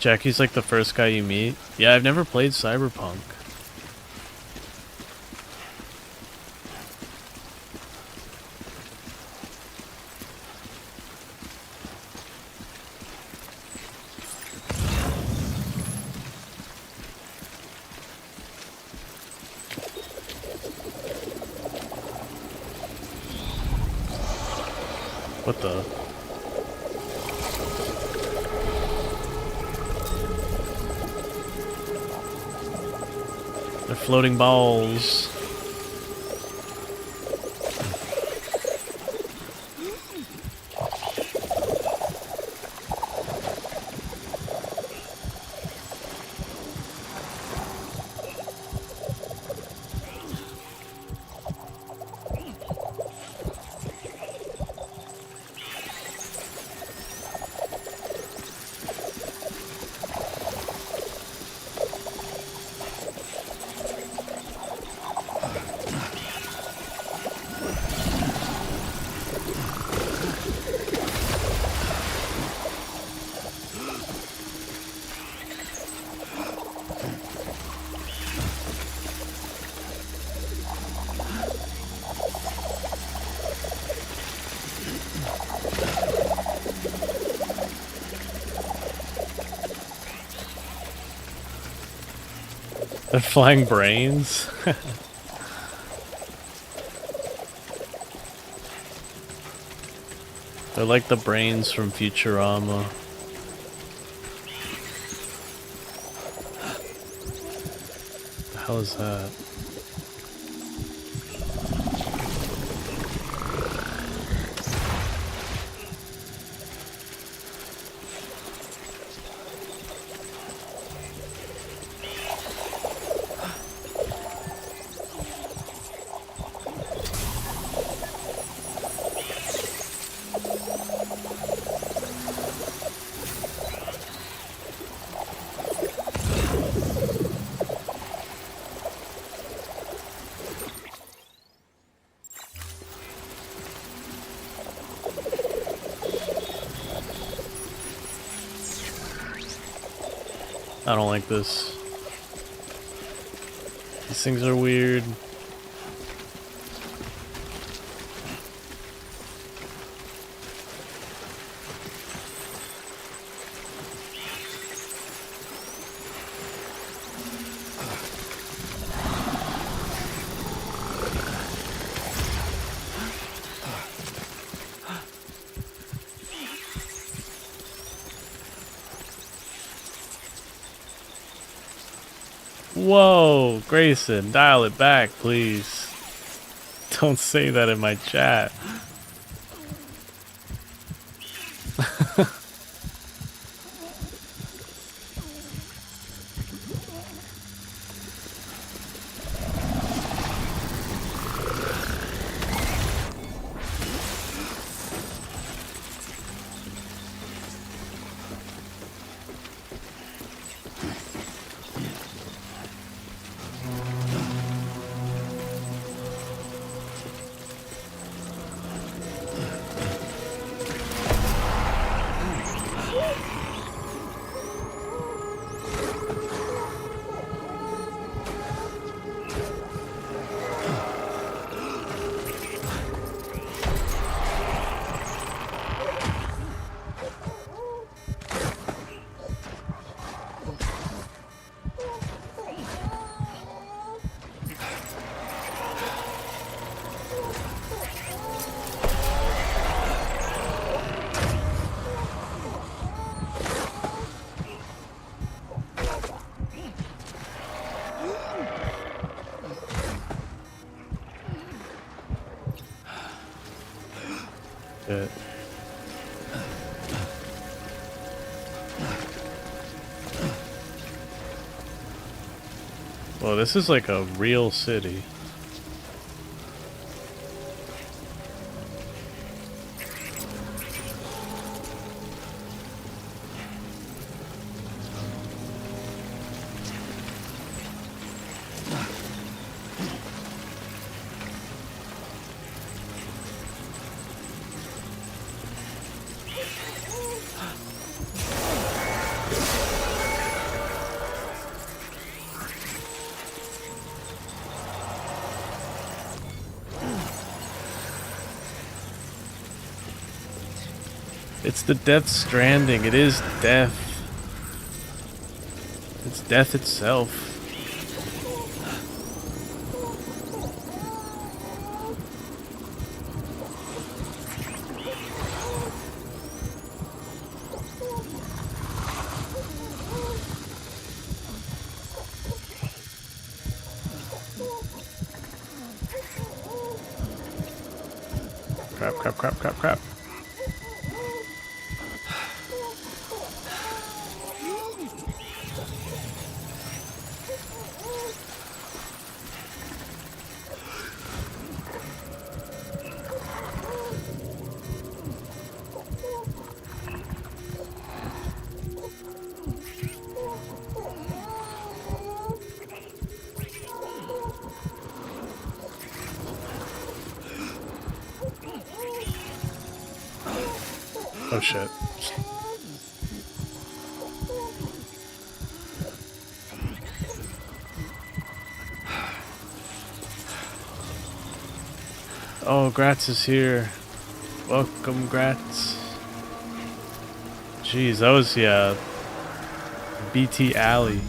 Jackie's like the first guy you meet. Yeah, I've never played Cyberpunk. What the? They're floating balls. They're flying brains. They're like the brains from Futurama. What the hell is that? I don't like this. These things are weird. Whoa, Grayson, dial it back, please. Don't say that in my chat. Well, this is like a real city. It's the Death Stranding. It is death. It's death itself. Crap, crap, crap, crap, crap. Oh shit. Oh, Gratz is here. Welcome, Gratz. Jeez, that was, yeah, BT Alley.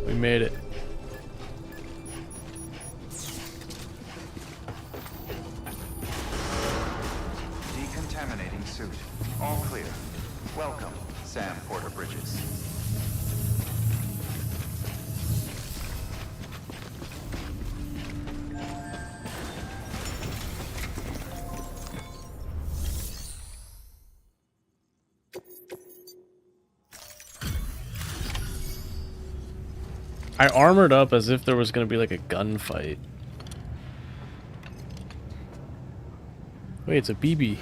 We made it. Decontaminating suit. All clear. Welcome, Sam Porter Bridges. I armored up as if there was gonna be like a gunfight. Wait, it's a BB.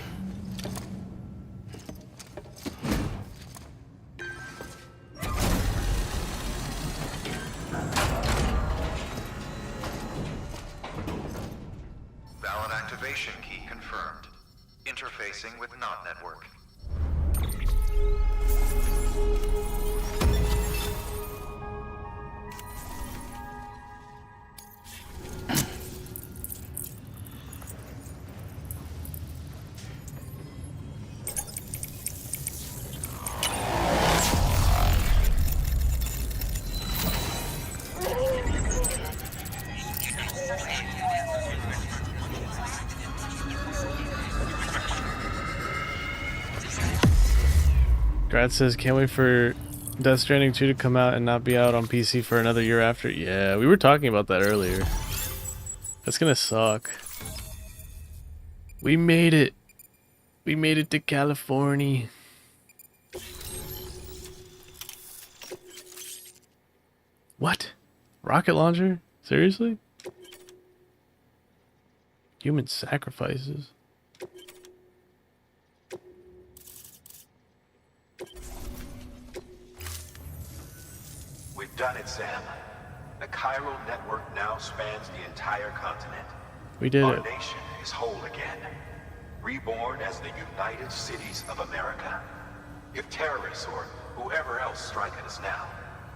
Valid activation key confirmed. Interfacing with NOT network. Grad says, can't wait for Death Stranding 2 to come out and not be out on PC for another year after. Yeah, we were talking about that earlier. That's gonna suck. We made it. We made it to California. What? Rocket launcher? Seriously? Human sacrifices. We've done it, Sam. The chiral network now spans the entire continent. We did Our it. nation is whole again. Reborn as the United Cities of America. If terrorists or whoever else strike at us now,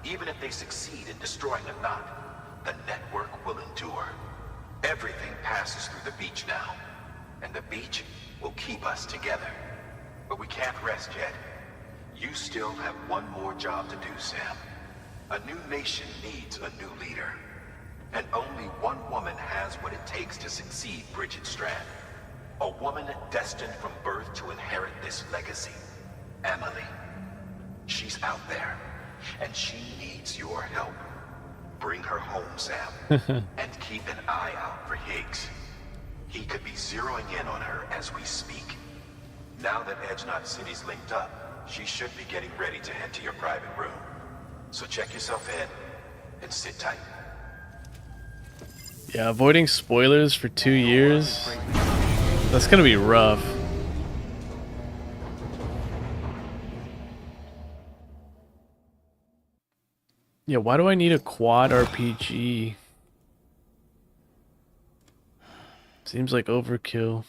even if they succeed in destroying the knot, the network will endure. Everything passes through the beach now, and the beach will keep us together. But we can't rest yet. You still have one more job to do, Sam. A new nation needs a new leader. And only one woman has what it takes to succeed Bridget Strand. A woman destined from birth to inherit this legacy. Emily. She's out there, and she needs your help. Bring her home, Sam. And keep an eye out for Higgs. He could be zeroing in on her as we speak. Now that Edge Knot City's linked up, she should be getting ready to head to your private room. So check yourself in, and sit tight. Yeah, avoiding spoilers for 2 years. That's gonna be rough. Yeah, why do I need a quad RPG? Seems like overkill.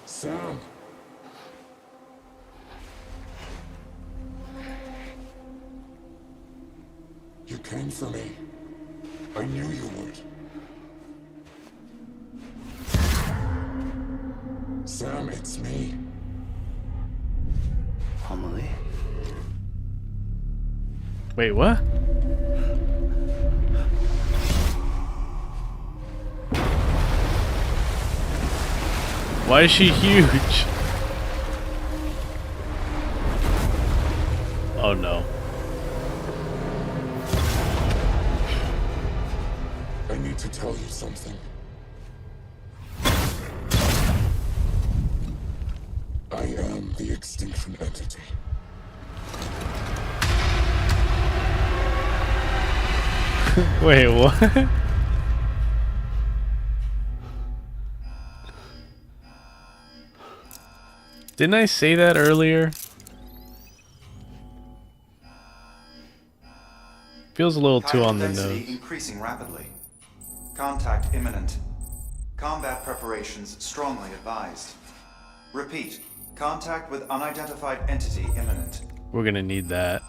Sam. You came for me. I knew you would. Sam, it's me. Amelie? Wait, what? Why is she huge? Oh no. I need to tell you something. I am the extinction entity. Wait, what? Didn't I say that earlier? Feels a little too Chiral on the density nose. increasing rapidly. Contact imminent. Combat preparations strongly advised. Repeat. Contact with unidentified entity imminent. We're gonna need that.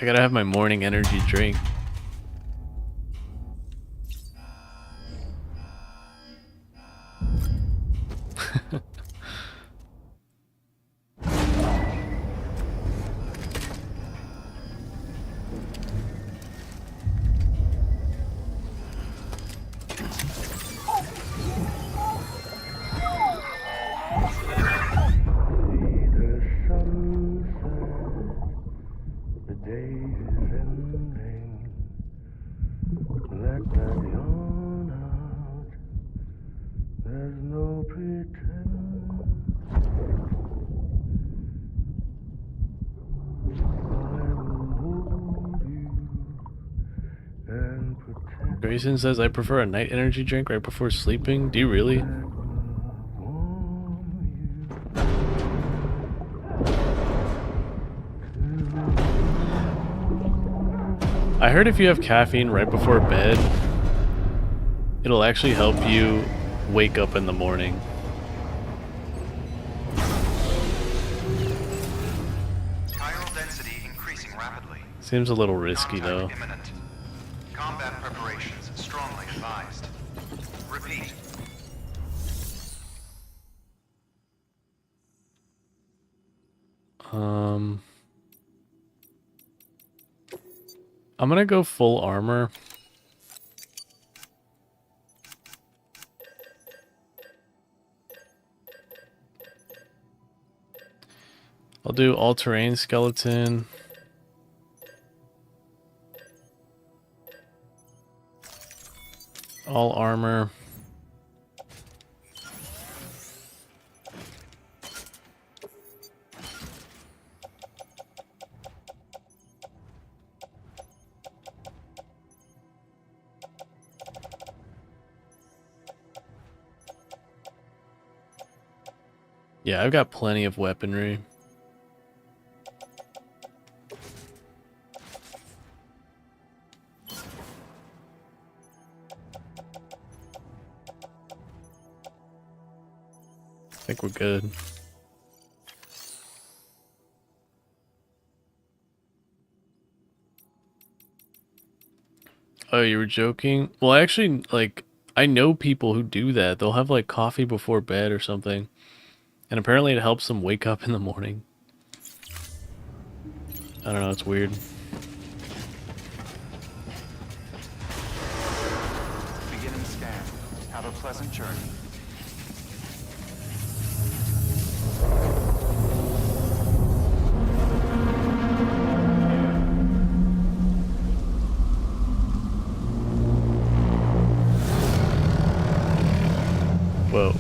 I gotta have my morning energy drink. Grayson says, I prefer a night energy drink right before sleeping. Do you really? I heard if you have caffeine right before bed, it'll actually help you wake up in the morning. Chiral density increasing rapidly. Seems a little risky though. Imminent. Combat preparations strongly advised. Repeat. I'm gonna go full armor. I'll do all-terrain skeleton. All armor. Yeah, I've got plenty of weaponry. I think we're good. Oh, you were joking? Well, actually, like, I know people who do that. They'll have, like, coffee before bed or something. And apparently it helps them wake up in the morning. I don't know, it's weird. Beginning scan. Have a pleasant journey. Whoa.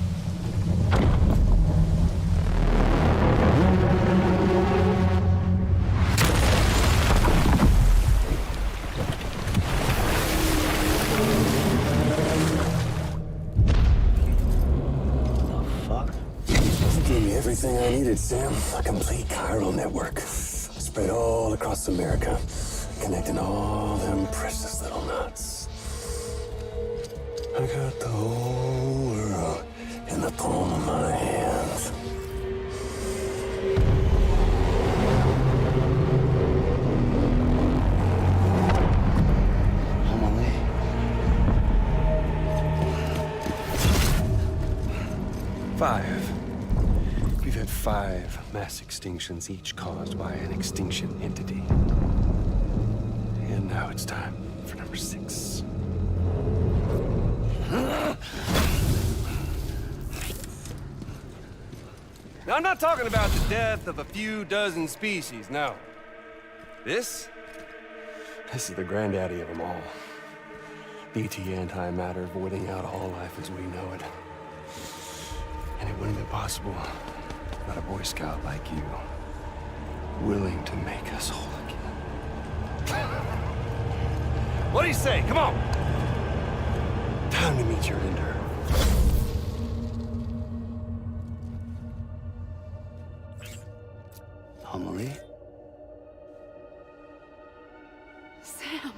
Everything I needed, Sam. A complete chiral network. Spread all across America. Connecting all them precious little knots. I got the whole world in the palm of my hands. Emily? Five. We've had 5 mass extinctions, each caused by an extinction entity. And now it's time for number 6. Now, I'm not talking about the death of a few dozen species, no. This is the granddaddy of them all. BT antimatter voiding out all life as we know it. And it wouldn't be possible without a Boy Scout like you, willing to make us whole again. What do you say? Come on! Time to meet your ender. Emily? Sam.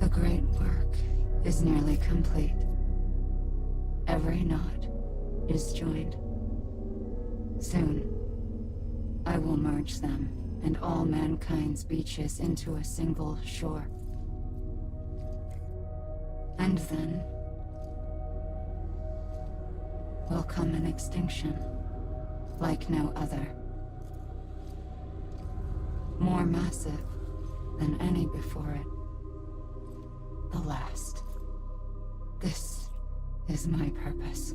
The great work is nearly complete. Every knot is joined. Soon, I will merge them and all mankind's beaches into a single shore. And then will come an extinction like no other. More massive than any before it. The last. This is my purpose.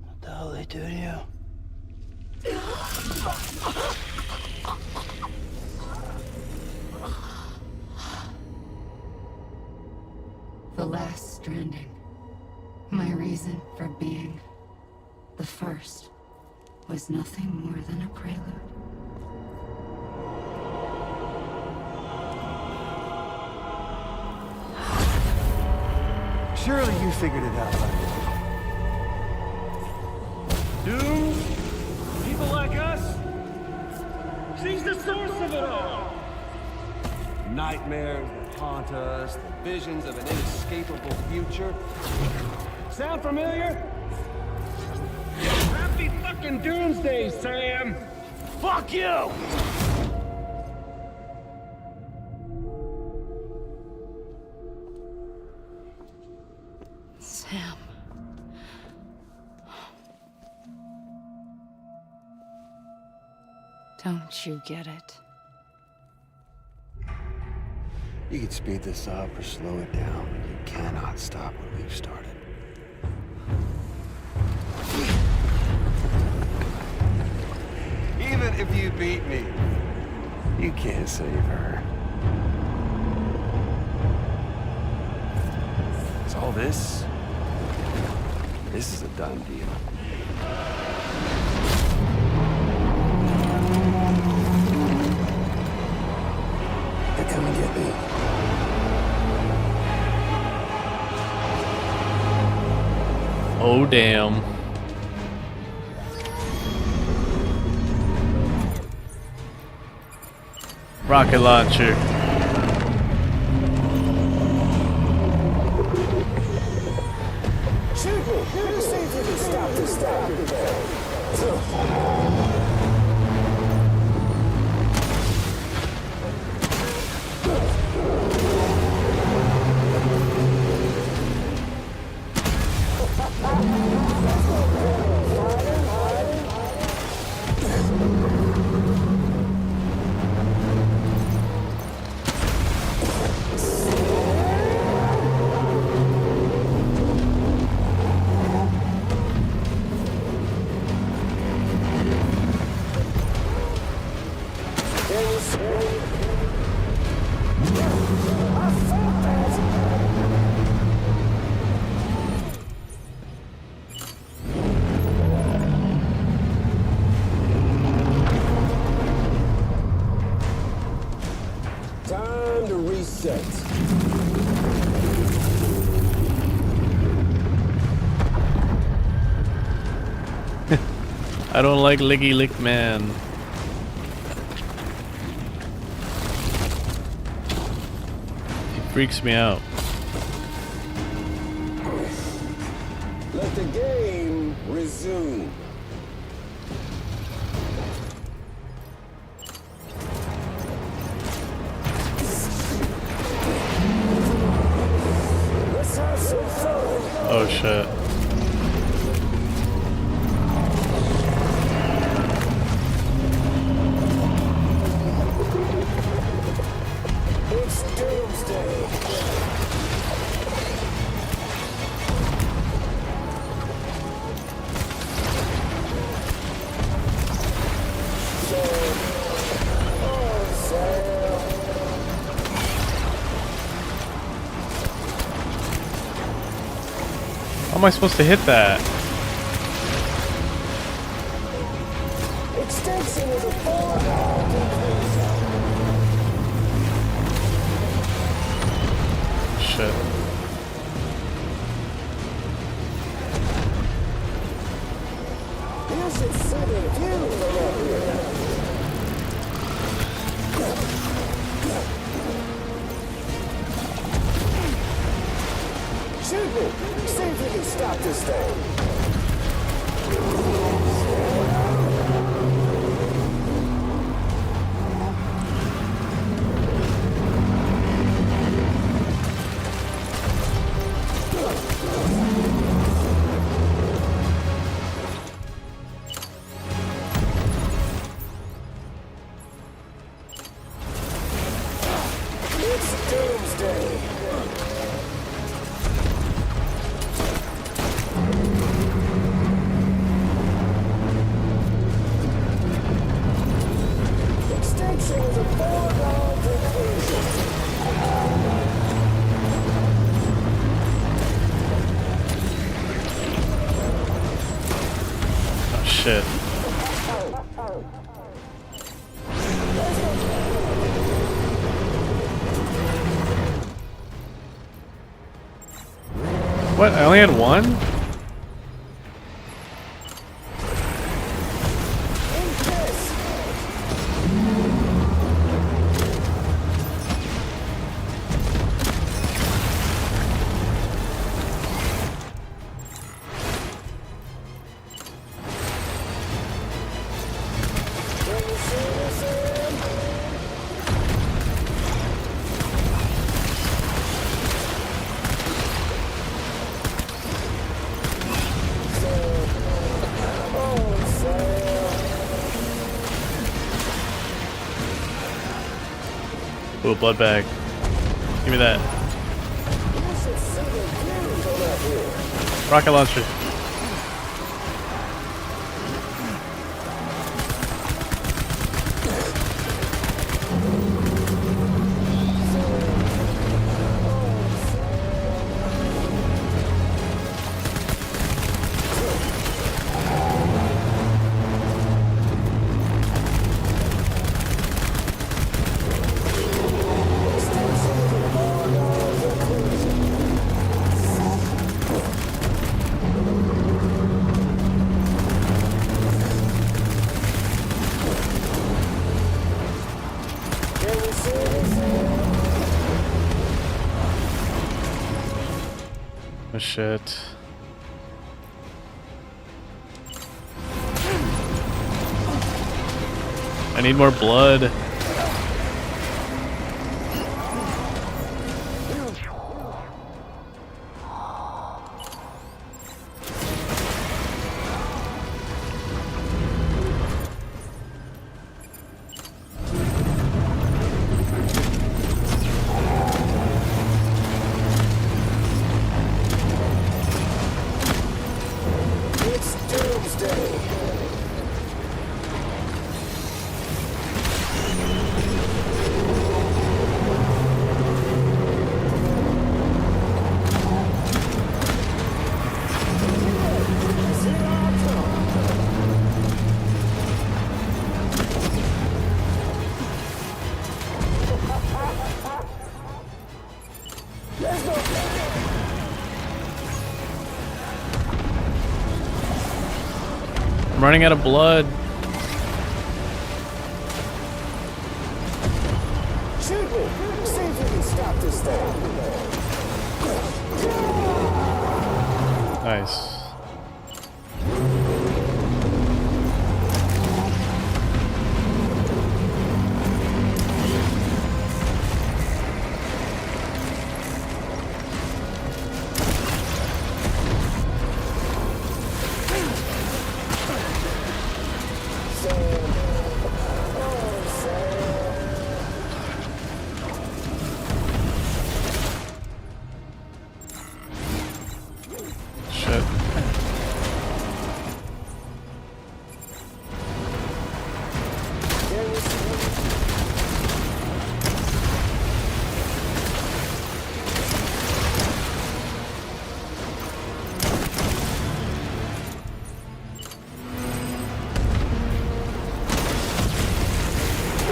What the hell they do to you? The last stranding. My reason for being. The first was nothing more than a prelude. Surely you figured it out by now. Dooms? People like us? She's the source of it all! Nightmares that haunt us, the visions of an inescapable future. Sound familiar? Happy fucking doomsday, Sam! Fuck you! Sam. Don't you get it? You can speed this up or slow it down, but you cannot stop what we've started. Even if you beat me, you can't save her. So all this is a done deal. They're coming to get me. Oh, damn. Rocket launcher. Shoot me! See if you can stop this thing. Time to reset. I don't like Licky Lick Man. He freaks me out. Let the game resume. Let's have some fun. Oh shit. It's doomsday. How am I supposed to hit that? Extinction is a foregone conclusion. Shit. You should see the view from up here. Shoot me! See if you can stop this thing. It's doomsday. Extinction is a foregone conclusion. Oh shit. What? I only had one? Ooh, blood bag. Give me that. Rocket launcher. shit. I need more blood. I'm running out of blood. Shoot me! See if you can stop this thing. Nice. Shit.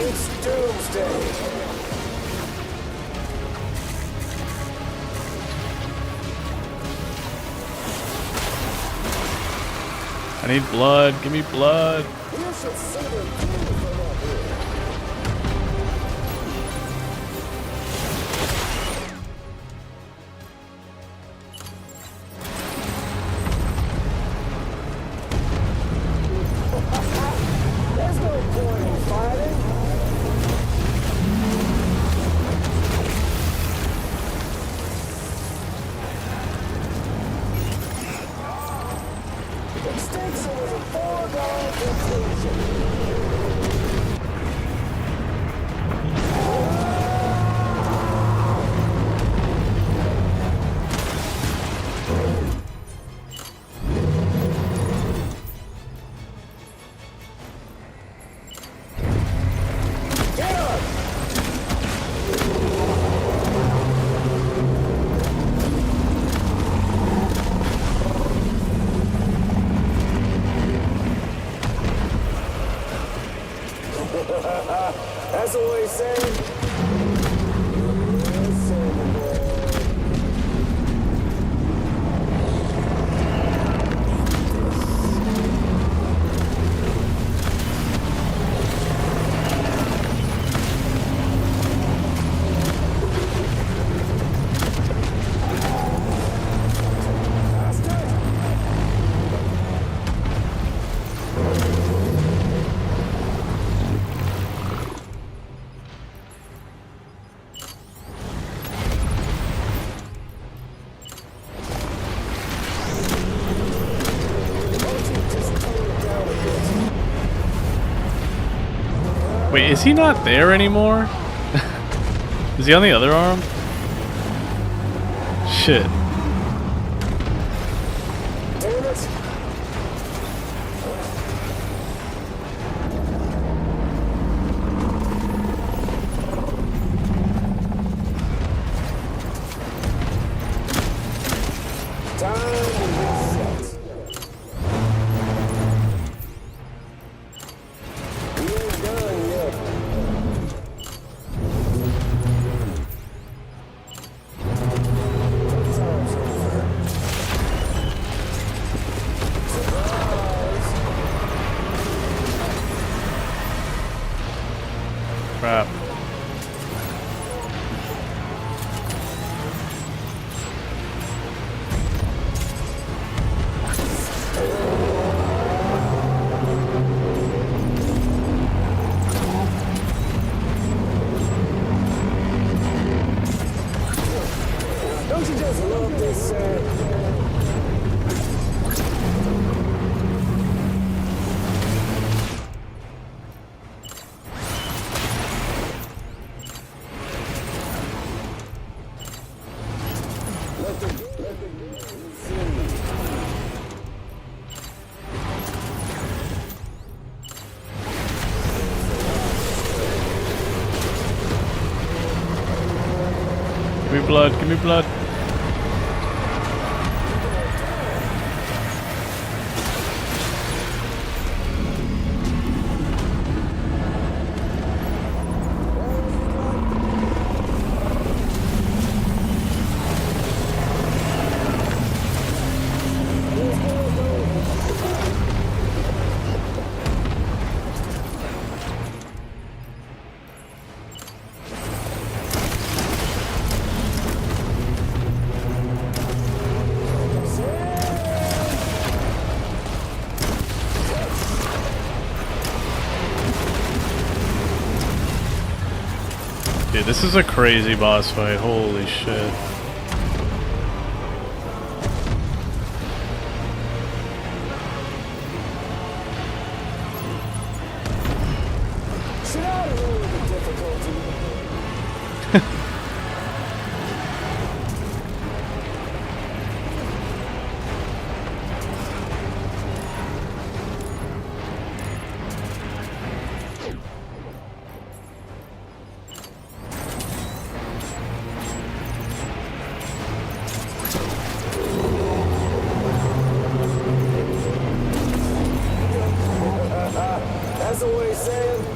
It's doomsday. I need blood. Give me blood. You should see the view from up here. There's no point in fighting. Extinction was a foregone conclusion. Get up! That's what we say. Wait, is he not there anymore? Is he on the other arm? Shit. Damn it! Time to reset. We ain't done yet. Time's over. Surprise! Crap. blood. Give me blood. Dude, this is a crazy boss fight. Holy shit. That's the way, Sam.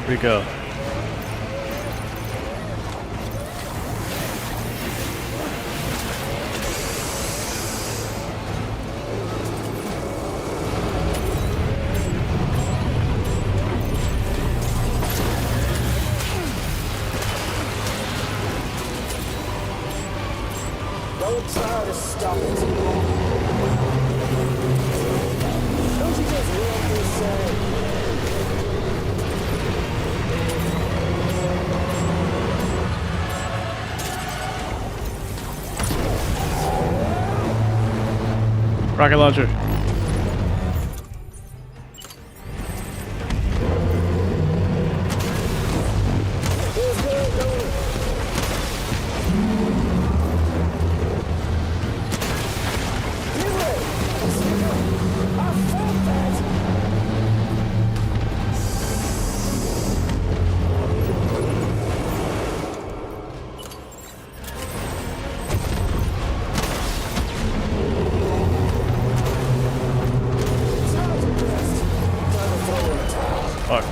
Here we go. Don't try to stop it. Don't you just love this, Sam? Rocket launcher. Fuck.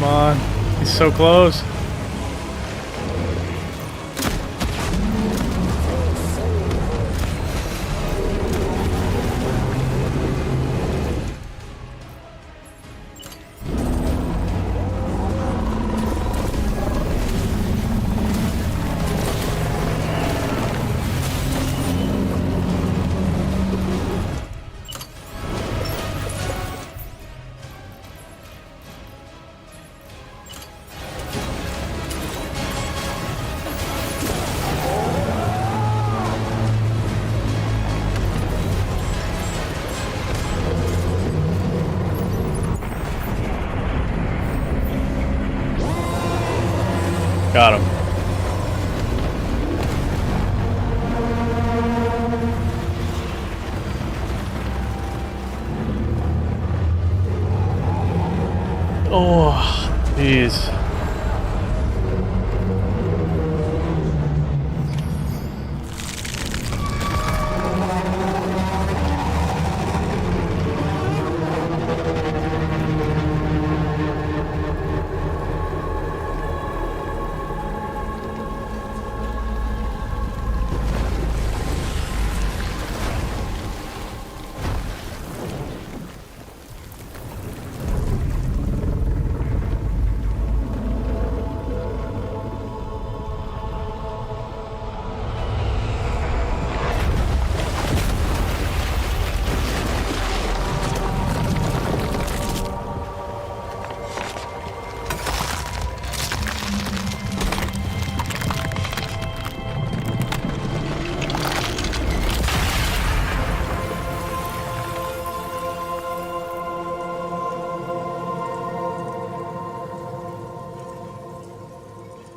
Come on. He's so close. Got him. Oh, jeez.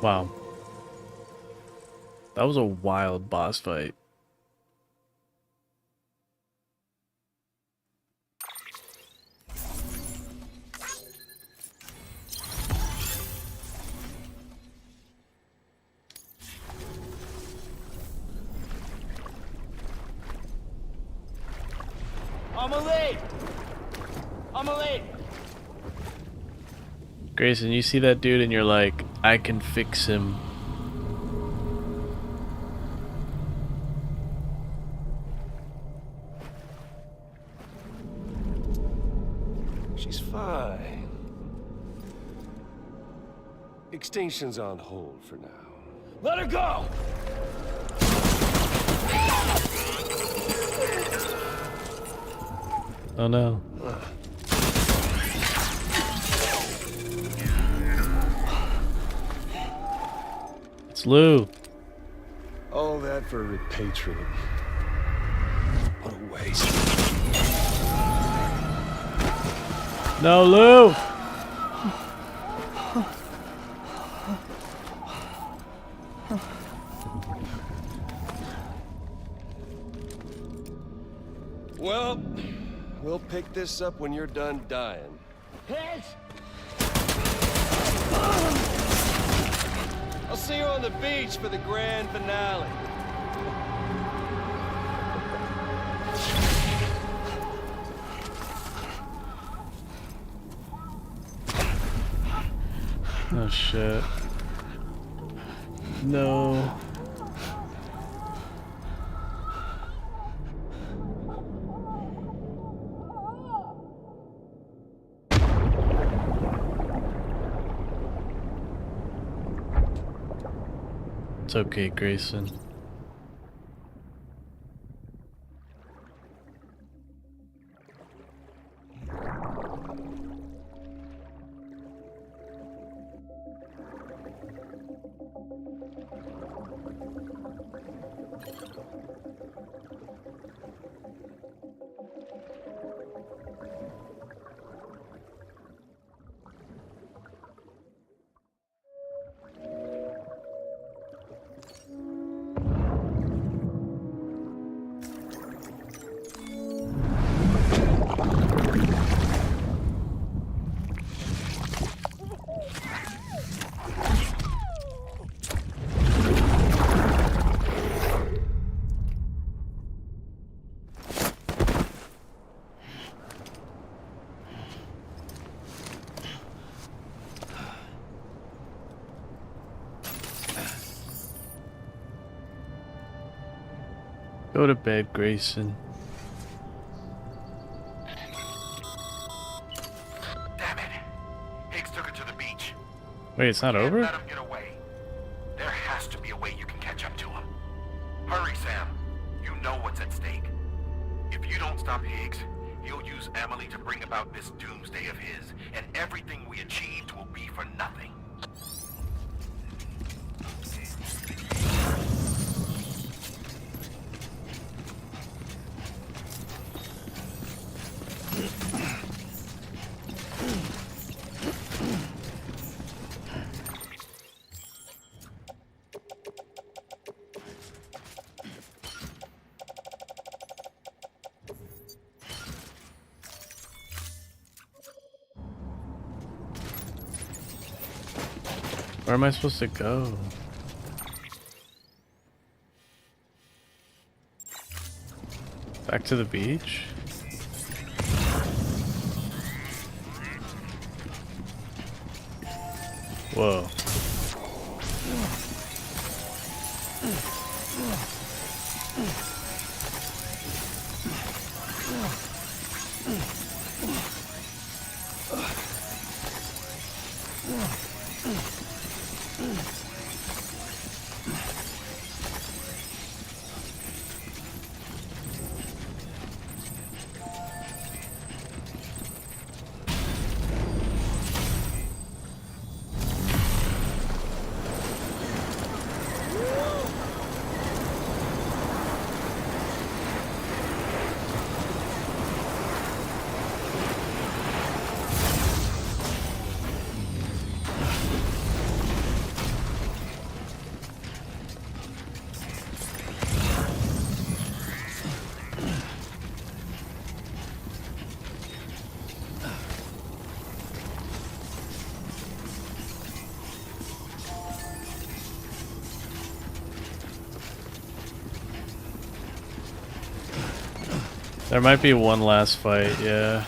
Wow. That was a wild boss fight. I'm late. Grayson, you see that dude and you're like, I can fix him. She's fine. Extinction's on hold for now. Let her go! Oh no. It's Lou. All that for repatriating. What a waste. No, Lou! Well, we'll pick this up when you're done dying. Hit! I'll see you on the beach for the grand finale. Oh shit. No. It's okay, Grayson. Go to bed, Grayson. Damn it. Higgs took her to the beach. Wait, it's not over? Let him get away. There has to be a way you can catch up to him. Hurry, Sam. You know what's at stake. If you don't stop Higgs, he'll use Emily to bring about this doomsday of his, and everything we achieved will be for nothing. Where am I supposed to go? Back to the beach? Whoa. There might be one last fight, yeah.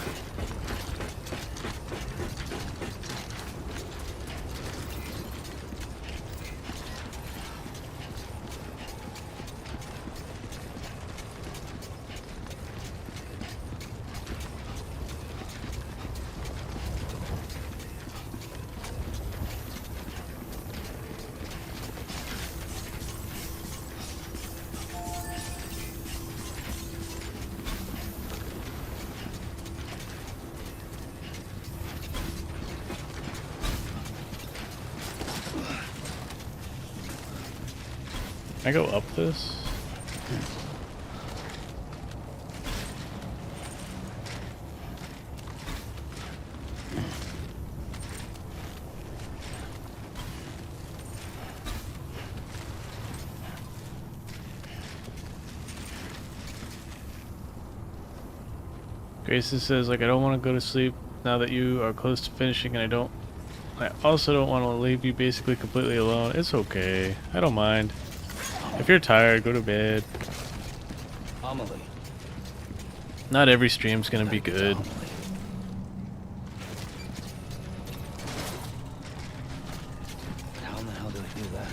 Can I go up this? Grayson says, like, I don't want to go to sleep now that you are close to finishing, and I also don't want to leave you basically completely alone. It's okay. I don't mind. If you're tired, go to bed. Amelie. Not every stream's gonna be good. How in the hell did I do that?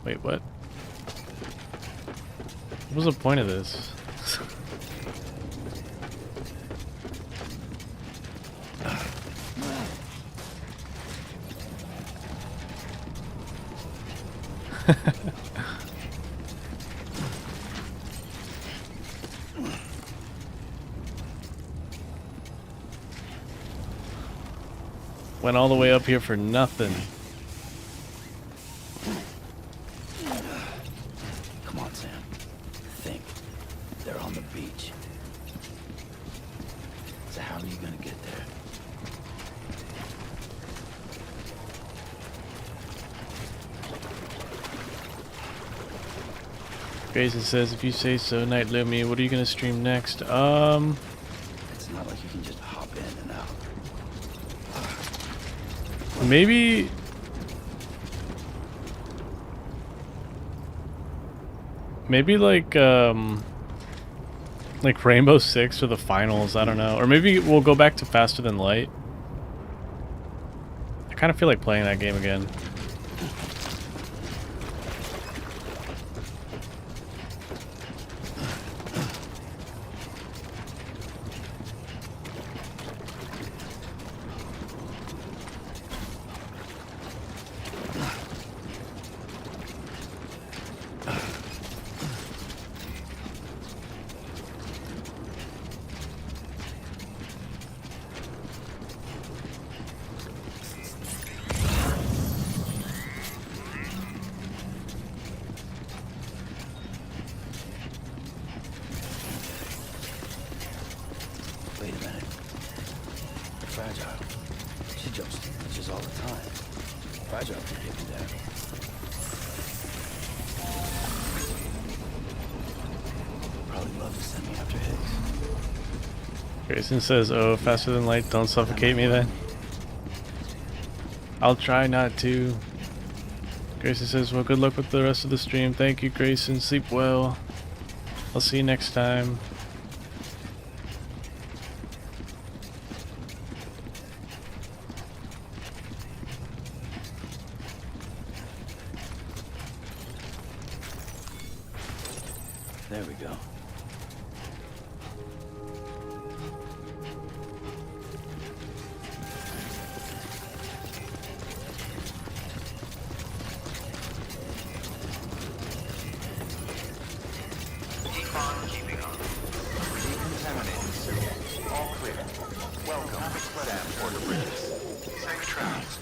Wait, what? What was the point of this? Went all the way up here for nothing. Come on, Sam. Think. They're on the beach. So how are you gonna get there? Grayson says, if you say so, Night Lumi, what are you gonna stream next? It's not like you can just hop in and out. Maybe like Rainbow Six for the finals, I don't know. Or maybe we'll go back to Faster Than Light. I kind of feel like playing that game again. Wait a minute. Fragile. She jumps pitches all the time. Fragile can get me there. Probably love to send me after Higgs. Grayson says, oh, faster than light, don't suffocate me then. I'll try not to. Grayson says, well, good luck with the rest of the stream. Thank you, Grayson. Sleep well. I'll see you next time. There we go. Keep on keeping on. Decontaminating suit. All clear. Welcome, Sam Porter Bridges. Safe travels.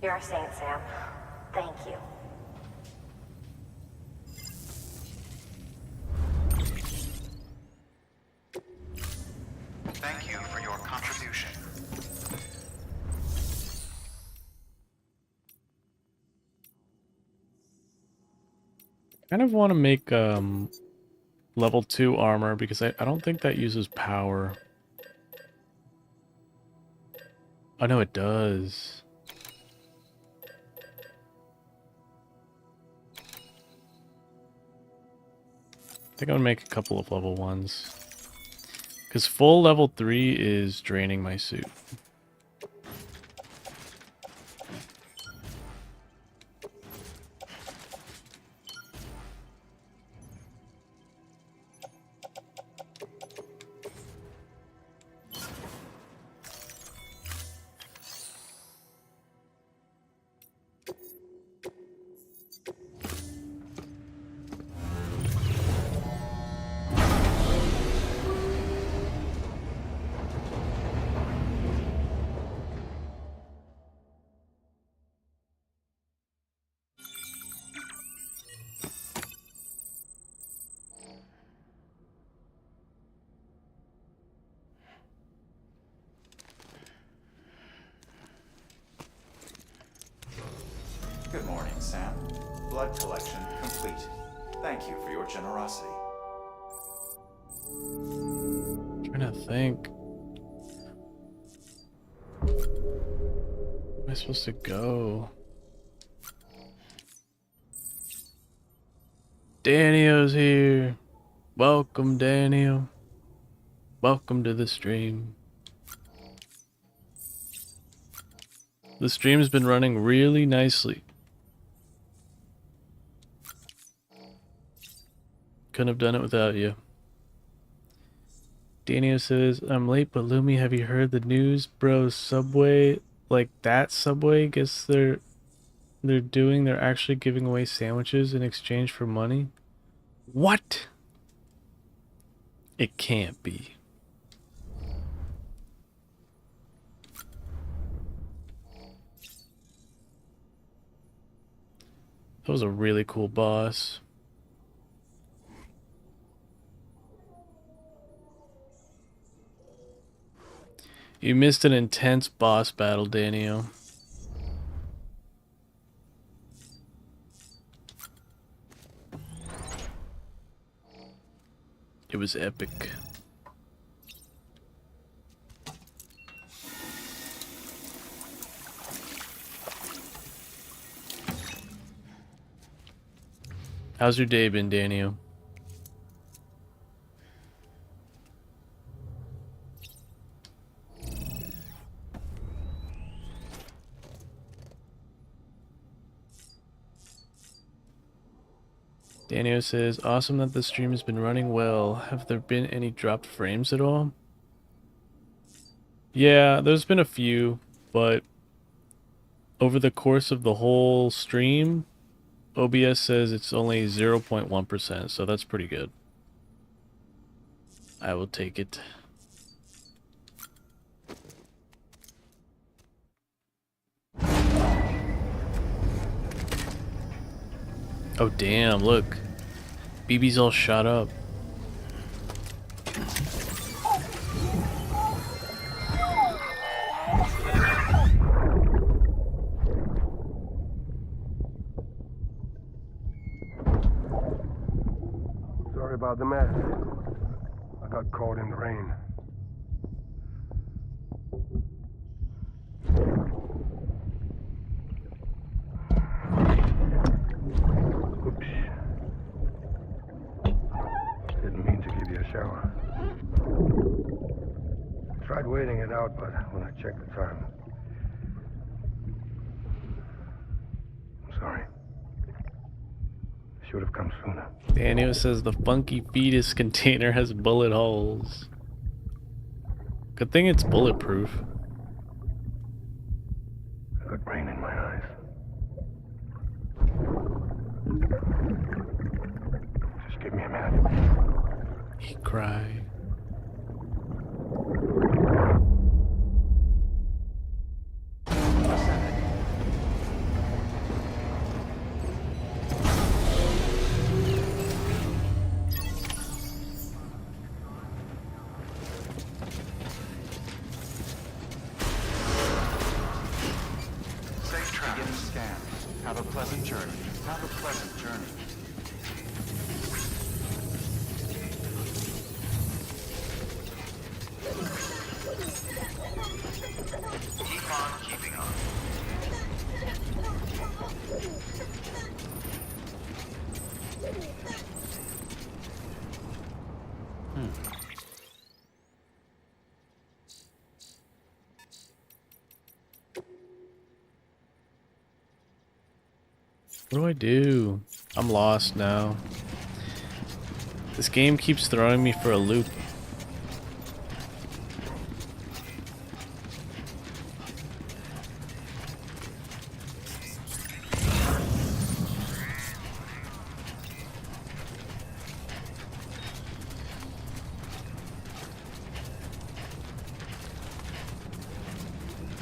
You're a saint, Sam. Thank you. Thank you for your contribution. Kind of want to make level 2 armor because I don't think that uses power. Oh no, it does. I think I'm gonna make a couple of level 1s. Because full level 3 is draining my suit. Good morning, Sam. Blood collection complete. Thank you for your generosity. Trying to think. Where am I supposed to go? Daniel's here. Welcome, Daniel. Welcome to the stream. The stream's been running really nicely. Couldn't have done it without you. Daniel says, I'm late, but Lumi, have you heard the news? Bro, Subway, like that Subway, guess they're actually giving away sandwiches in exchange for money? What? It can't be. That was a really cool boss. You missed an intense boss battle, Daniel. It was epic. How's your day been, Daniel? Daniel says, awesome that the stream has been running well. Have there been any dropped frames at all? Yeah, there's been a few, but over the course of the whole stream, OBS says it's only 0.1%, so that's pretty good. I will take it. Oh damn, look. BB's all shot up. Sorry about the mess. I got caught in the rain. Oops. Didn't mean to give you a shower. Tried waiting it out, but when I checked the time... I'm sorry. Should have come sooner. Daniel says the funky fetus container has bullet holes. Good thing it's bulletproof. I got rain in my eyes. Just give me a minute. He cried. Safe travels. Scan. Have a pleasant journey. Have a pleasant journey. Keep on keeping on. What do I do? I'm lost now. This game keeps throwing me for a loop.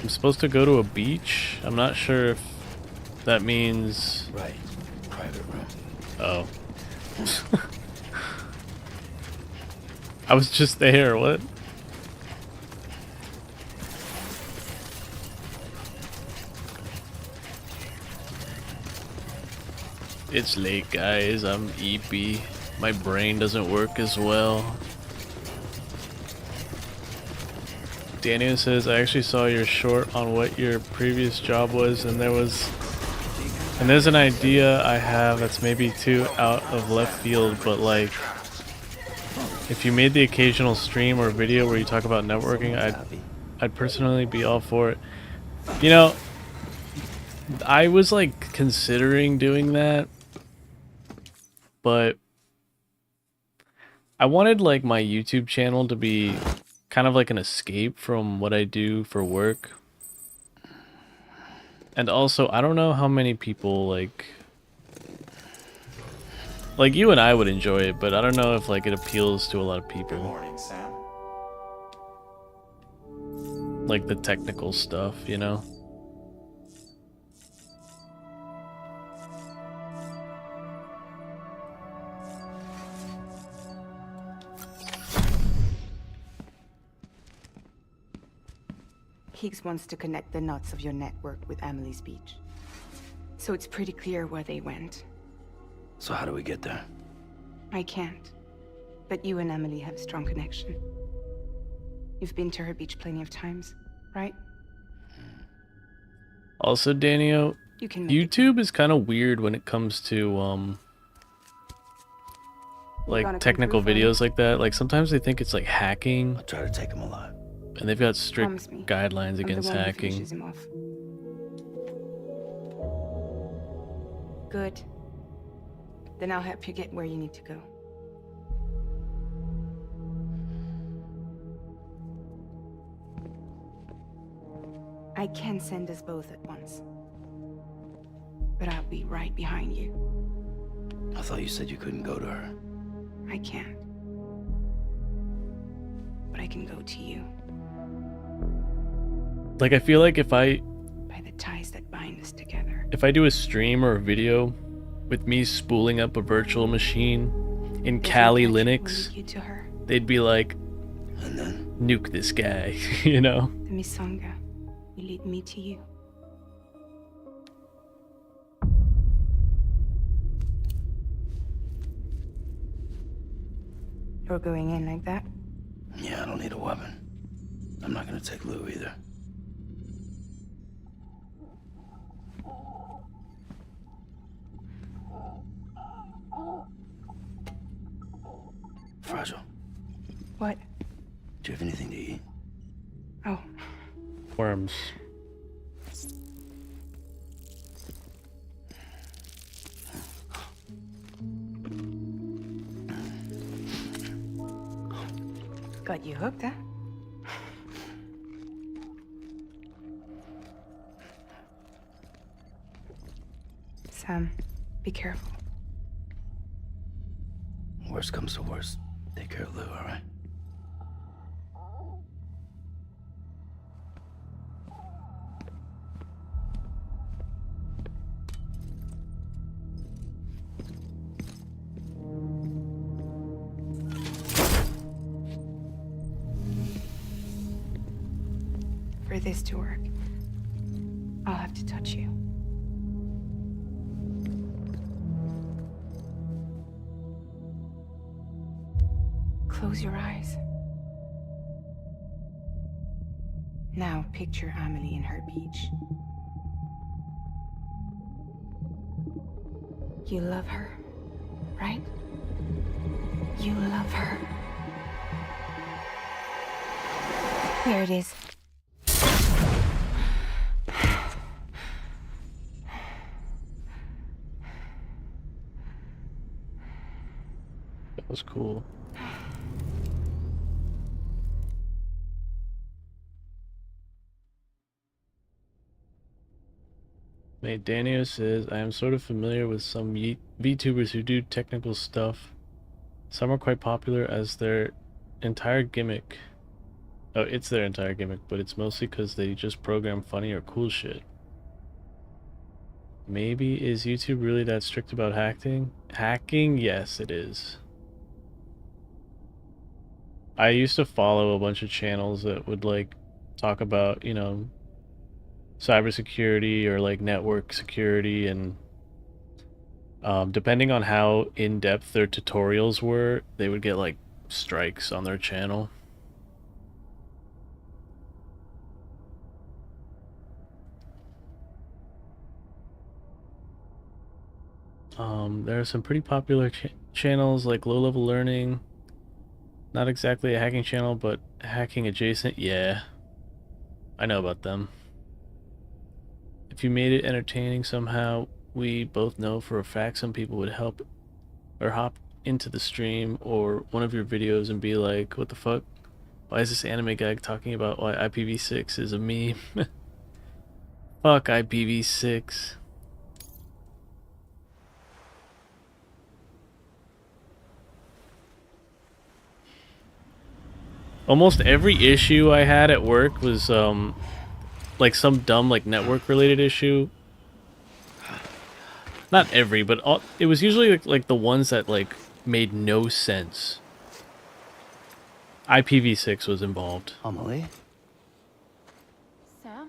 I'm supposed to go to a beach? I'm not sure if that means... Right. Private room. Oh. I was just there, what? It's late, guys. I'm EP. My brain doesn't work as well. Daniel says, I actually saw your short on what your previous job was, and there's an idea I have that's maybe too out of left field, but like, if you made the occasional stream or video where you talk about networking, I'd personally be all for it. You know, I was like considering doing that, but I wanted like my YouTube channel to be kind of like an escape from what I do for work. And also, I don't know how many people like you and I would enjoy it, but I don't know if like it appeals to a lot of people. Good morning, Sam. Like the technical stuff, you know? Higgs wants to connect the knots of your network with Amelie's Beach. So it's pretty clear where they went. So how do we get there? I can't. But you and Emily have a strong connection. You've been to her beach plenty of times, right? Also, Danio, YouTube is kind of weird when it comes to like technical videos like that. Like sometimes they think it's like hacking. I'll try to take him alive. And they've got strict guidelines against hacking. Him off. Good. Then I'll help you get where you need to go. I can send us both at once. But I'll be right behind you. I thought you said you couldn't go to her. I can't. But I can go to you. Like I feel like if I By the ties that bind us together. do a stream or a video with me spooling up a virtual machine in There's Kali no catch will Linux, lead you to her. they'd be like, And then? nuke this guy, you know? The Misanga will lead me to you. You're going in like that? Yeah, I don't need a weapon. I'm not gonna take Lou either. Fragile. What? Do you have anything to eat? Oh. Worms. Got you hooked, huh? Sam, be careful. Worst comes to worst. Take care of Lou, all right? For this to work, I'll have to touch you. Close your eyes. Now picture Amelie in her beach. You love her, right? You love her. Here it is. That was cool. Mate, Danio says, I am sort of familiar with some VTubers who do technical stuff. Some are quite popular as their entire gimmick. Oh, it's their entire gimmick, but it's mostly because they just program funny or cool shit. Maybe is YouTube really that strict about hacking? Hacking? Yes, it is. I used to follow a bunch of channels that would like talk about, you know, cybersecurity or like network security, and depending on how in-depth their tutorials were, they would get like strikes on their channel. There are some pretty popular channels like Low Level Learning. Not exactly a hacking channel, but hacking adjacent. Yeah, I know about them. If you made it entertaining somehow, we both know for a fact some people would help or hop into the stream or one of your videos and be like, what the fuck? Why is this anime guy talking about why IPv6 is a meme? Fuck IPv6. Almost every issue I had at work was like some dumb like network related issue. Not every, but it was usually like the ones that like made no sense. IPv6 was involved. Amelie? Sam?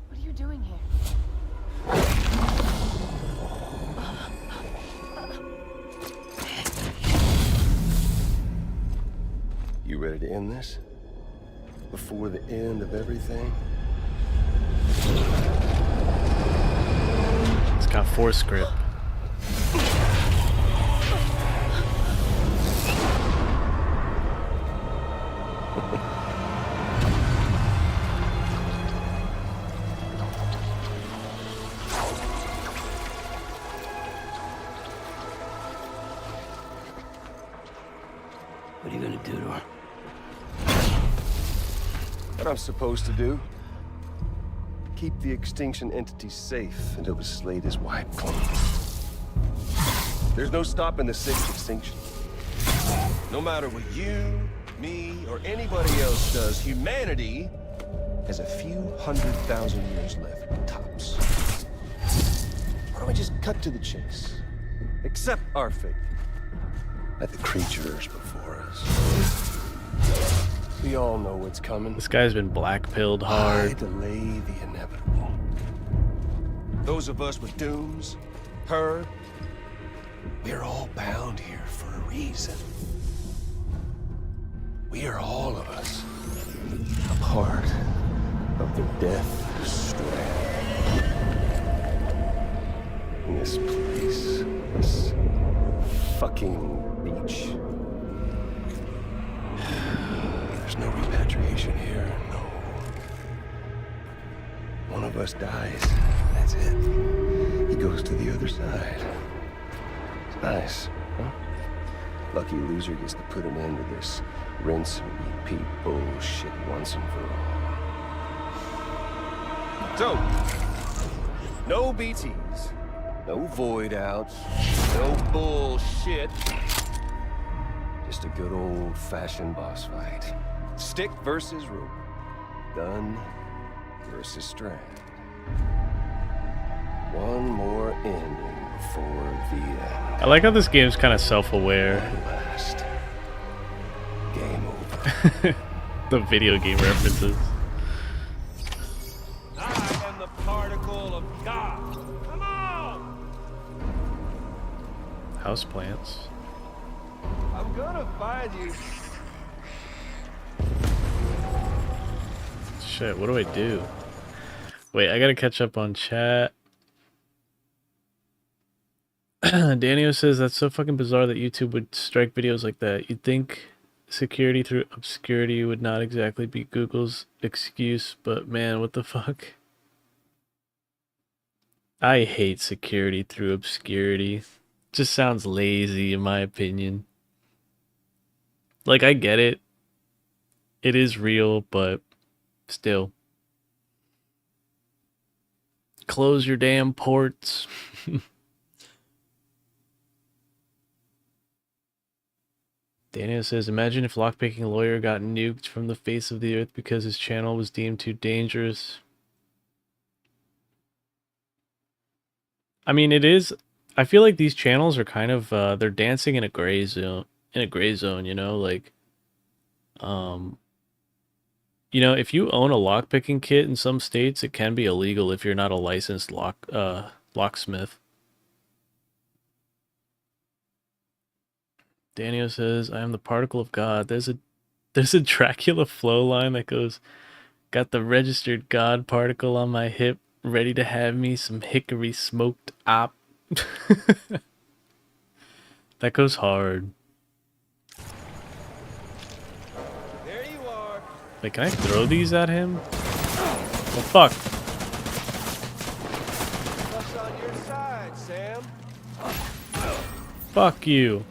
What are you doing here? You ready to end this? Before the end of everything? It's got force grip. What are you gonna do to her? What I'm supposed to do? Keep the extinction entity safe until the slate is wiped clean. There's no stopping the sixth extinction. No matter what you, me, or anybody else does, humanity has a few 100,000 years left, tops. Why don't we just cut to the chase? Accept our fate. at the creatures before us. We all know what's coming. This guy's been black-pilled hard. Why delay the inevitable? Those of us with dooms, her, we're all bound here for a reason. We are all of us a part of the Death Stranding. This place, this fucking beach. There's no repatriation here, no. One of us dies, that's it. He goes to the other side. It's nice, huh? Lucky loser gets to put an end to this rinse and repeat bullshit once and for all. So, no BTs, no void outs, no bullshit. Just a good old-fashioned boss fight. Stick versus rope. Gun versus strand. One more ending before the end. I like how this game's kind of self-aware. Last. Game over. The video game references. I am the particle of God. Come on! Houseplants. I'm gonna find you. Shit, what do I do? Wait, I gotta catch up on chat. Daniel says that's so fucking bizarre that YouTube would strike videos like that. You'd think security through obscurity would not exactly be Google's excuse, but man, what the fuck? I hate security through obscurity. Just sounds lazy in my opinion. Like, I get it. It is real, but still. Close your damn ports. Daniel says, imagine if lockpicking lawyer got nuked from the face of the earth because his channel was deemed too dangerous. I mean, it is. I feel like these channels are kind of they're dancing in a gray zone. You know, like, you know, if you own a lockpicking kit in some states, it can be illegal if you're not a licensed locksmith. Daniel says, I am the particle of God. There's a Dracula flow line that goes, got the registered God particle on my hip, ready to have me some hickory smoked op. That goes hard. There you are. Wait, can I throw these at him? Oh, fuck. Luck's on your side, Sam. Fuck you.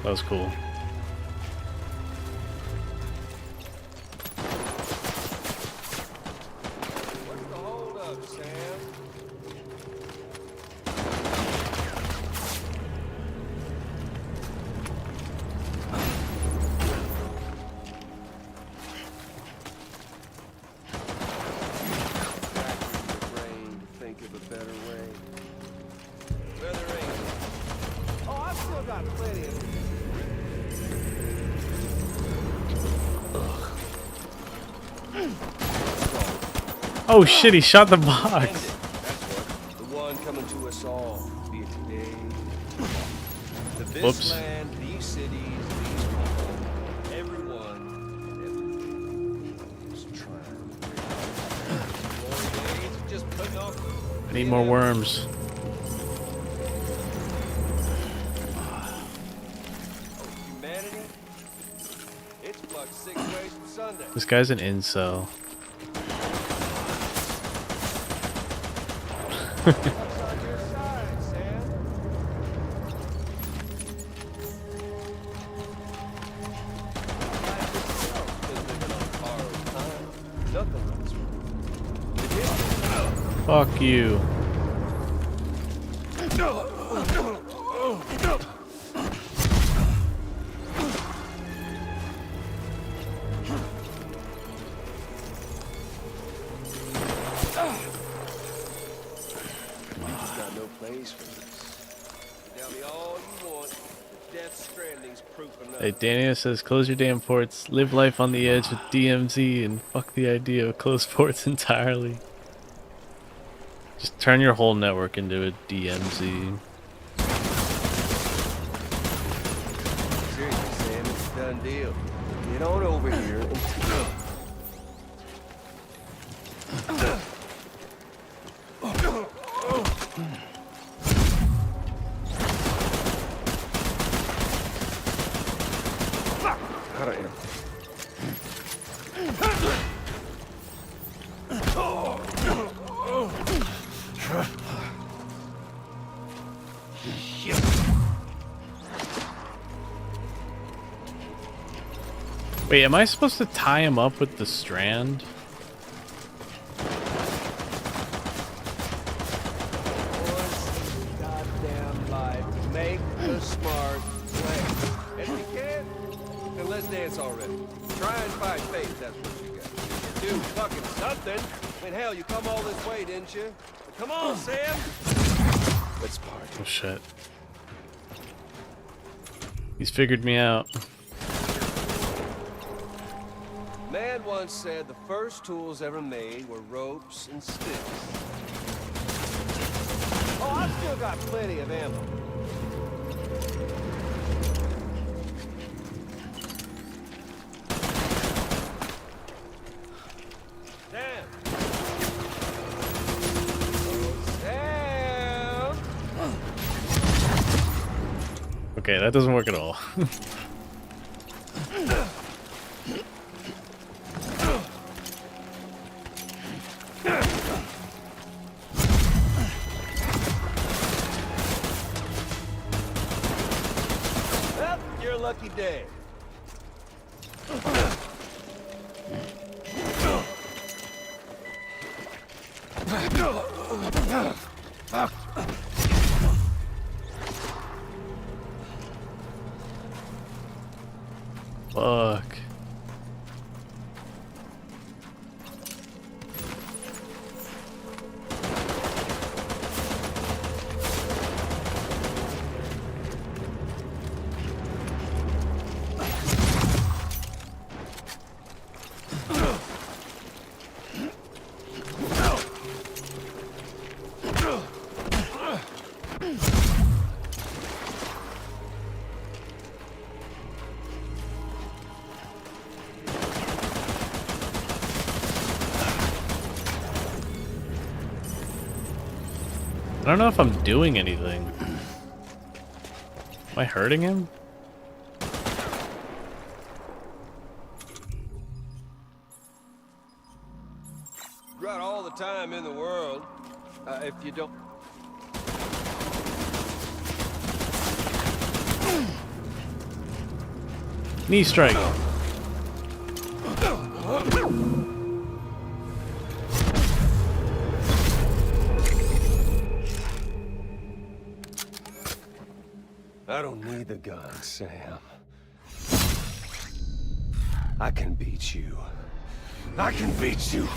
That was cool. What's the hold up, Sam? Think of a better way. Where there ain't. Oh, I've still got plenty of. Oh shit, he shot the box. That's what. The one coming to us all. Be it today. To this Whoops. land, these cities, these people, everyone, everything is trying. Glory days, just putting off. I need more worms. Humanity, it's plucked 6 ways from Sunday. This guy's an incel. Luck's on your side, Sam. Nothing runs. Fuck you. Hey, Daniel says, close your damn ports, live life on the edge with DMZ, and fuck the idea of closed ports entirely. Just turn your whole network into a DMZ. Seriously, Sam, it's a done deal. Get on over here and... I don't know. Wait, am I supposed to tie him up with the strand? Goddamn life. Make the smart play. If you can, then let's dance already. Try and find faith, that's what you got. Do fucking something. I mean, hell, you come all this way, didn't you? Come on, Sam. Let's party. Oh shit. He's figured me out. Man once said the first tools ever made were ropes and sticks. Oh, I've still got plenty of ammo. Damn. Oh, Sam. Okay, that doesn't work at all. Well, you're a lucky day. Fuck. I don't know if I'm doing anything. Am I hurting him? Got all the time in the world. If you don't... Knee strike. I don't need the gun, Sam. I can beat you. I can beat you.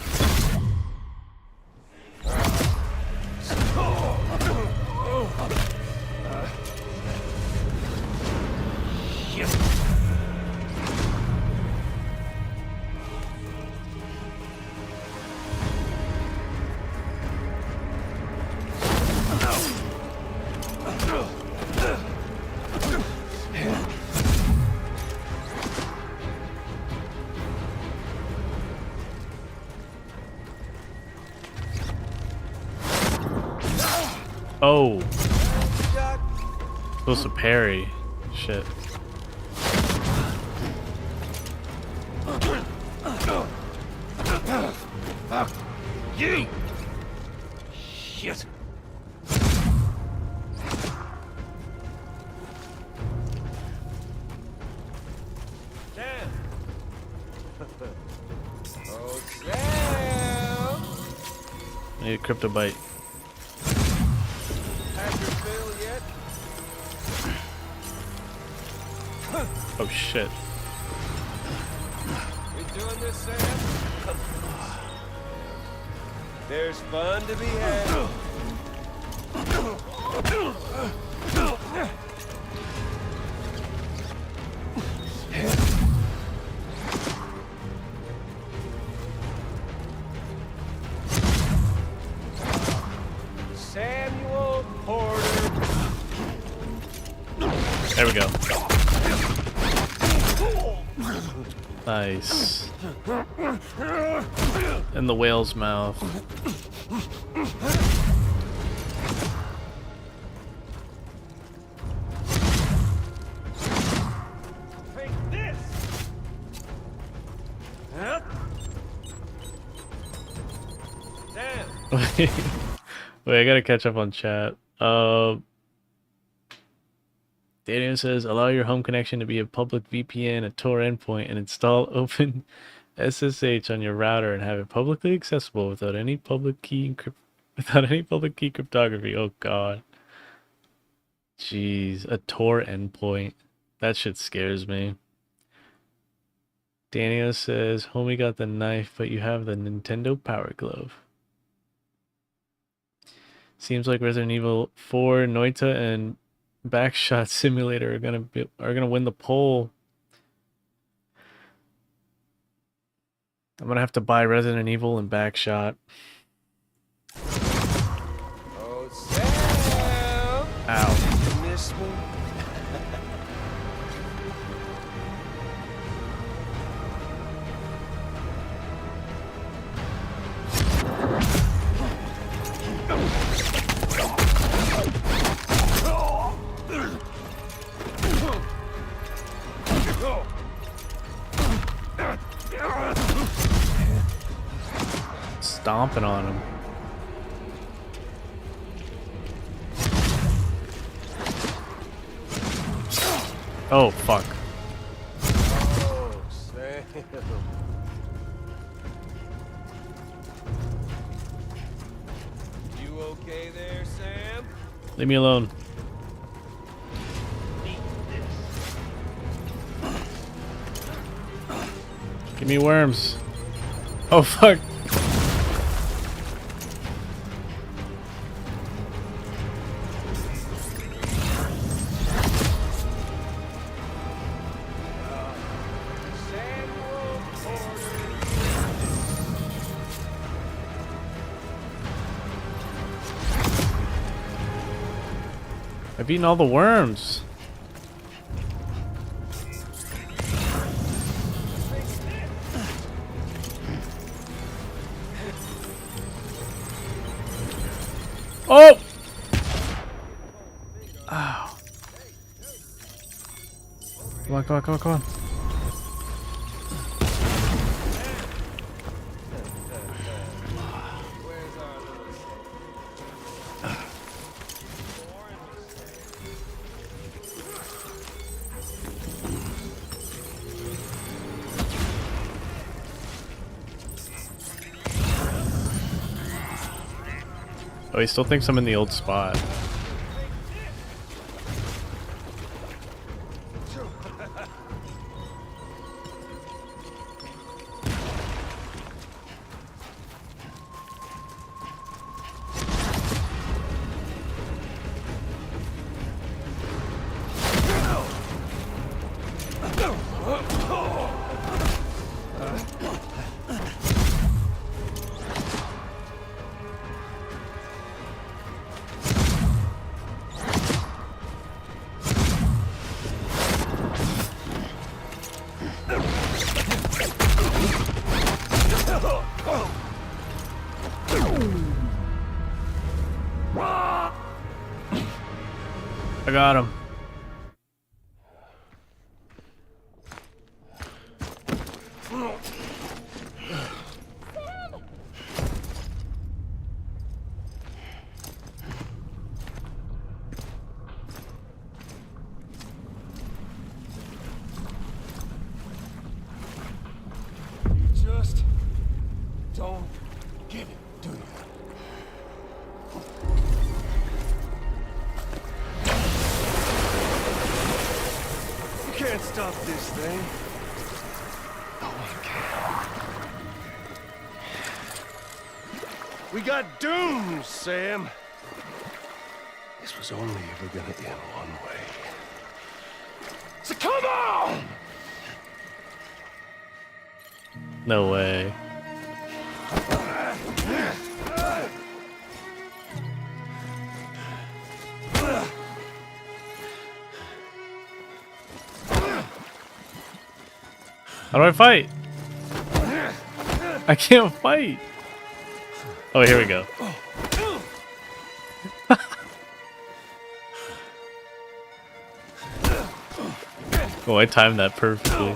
Oh. Supposed to parry. Shit. Fuck you! Shit. Damn. Oh, Sam! I need a crypto bite. Had your fill yet? Oh shit. We doing this, Sam? There's fun to be had. Nice. In the whale's mouth. Take this. Damn. Wait, I gotta catch up on chat. Daniel says, allow your home connection to be a public VPN, a Tor endpoint, and install Open SSH on your router and have it publicly accessible without any public key cryptography. Oh god. Jeez, a Tor endpoint. That shit scares me. Daniel says, homie got the knife, but you have the Nintendo Power Glove. Seems like Resident Evil 4, Noita, and Backshot Simulator are gonna win the poll. I'm gonna have to buy Resident Evil and Backshot. Oh, Sam! Ow. You miss me? Stomping on him. Oh, fuck. Oh, Sam. You okay there, Sam? Leave me alone. Give me worms. Oh, fuck. I've eaten all the worms. Oh! Ow. Come on, come on, come on, come on. Oh, he still thinks I'm in the old spot. I got him. Just don't get it, do you? You can't stop this thing. No one can. We got doomed, Sam. This was only ever gonna end one way. So come on! No way. How do I fight? I can't fight. Oh, here we go. Oh, I timed that perfectly.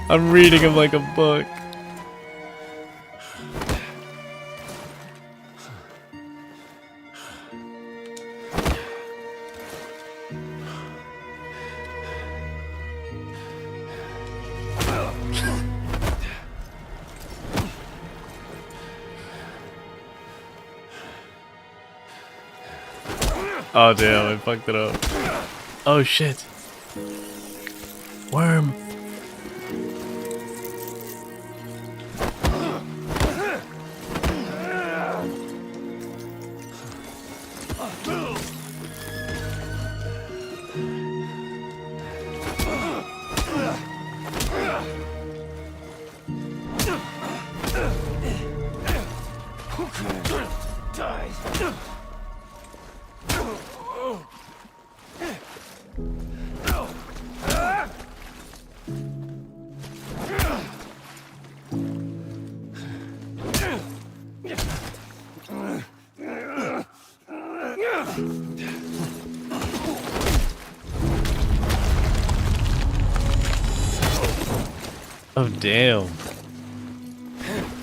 I'm reading him like a book. Oh damn, I fucked it up. Oh shit. Worm. Oh damn.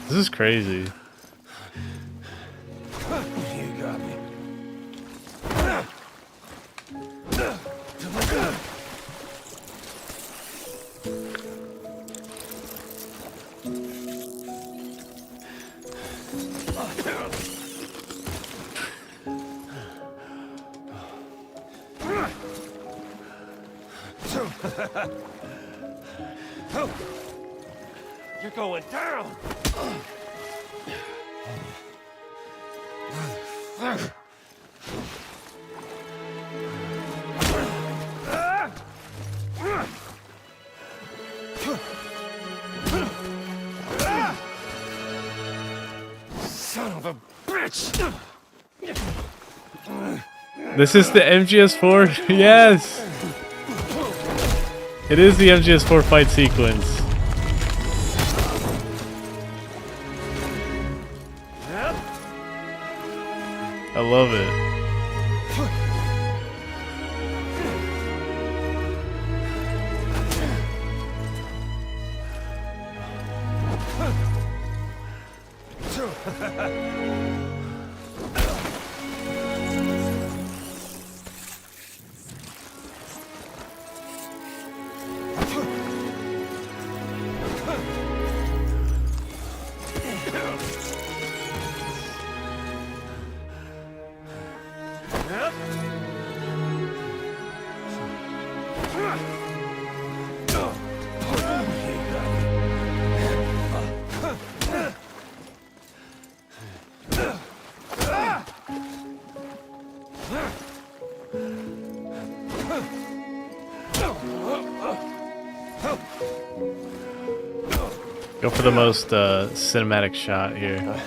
This is crazy. You got me. You're going down. Son of a bitch. This is the MGS4? Yes! It is the MGS4 fight sequence. I love it. Go for the most cinematic shot here.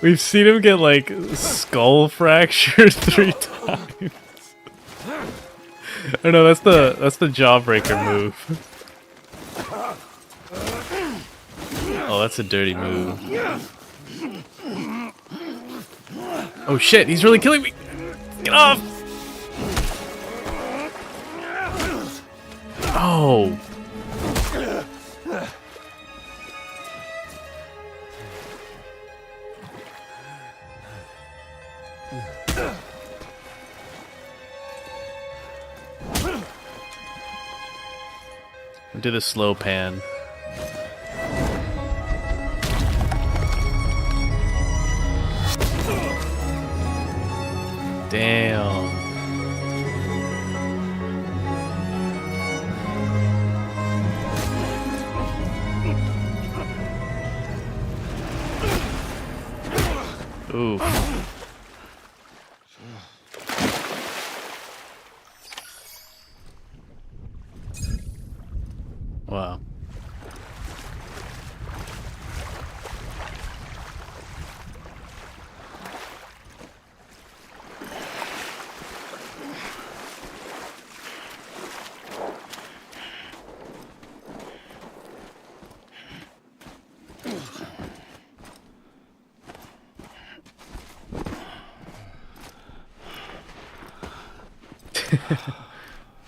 We've seen him get like skull fractured 3 times. Oh no, that's the jawbreaker move. Oh, that's a dirty move. Oh shit, he's really killing me! Get off! Oh! Do the slow pan. Damn. Oof. Wow.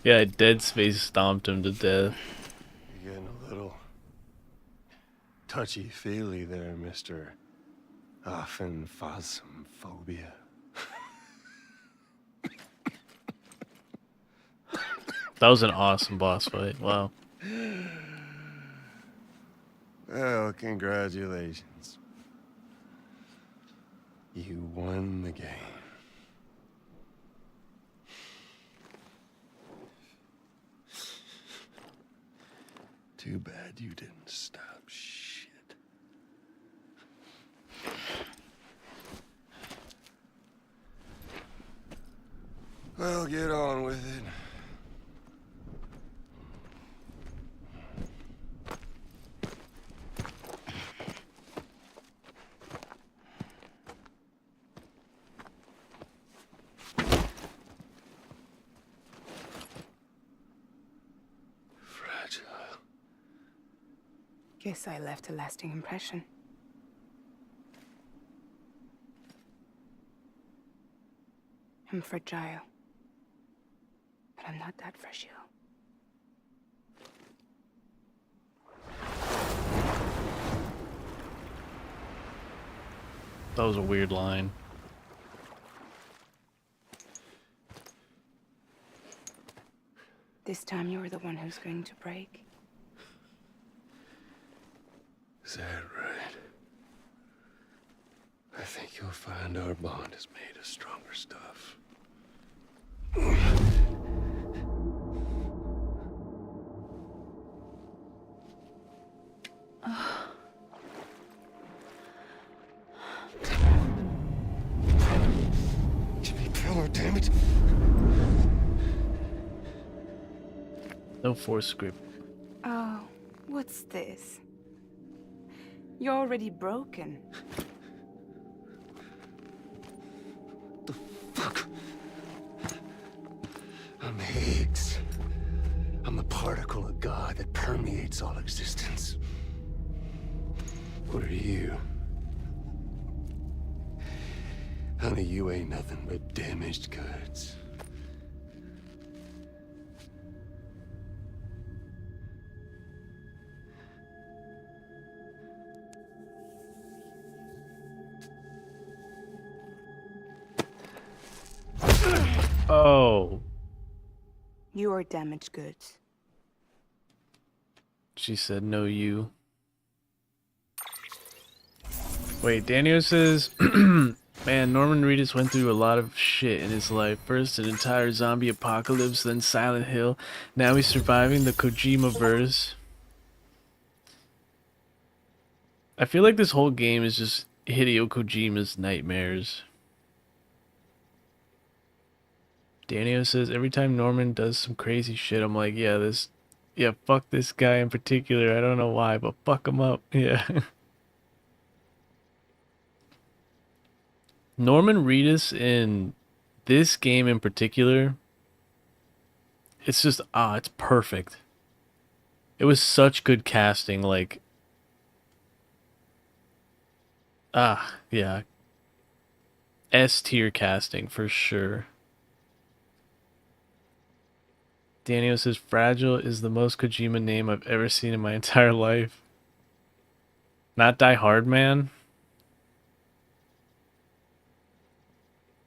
Yeah, Dead Space stomped him to death. You're getting a little touchy-feely there, Mr. Phasmophobia. That was an awesome boss fight. Wow. Well, congratulations. You won the game. Too bad you didn't stop shit. Well, get on with it. Guess I left a lasting impression. I'm fragile. But I'm not that fragile. That was a weird line. This time you're the one who's going to break. Is that right? I think you'll find our bond is made of stronger stuff. Jimmy Pillar, damn it! No force script. Oh, what's this? You're already broken. The fuck? I'm Higgs. I'm the particle of God that permeates all existence. What are you? Honey, you ain't nothing but damaged goods. Oh. You are damaged goods. She said no you. Wait, Daniel says, man, Norman Reedus went through a lot of shit in his life. First an entire zombie apocalypse, then Silent Hill. Now he's surviving the Kojima verse. I feel like this whole game is just Hideo Kojima's nightmares. Daniel says, every time Norman does some crazy shit, I'm like, yeah, fuck this guy in particular. I don't know why, but fuck him up. Yeah. Norman Reedus in this game in particular, it's just, it's perfect. It was such good casting, like, yeah. S tier casting for sure. Daniel says, Fragile is the most Kojima name I've ever seen in my entire life. Not Die Hard Man?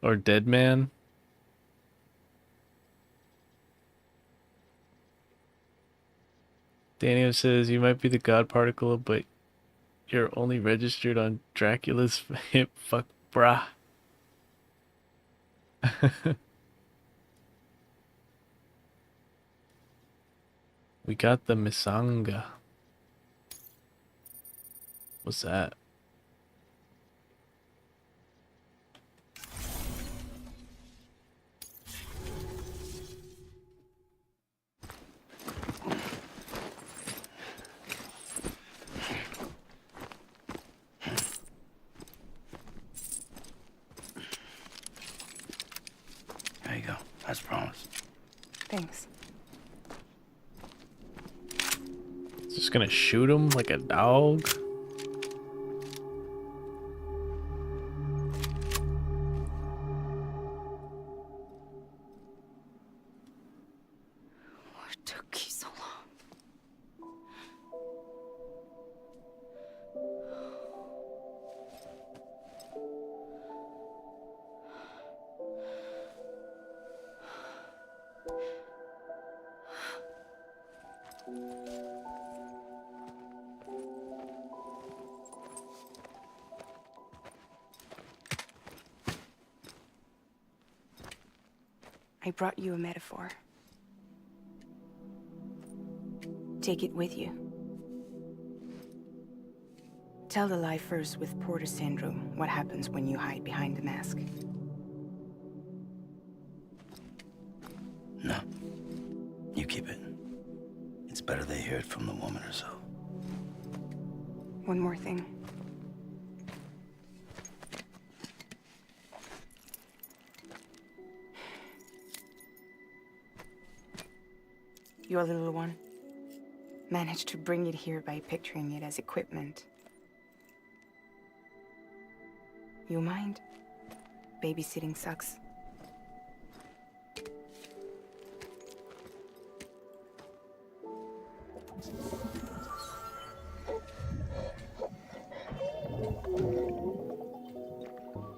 Or Dead Man? Daniel says, you might be the God Particle, but you're only registered on Dracula's hip. Fuck, brah. We got the Misanga. What's that? As promised. Thanks. Just gonna shoot him like a dog? What took you so long? I brought you a metaphor. Take it with you. Tell the lifers with Porter syndrome what happens when you hide behind the mask. No. You keep it. It's better they hear it from the woman herself. One more thing. Your little one managed to bring it here by picturing it as equipment. You mind? Babysitting sucks.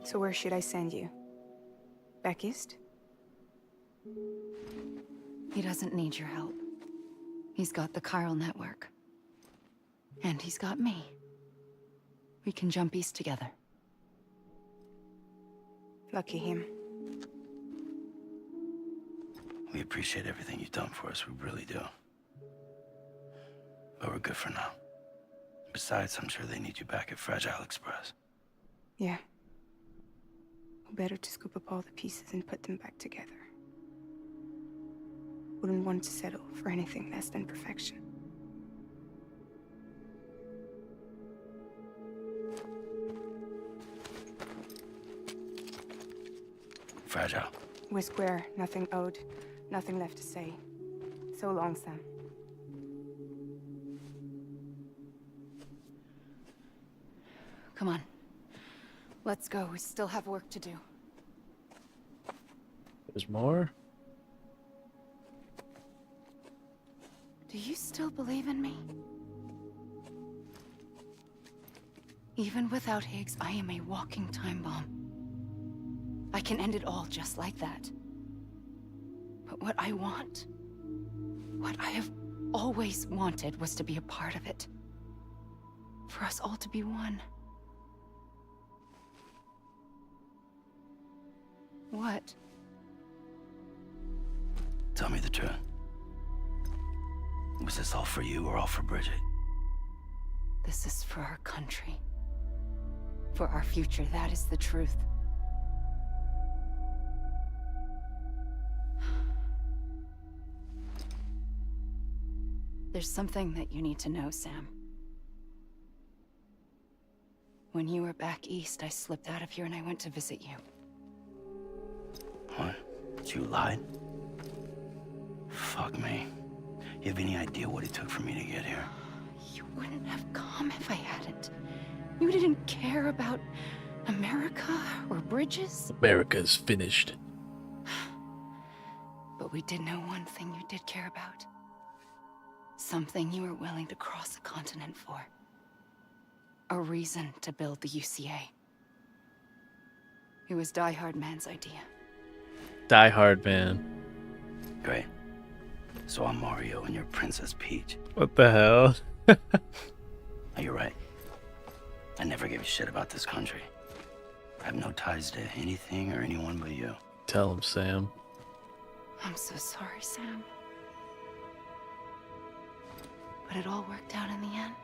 So where should I send you? Back east? He doesn't need your help. He's got the chiral network. And he's got me. We can jump east together. Lucky him. We appreciate everything you've done for us, we really do. But we're good for now. Besides, I'm sure they need you back at Fragile Express. Yeah. Better to scoop up all the pieces and put them back together. Wouldn't want to settle for anything less than perfection. Fragile. We're square, nothing owed, nothing left to say. So long, Sam. Come on. Let's go. We still have work to do. There's more? Do you still believe in me? Even without Higgs, I am a walking time bomb. I can end it all just like that. But what I want, what I have always wanted, was to be a part of it. For us all to be one. What? Tell me the truth. Was this all for you or all for Bridget? This is for our country. For our future, that is the truth. There's something that you need to know, Sam. When you were back east, I slipped out of here and I went to visit you. What? You lied? Fuck me. You have any idea what it took for me to get here? You wouldn't have come if I hadn't. You didn't care about America or bridges. America's finished. But we did know one thing you did care about. Something you were willing to cross a continent for. A reason to build the UCA. It was Die Hard Man's idea. Die Hard Man. Great. So I'm Mario and you're Princess Peach. What the hell? Oh, you're right. I never gave a shit about this country. I have no ties to anything or anyone but you. Tell him, Sam. I'm so sorry, Sam. But it all worked out in the end.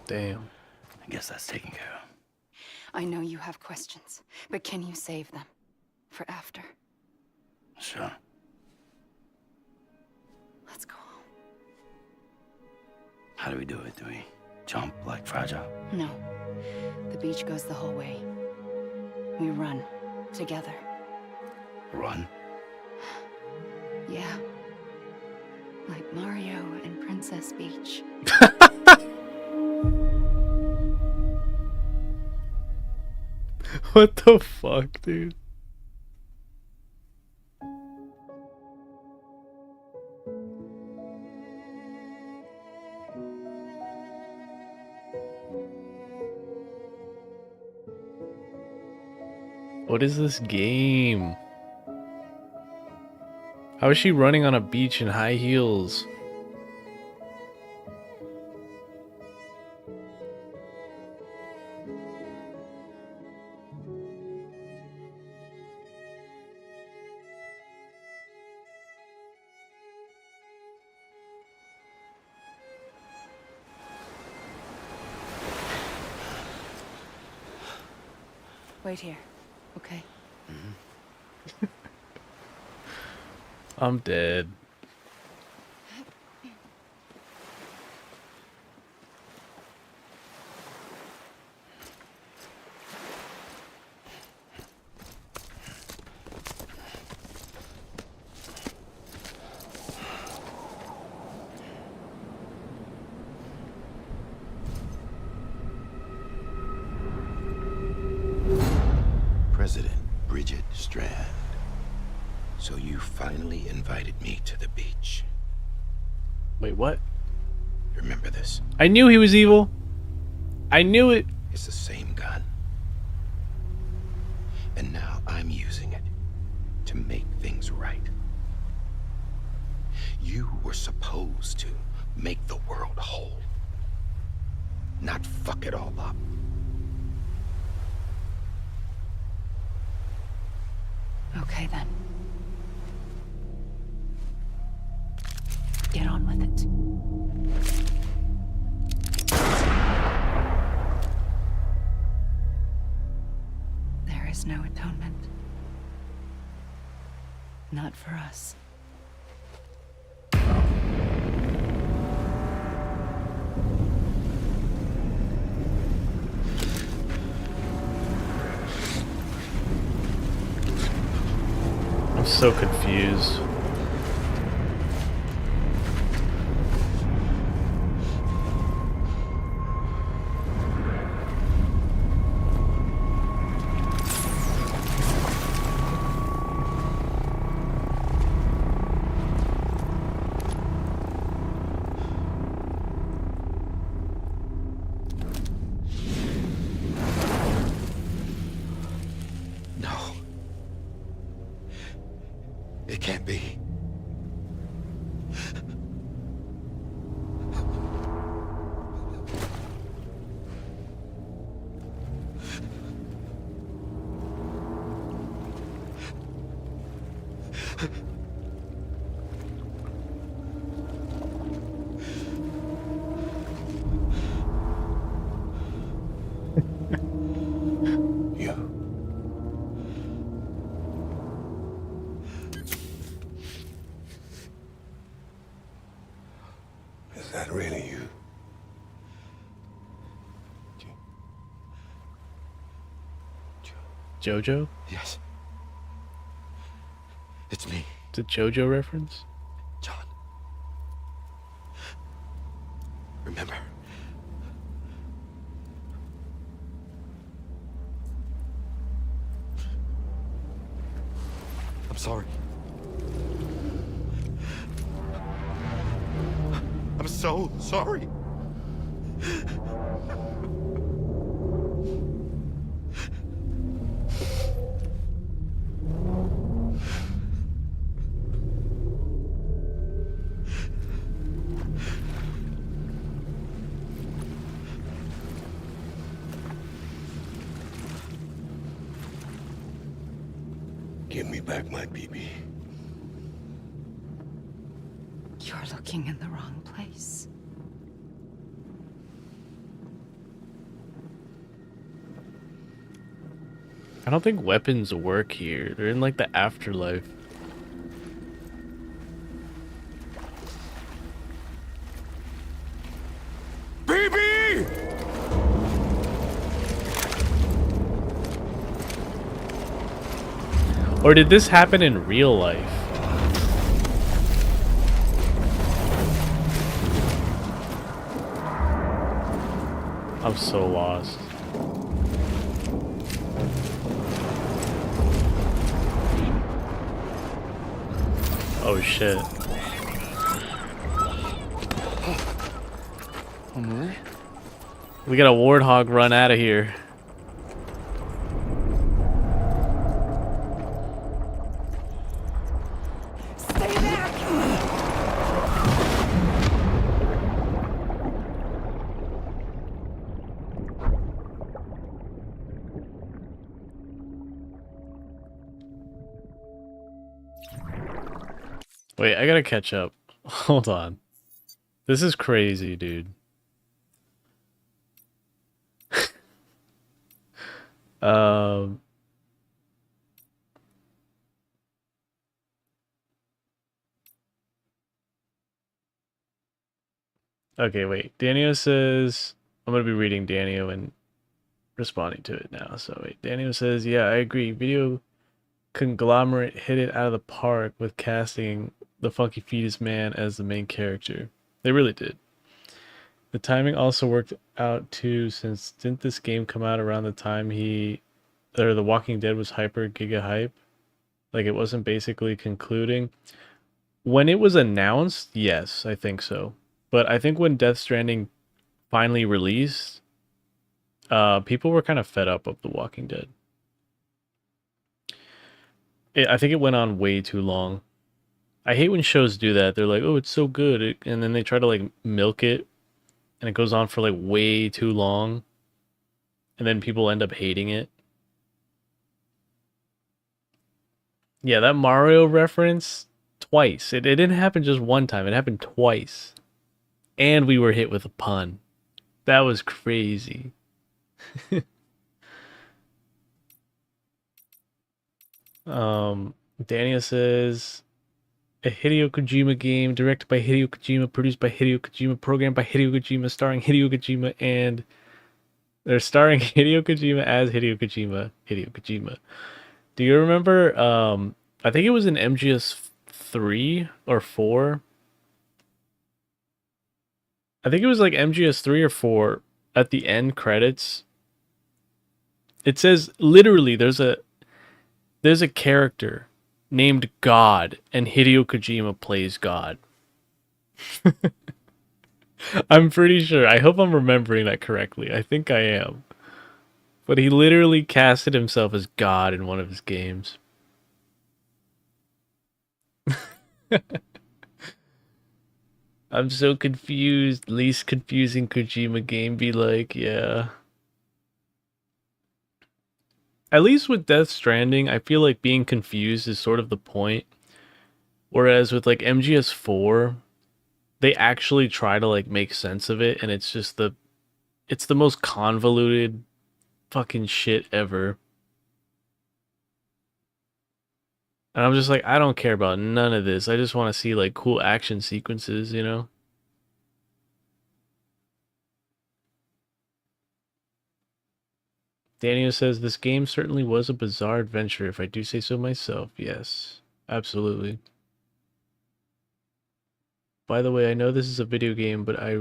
Damn. I guess that's taken care of. I know you have questions, but can you save them? For after? Sure. Let's go home. How do we do it? Do we jump like Fragile? No. The beach goes the whole way. We run. Together. Run? Yeah. Like Mario and Princess Beach. What the fuck, dude? What is this game? How is she running on a beach in high heels? Wait here, okay? I'm dead. President Bridget Strand. So you finally invited me to the beach. Wait, what? Remember this? I knew he was evil. I knew it. It's the same gun. And now I'm using it to make things right. You were supposed to make the world whole, not fuck it all up. Okay then. Get on with it. There is no atonement. Not for us. I'm so confused. No. It can't be. Is that really you? Jojo? Yes. It's me. It's a Jojo reference? John. Remember? I'm sorry. I'm so sorry. Give me back my BB. You're looking in the wrong place. I don't think weapons work here. They're in like the afterlife. BB! Or did this happen in real life? I'm so lost. Oh shit. We got a warthog run out of here. Stay back! Wait, I gotta catch up. Hold on. This is crazy, dude. um... Okay, wait. Daniel says... I'm gonna be reading Daniel and responding to it now. So wait, Daniel says, yeah, I agree. Video conglomerate hit it out of the park with casting the Funky Fetus Man as the main character. They really did. The timing also worked out too, since didn't this game come out around the time The Walking Dead was hyper giga hype? Like it wasn't basically concluding. When it was announced, yes, I think so. But I think when Death Stranding finally released, people were kind of fed up of The Walking Dead. I think it went on way too long. I hate when shows do that. They're like, oh, it's so good. And then they try to like milk it. And it goes on for like way too long. And then people end up hating it. Yeah, that Mario reference, twice. It didn't happen just one time. It happened twice. And we were hit with a pun. That was crazy. Daniel says... A Hideo Kojima game directed by Hideo Kojima, produced by Hideo Kojima, programmed by Hideo Kojima, starring Hideo Kojima, and they're starring Hideo Kojima as Hideo Kojima. Hideo Kojima. Do you remember? I think it was in MGS 3 or 4. I think it was like MGS 3 or 4 at the end credits. It says literally there's a character named God, and Hideo Kojima plays God. I'm pretty sure. I hope I'm remembering that correctly. I think I am. But he literally casted himself as God in one of his games. I'm so confused. Least confusing Kojima game be like, yeah. At least with Death Stranding, I feel like being confused is sort of the point. Whereas with like MGS4, they actually try to like make sense of it, and it's the most convoluted fucking shit ever. And I'm just like, I don't care about none of this. I just want to see like cool action sequences, you know? Daniel says this game certainly was a bizarre adventure, if I do say so myself. Yes, absolutely. By the way, I know this is a video game, but I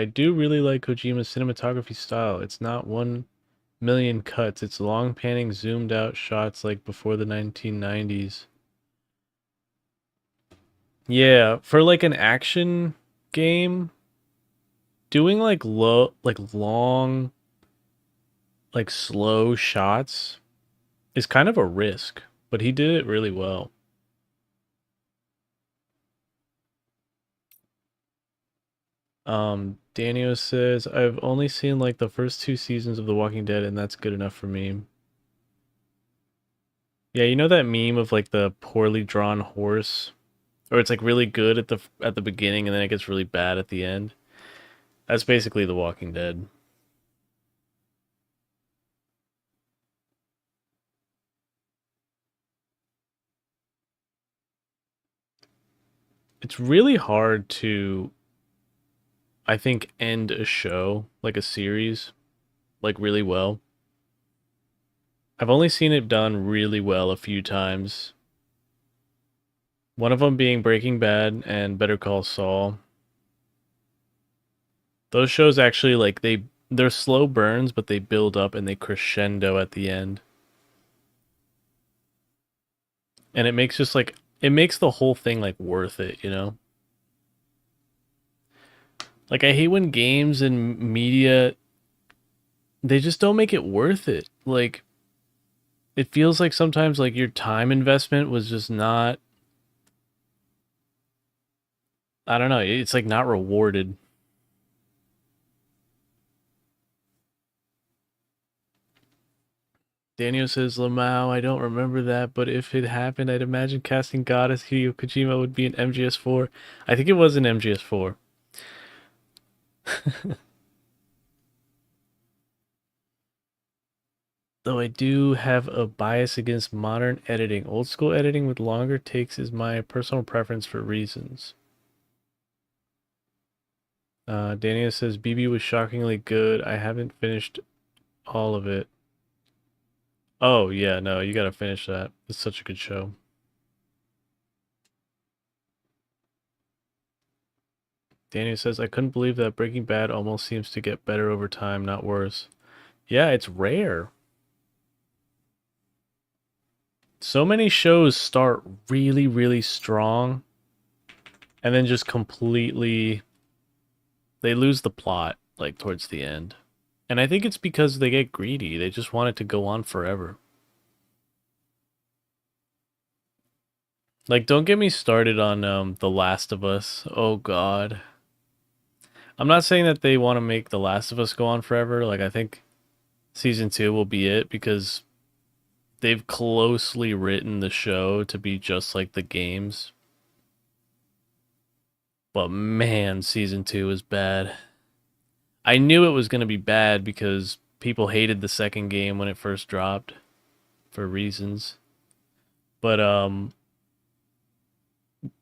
do really like Kojima's cinematography style. It's not 1,000,000 cuts. It's long panning, zoomed out shots like before the 1990s. Yeah, for like an action game, doing like long, like slow shots is kind of a risk, but he did it really well. Daniel says, I've only seen like the first 2 seasons of The Walking Dead, and that's good enough for me. Yeah, you know that meme of like the poorly drawn horse? Or it's like really good at the beginning and then it gets really bad at the end? That's basically The Walking Dead. It's really hard to... I think, end a show, like a series, like really well. I've only seen it done really well a few times. One of them being Breaking Bad and Better Call Saul. Those shows actually, like, they're slow burns, but they build up and they crescendo at the end. And it makes just like, it makes the whole thing like worth it, you know? Like, I hate when games and media, they just don't make it worth it. Like, it feels like sometimes like your time investment was just not, I don't know, it's like not rewarded. Daniel says, Lamau, I don't remember that, but if it happened, I'd imagine casting God as Hideo Kojima would be an MGS4. I think it was an MGS4. Though I do have a bias against modern editing. Old school editing with longer takes is my personal preference for reasons. Daniel says, BB was shockingly good. I haven't finished all of it. Oh, yeah, no, you gotta finish that. It's such a good show. Daniel says, I couldn't believe that Breaking Bad almost seems to get better over time, not worse. Yeah, it's rare. So many shows start really, really strong and then just completely, they lose the plot, like, towards the end. And I think it's because they get greedy. They just want it to go on forever. Like, don't get me started on The Last of Us. Oh, God. I'm not saying that they want to make The Last of Us go on forever. Like, I think Season 2 will be it because they've closely written the show to be just like the games. But man, Season 2 is bad. I knew it was going to be bad because people hated the second game when it first dropped for reasons. But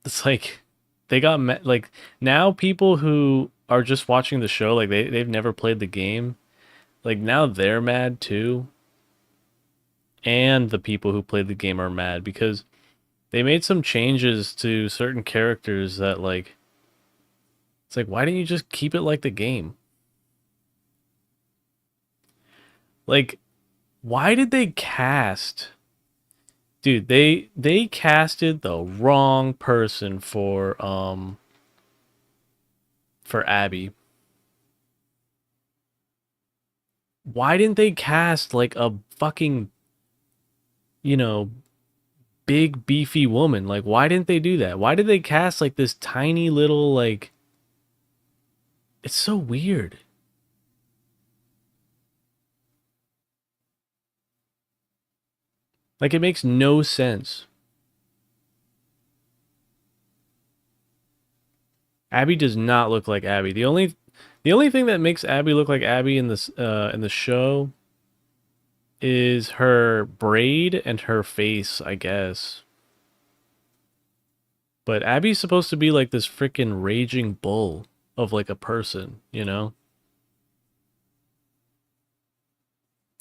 it's like they got like now people who are just watching the show, like they've never played the game, like now they're mad too. And the people who played the game are mad because they made some changes to certain characters that, like, it's like, why didn't you just keep it like the game? Like, why did they cast? Dude, they casted the wrong person for Abby. Why didn't they cast like a fucking, you know, big beefy woman? Like, why didn't they do that? Why did they cast like this tiny little, like, it's so weird. Like, it makes no sense. Abby does not look like Abby. The only thing that makes Abby look like Abby in the show is her braid and her face, I guess. But Abby's supposed to be like this freaking raging bull of like a person, you know?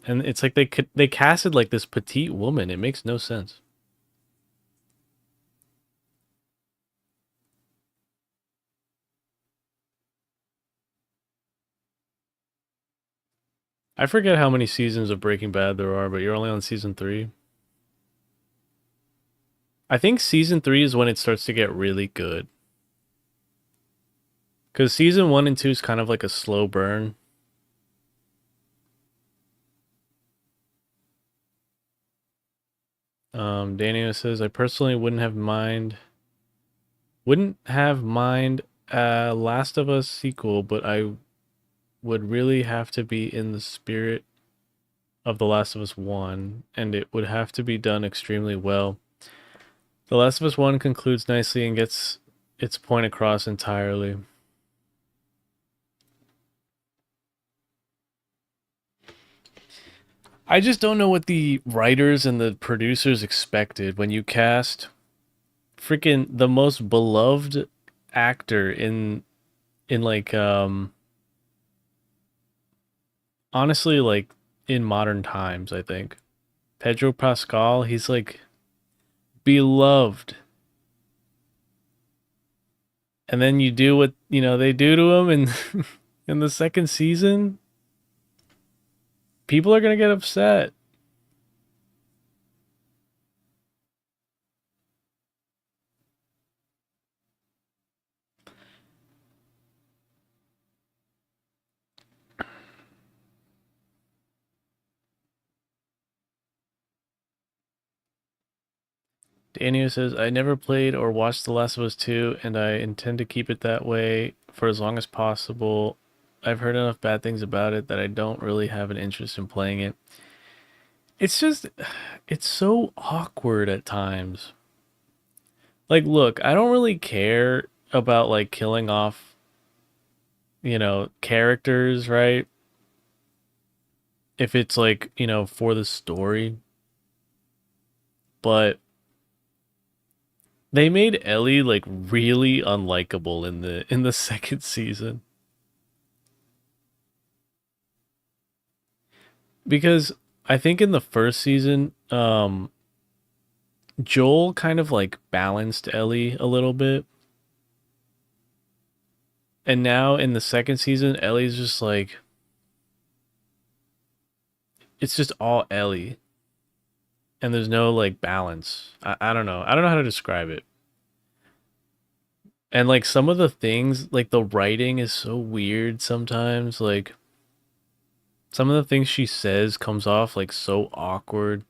And it's like they casted like this petite woman. It makes no sense. I forget how many seasons of Breaking Bad there are, but you're only on season 3. I think season 3 is when it starts to get really good. Because season 1 and 2 is kind of like a slow burn. Daniel says, I personally wouldn't have mind Last of Us sequel, but I would really have to be in the spirit of The Last of Us 1, and it would have to be done extremely well. The Last of Us 1 concludes nicely and gets its point across entirely. I just don't know what the writers and the producers expected when you cast freaking the most beloved actor in in like honestly, like in modern times, I think Pedro Pascal, he's like beloved. And then you do what, you know, they do to him in in the second season, people are going to get upset. Daniel says, I never played or watched The Last of Us 2, and I intend to keep it that way for as long as possible. I've heard enough bad things about it that I don't really have an interest in playing it. It's just, it's so awkward at times. Like, look, I don't really care about, like, killing off, you know, characters, right? If it's, like, you know, for the story. But they made Ellie like really unlikable in the second season. Because I think in the first season, Joel kind of like balanced Ellie a little bit. And now in the second season, Ellie's just like it's just all Ellie. And there's no like balance. I don't know. I don't know how to describe it. And like some of the things, like the writing is so weird sometimes. Like some of the things she says comes off like so awkward.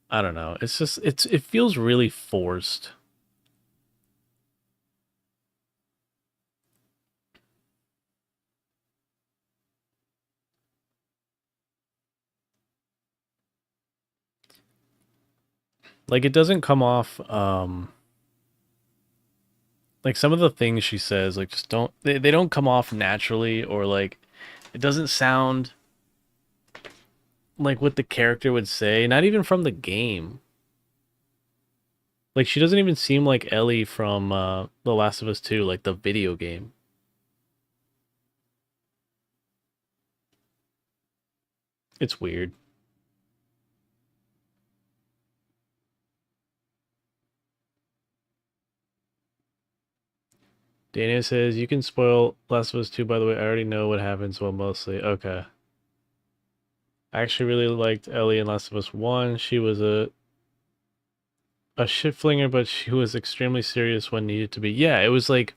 I don't know. It's just it feels really forced. Like it doesn't come off like some of the things she says like just don't they don't come off naturally, or like it doesn't sound like what the character would say, not even from the game. Like she doesn't even seem like Ellie from The Last of Us 2, like the video game. It's weird. Daniel says, you can spoil Last of Us 2, by the way. I already know what happens, well, mostly. Okay. I actually really liked Ellie in Last of Us 1. She was a shit flinger, but she was extremely serious when needed to be. Yeah, it was like,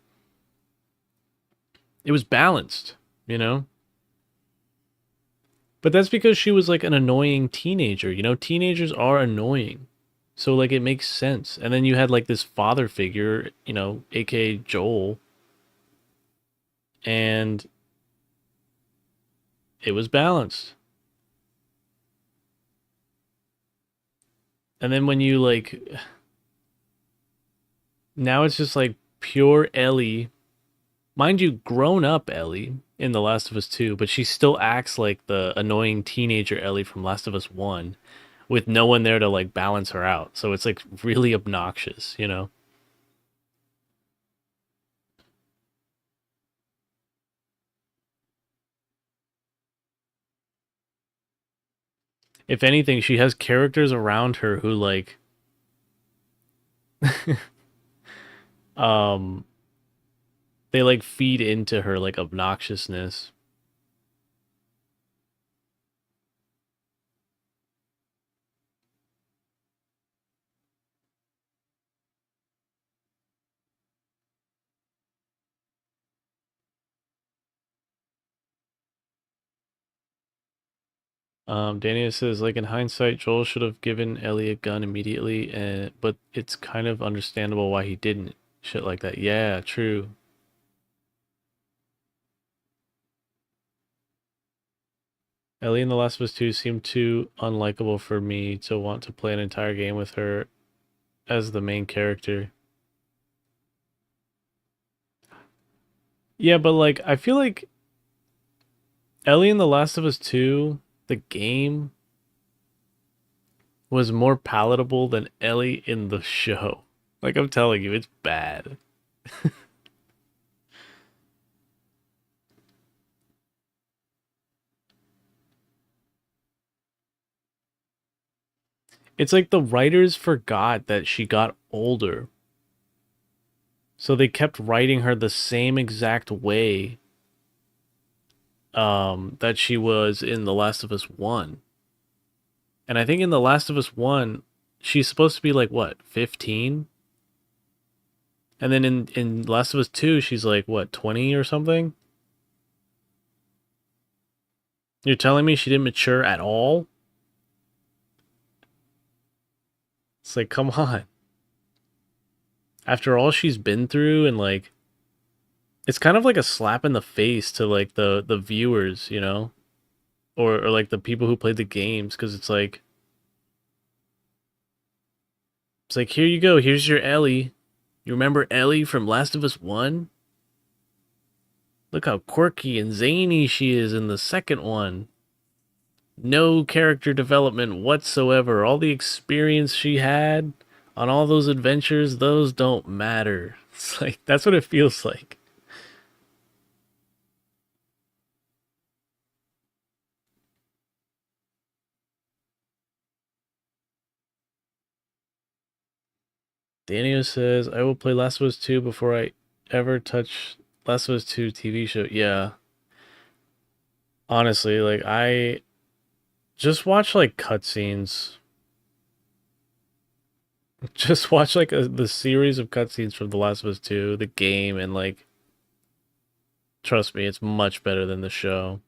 it was balanced, you know? But that's because she was like an annoying teenager, you know? Teenagers are annoying. So, like, it makes sense. And then you had like this father figure, you know, aka Joel. And it was balanced. And then when you like now it's just like pure Ellie. Mind you, grown up Ellie in The Last of Us 2, but she still acts like the annoying teenager Ellie from Last of Us 1 with no one there to like balance her out. So it's like really obnoxious, you know? If anything, she has characters around her who like um they like feed into her like obnoxiousness. Daniel says, like in hindsight, Joel should have given Ellie a gun immediately, but it's kind of understandable why he didn't. Shit like that. Yeah, true. Ellie in The Last of Us 2 seemed too unlikable for me to want to play an entire game with her as the main character. Yeah, but like, I feel like Ellie in The Last of Us 2, the game, was more palatable than Ellie in the show. Like, I'm telling you, it's bad. It's like the writers forgot that she got older. So they kept writing her the same exact way that she was in The Last of Us 1. And I think in The Last of Us 1, she's supposed to be like, what, 15? And then in Last of Us 2, she's like, what, 20 or something? You're telling me she didn't mature at all? It's like, come on. After all she's been through, and like, it's kind of like a slap in the face to like the viewers, you know? Or like the people who played the games, because it's like, here you go, here's your Ellie. You remember Ellie from Last of Us 1? Look how quirky and zany she is in the second one. No character development whatsoever. All the experience she had on all those adventures, those don't matter. It's like, that's what it feels like. Daniel says, I will play Last of Us 2 before I ever touch Last of Us 2 TV show. Yeah. Honestly, like, I just watch like cutscenes. Just watch like the series of cutscenes from The Last of Us 2, the game, and like, trust me, it's much better than the show.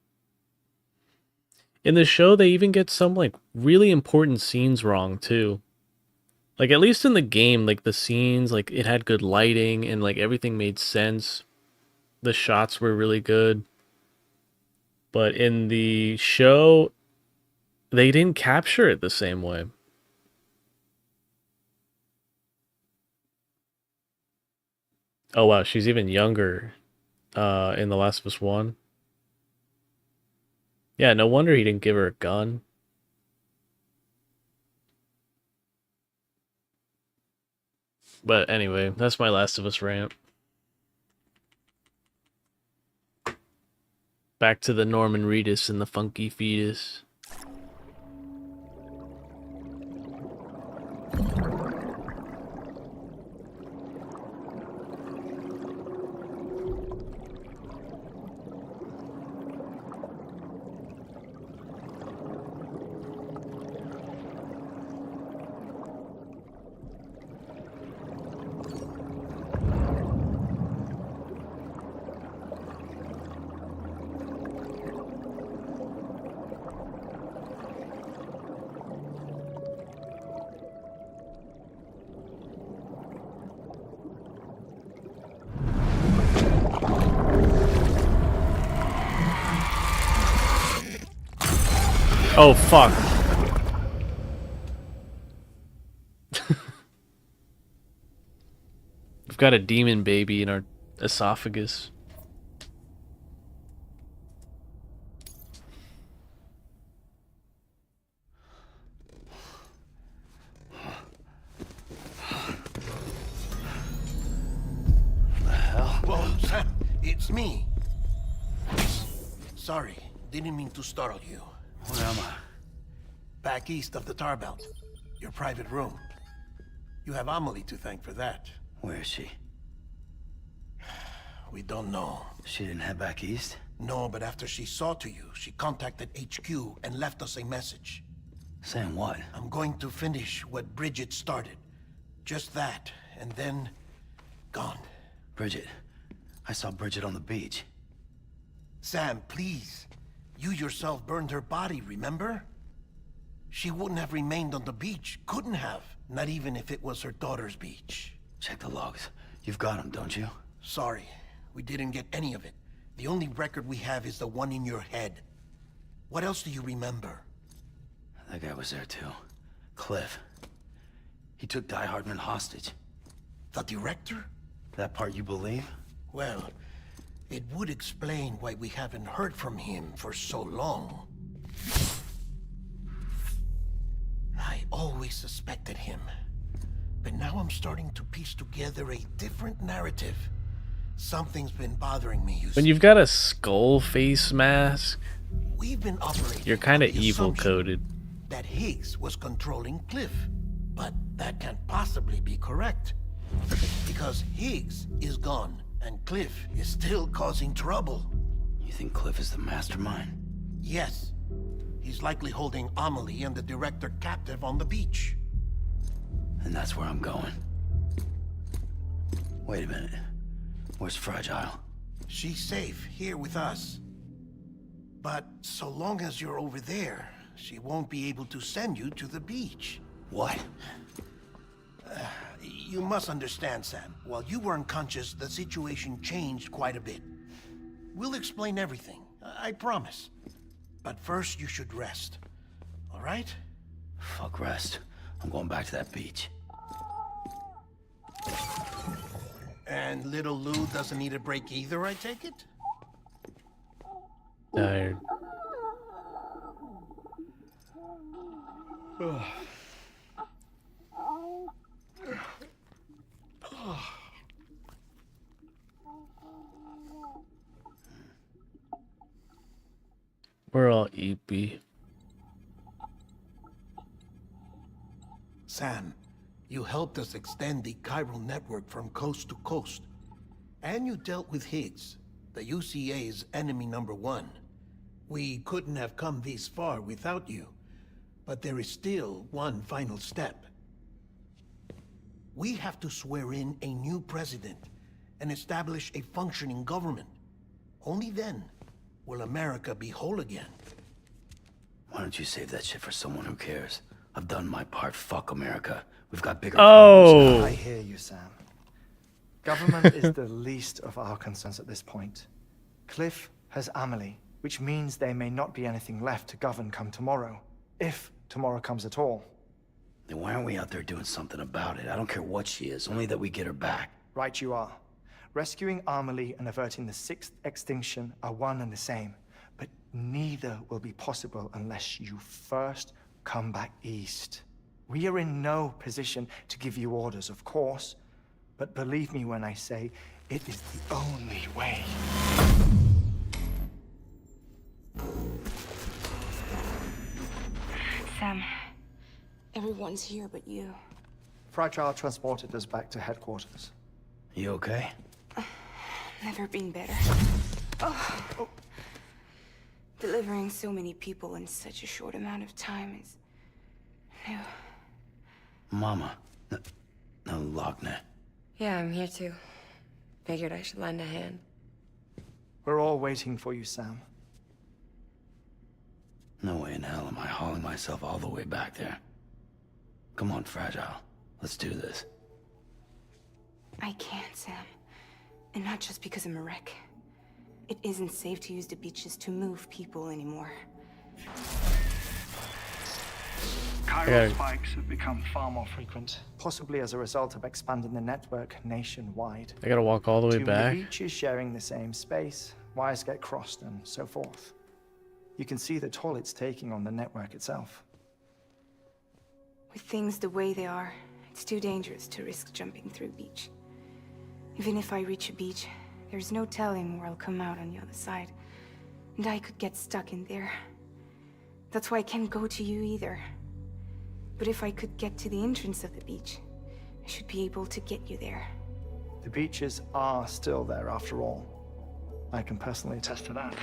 In the show, they even get some like really important scenes wrong too. Like, at least in the game, like the scenes, like it had good lighting and like everything made sense. The shots were really good. But in the show, they didn't capture it the same way. Oh wow, she's even younger in The Last of Us 1. Yeah, no wonder he didn't give her a gun. But anyway, that's my Last of Us rant. Back to the Norman Reedus and the funky fetus. Oh, fuck. We've got a demon baby in our esophagus. The hell? Whoa, Sam, it's me. Sorry, didn't mean to startle you. Where am I? Back east of the Tar Belt. Your private room. You have Amelie to thank for that. Where is she? We don't know. She didn't head back east? No, but after she saw to you, she contacted HQ and left us a message. Saying what? I'm going to finish what Bridget started. Just that, and then... gone. Bridget. I saw Bridget on the beach. Sam, please. You yourself burned her body, remember? She wouldn't have remained on the beach. Couldn't have. Not even if it was her daughter's beach. Check the logs. You've got them, don't you? Sorry. We didn't get any of it. The only record we have is the one in your head. What else do you remember? That guy was there too. Cliff. He took Die Hardman hostage. The director? That part you believe? Well, it would explain why we haven't heard from him for so long. I always suspected him. But now I'm starting to piece together a different narrative. Something's been bothering me, you see. When you've got a skull face mask, We've been operating you're kind of on the evil assumption coded. that that Higgs was controlling Cliff. But that can't possibly be correct. Because Higgs is gone, and Cliff is still causing trouble. You think Cliff is the mastermind? Yes. He's likely holding Amelie and the director captive on the beach. And that's where I'm going. Wait a minute. Where's Fragile? She's safe here with us. But so long as you're over there, she won't be able to send you to the beach. What? You must understand, Sam. While you were unconscious, the situation changed quite a bit. We'll explain everything, I promise. But first, you should rest. All right? Fuck rest. I'm going back to that beach. And little Lou doesn't need a break either, I take it? Tired. We're all EP. Sam, you helped us extend the chiral network from coast to coast. And you dealt with Higgs, the UCA's enemy #1. We couldn't have come this far without you. But there is still one final step. We have to swear in a new president and establish a functioning government. Only then will America be whole again. Why don't you save that shit for someone who cares? I've done my part. Fuck America. We've got bigger Oh! I hear you, Sam. Government is the least of our concerns at this point. Cliff has Amelie, which means there may not be anything left to govern come tomorrow. If tomorrow comes at all. Then why aren't we out there doing something about it? I don't care what she is, only that we get her back. Right you are. Rescuing Amelie and averting the 6th extinction are one and the same. But neither will be possible unless you first come back east. We are in no position to give you orders, of course. But believe me when I say, it is the only way. Sam, everyone's here but you. Fragile transported us back to headquarters. You okay? Never been better. Oh. Delivering so many people in such a short amount of time is new. Mama. No, Lochner. Yeah, I'm here too. Figured I should lend a hand. We're all waiting for you, Sam. No way in hell am I hauling myself all the way back there. Come on, Fragile. Let's do this. I can't, Sam. And not just because I'm a wreck. It isn't safe to use the beaches to move people anymore. Chiral spikes have become far more frequent, possibly as a result of expanding the network nationwide. I gotta walk all the way back. Too many beaches sharing the same space, wires get crossed, and so forth. You can see the toll it's taking on the network itself. With things the way they are, it's too dangerous to risk jumping through a beach. Even if I reach a beach, there's no telling where I'll come out on the other side. And I could get stuck in there. That's why I can't go to you either. But if I could get to the entrance of the beach, I should be able to get you there. The beaches are still there after all. I can personally attest to that.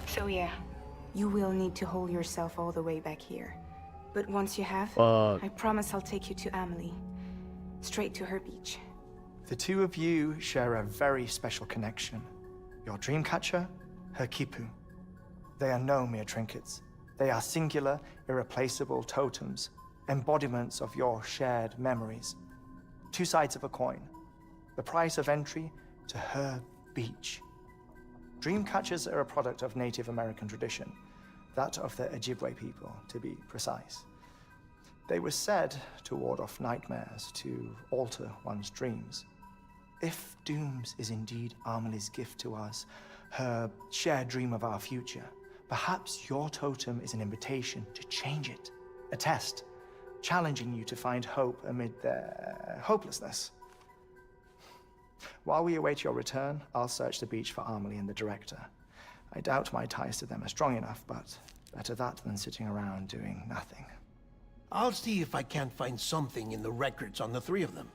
So yeah, you will need to hold yourself all the way back here. But once you have, Fuck. I promise I'll take you to Amelie. Straight to her beach. The two of you share a very special connection. Your dreamcatcher, her Kipu. They are no mere trinkets. They are singular, irreplaceable totems, embodiments of your shared memories. Two sides of a coin. The price of entry to her beach. Dreamcatchers are a product of Native American tradition, that of the Ojibwe people, to be precise. They were said to ward off nightmares, to alter one's dreams. If Dooms is indeed Amelie's gift to us, her shared dream of our future, perhaps your totem is an invitation to change it. A test, challenging you to find hope amid their hopelessness. While we await your return, I'll search the beach for Amelie and the director. I doubt my ties to them are strong enough, but better that than sitting around doing nothing. I'll see if I can't find something in the records on the three of them.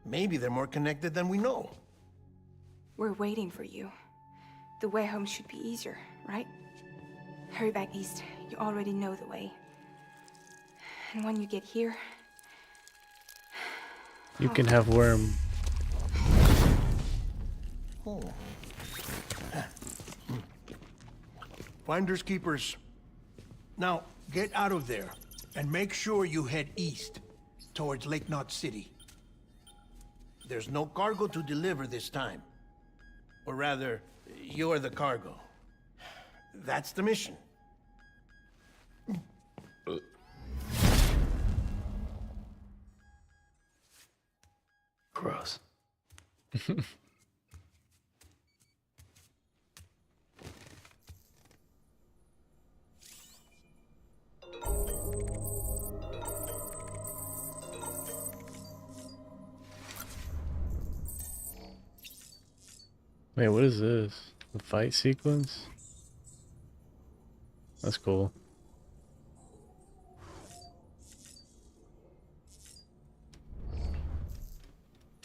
Maybe they're more connected than we know. We're waiting for you. The way home should be easier, right? Hurry back east. You already know the way. And when you get here... You can have worm. Oh. Finders keepers. Now, get out of there, and make sure you head east, towards Lake Knot City. There's no cargo to deliver this time. Or rather, you're the cargo. That's the mission. Gross. Wait, what is this? The fight sequence? That's cool.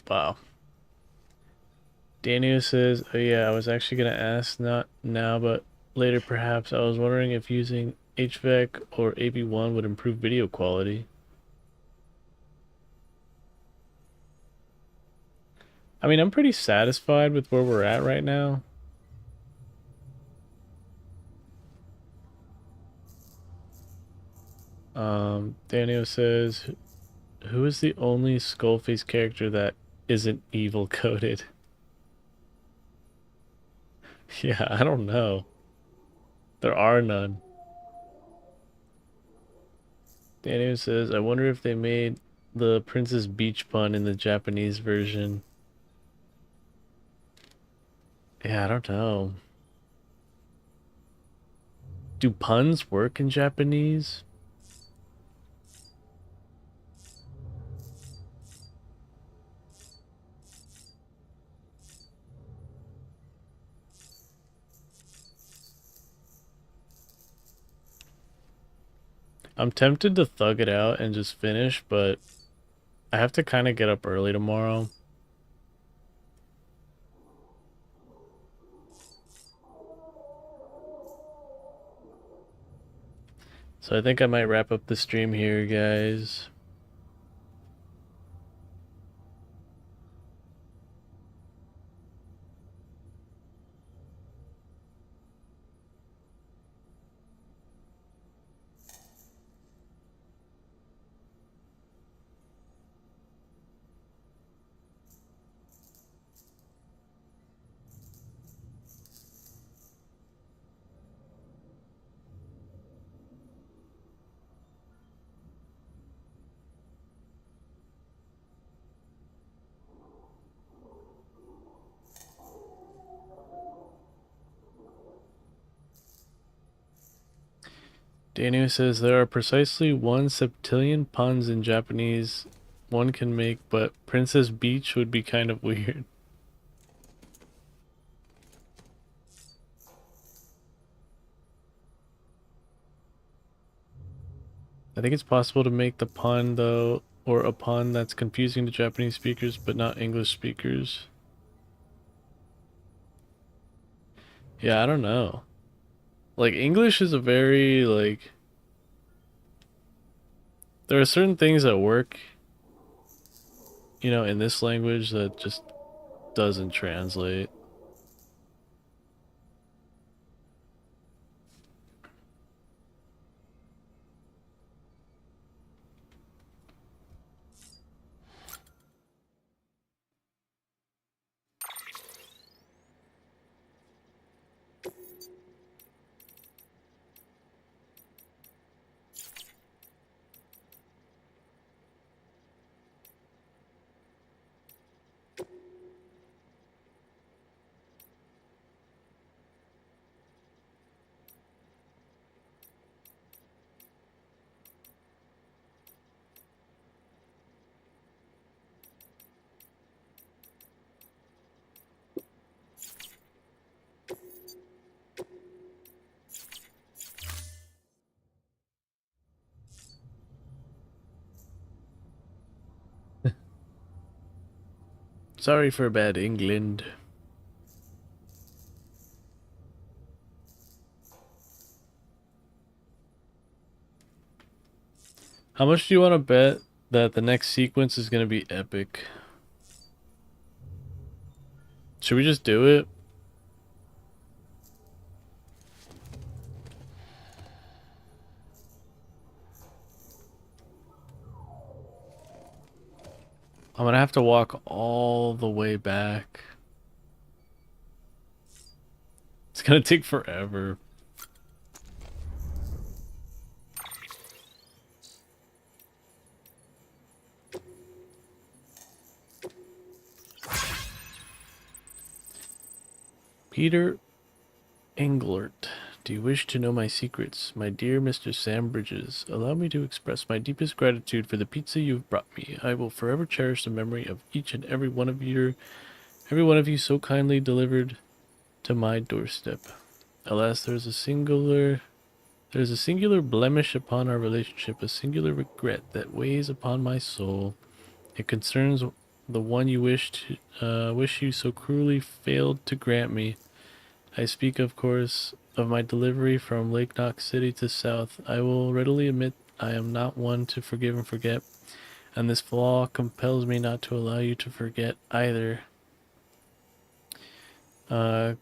Wow. Daniel says, oh yeah, I was actually gonna ask, not now, but later perhaps. I was wondering if using HVAC or AB1 would improve video quality. I mean, I'm pretty satisfied with where we're at right now. Daniel says, who is the only Skullface character that isn't evil coded? Yeah, I don't know. There are none. Daniel says, I wonder if they made the Princess Beach pun in the Japanese version. Yeah, I don't know. Do puns work in Japanese? I'm tempted to thug it out and just finish, but I have to kind of get up early tomorrow. So I think I might wrap up the stream here, guys. Daniel says there are precisely 1 septillion puns in Japanese one can make, but Princess Beach would be kind of weird. I think it's possible to make the pun, though, or a pun that's confusing to Japanese speakers but not English speakers. Yeah, I don't know. Like, English is a very, like... There are certain things that work, you know, in this language that just doesn't translate. Sorry for bad England. How much do you want to bet that the next sequence is going to be epic? Should we just do it? I'm going to have to walk all the way back. It's going to take forever. Peter Englert, do you wish to know my secrets? My dear Mr. Sam Bridges, allow me to express my deepest gratitude for the pizza you've brought me. I will forever cherish the memory of each and every one of you so kindly delivered to my doorstep. Alas, there is a singular blemish upon our relationship, a singular regret that weighs upon my soul. It concerns the one you wish you so cruelly failed to grant me. I speak, of course, of my delivery from Lake Knox City to South. I will readily admit I am not one to forgive and forget, and this flaw compels me not to allow you to forget either.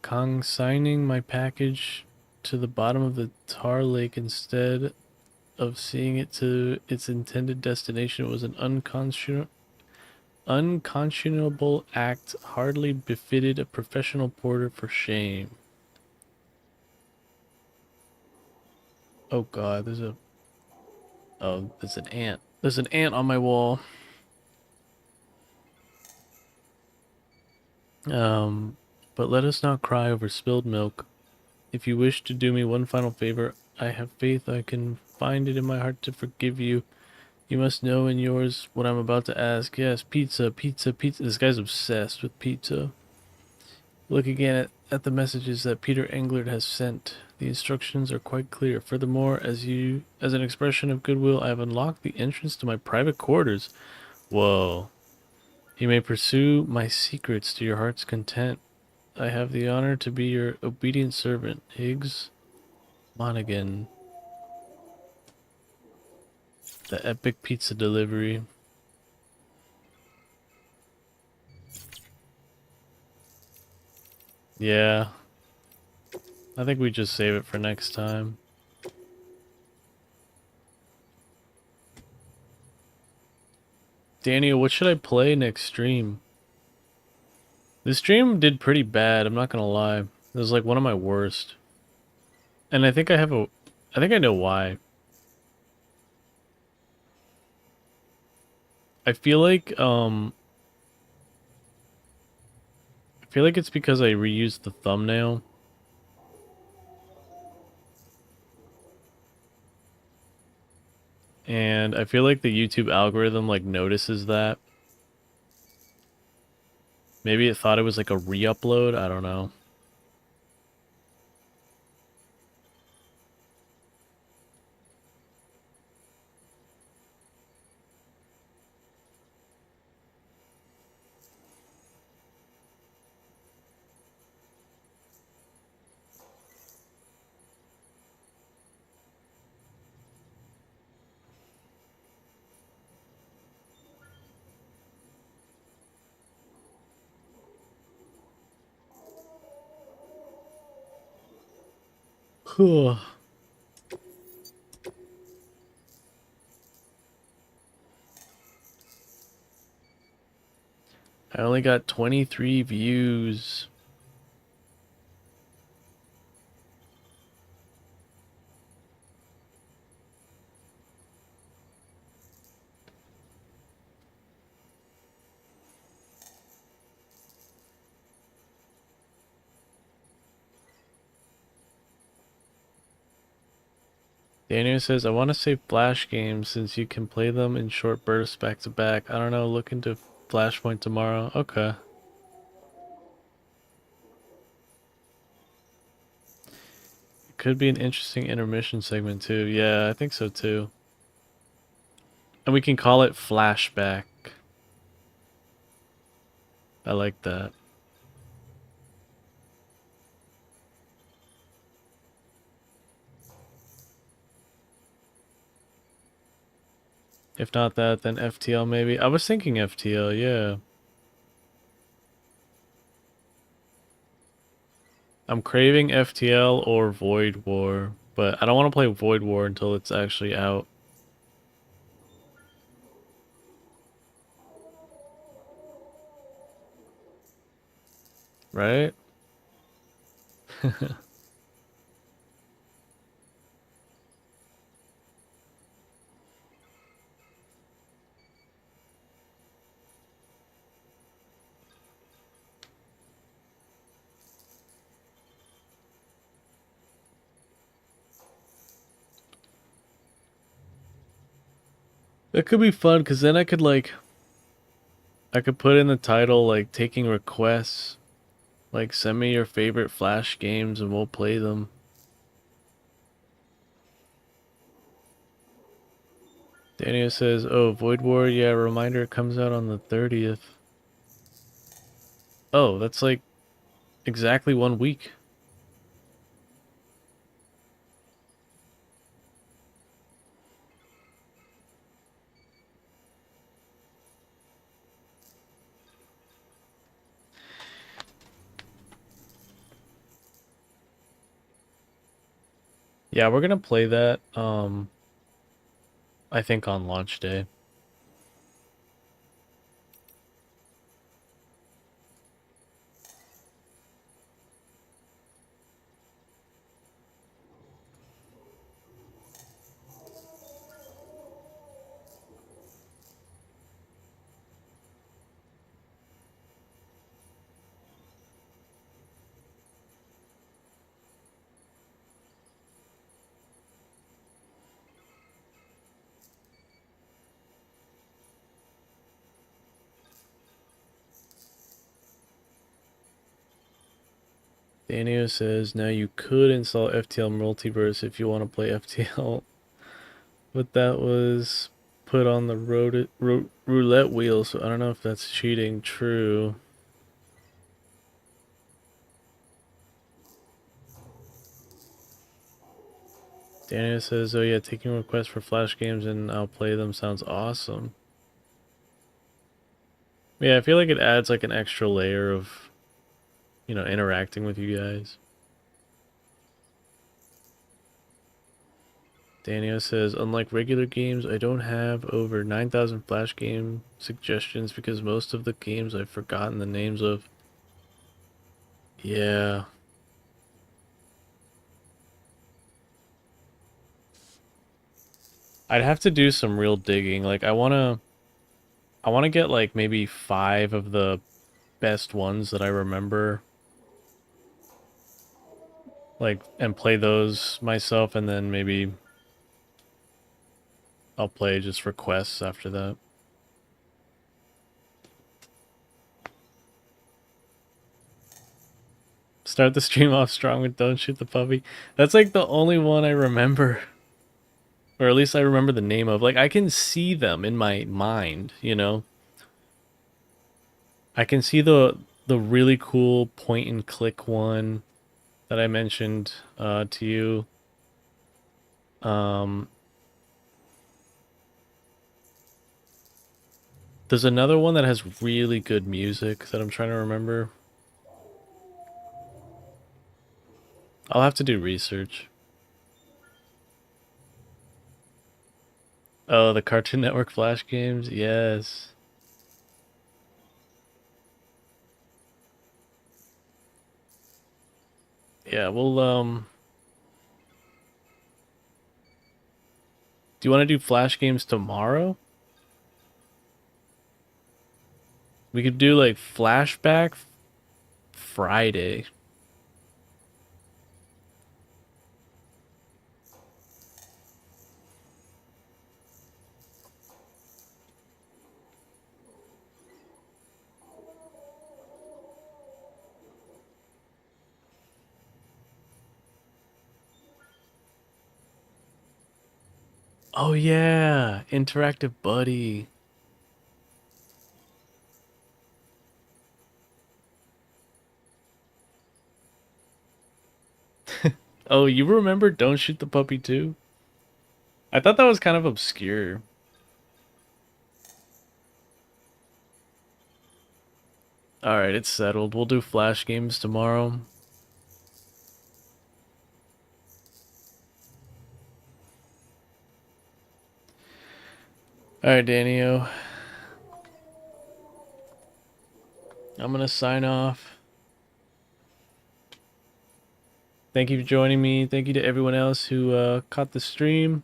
Consigning my package to the bottom of the tar lake instead of seeing it to its intended destination was an unconscionable act hardly befitted a professional porter. For shame. Oh god, there's an ant. There's an ant on my wall. But let us not cry over spilled milk. If you wish to do me one final favor, I have faith I can find it in my heart to forgive you. You must know in yours what I'm about to ask. Yes, pizza, pizza, pizza. This guy's obsessed with pizza. Look again at the messages that Peter Englert has sent. The instructions are quite clear. Furthermore, as an expression of goodwill, I have unlocked the entrance to my private quarters. Whoa. You may pursue my secrets to your heart's content. I have the honor to be your obedient servant, Higgs Monaghan. The epic pizza delivery. Yeah. I think we just save it for next time. Daniel, what should I play next stream? This stream did pretty bad, I'm not gonna lie. It was like one of my worst. And I think I know why. I feel like it's because I reused the thumbnail. And I feel like the YouTube algorithm like notices that. Maybe it thought it was like a re-upload, I don't know. I only got 23 views. Daniel says, I want to save Flash games since you can play them in short bursts back to back. I don't know, look into Flashpoint tomorrow. Okay. It could be an interesting intermission segment too. Yeah, I think so too. And we can call it Flashback. I like that. If not that, then FTL maybe. I was thinking FTL, yeah. I'm craving FTL or Void War, but I don't want to play Void War until it's actually out. Right? That could be fun, because then I could, like, I could put in the title, like, taking requests. Like, send me your favorite Flash games and we'll play them. Daniel says, oh, Void War, yeah, reminder, it comes out on the 30th. Oh, that's like exactly 1 week. Yeah, we're gonna play that, I think on launch day. Daniel says, now you could install FTL Multiverse if you want to play FTL, but that was put on the roulette wheel, so I don't know if that's cheating. True. Daniel says, oh yeah, taking requests for Flash games and I'll play them sounds awesome. Yeah, I feel like it adds like an extra layer of, you know, interacting with you guys. Daniel says, unlike regular games, I don't have over 9,000 Flash game suggestions because most of the games I've forgotten the names of. Yeah. I'd have to do some real digging. Like, I wanna get like maybe 5 of the best ones that I remember. Like, and play those myself, and then maybe I'll play just requests after that. Start the stream off strong with Don't Shoot the Puppy. That's like the only one I remember. Or at least I remember the name of. Like, I can see them in my mind, you know? I can see the really cool point and click one that I mentioned to you. There's another one that has really good music that I'm trying to remember. I'll have to do research. Oh, the Cartoon Network Flash games? Yes. Yeah, we'll, do you want to do Flash games tomorrow? We could do, like, Flashback Friday. Oh, yeah. Interactive Buddy. Oh, you remember Don't Shoot the Puppy too? I thought that was kind of obscure. Alright, it's settled. We'll do Flash games tomorrow. Alright, Danio. I'm gonna sign off. Thank you for joining me. Thank you to everyone else who caught the stream.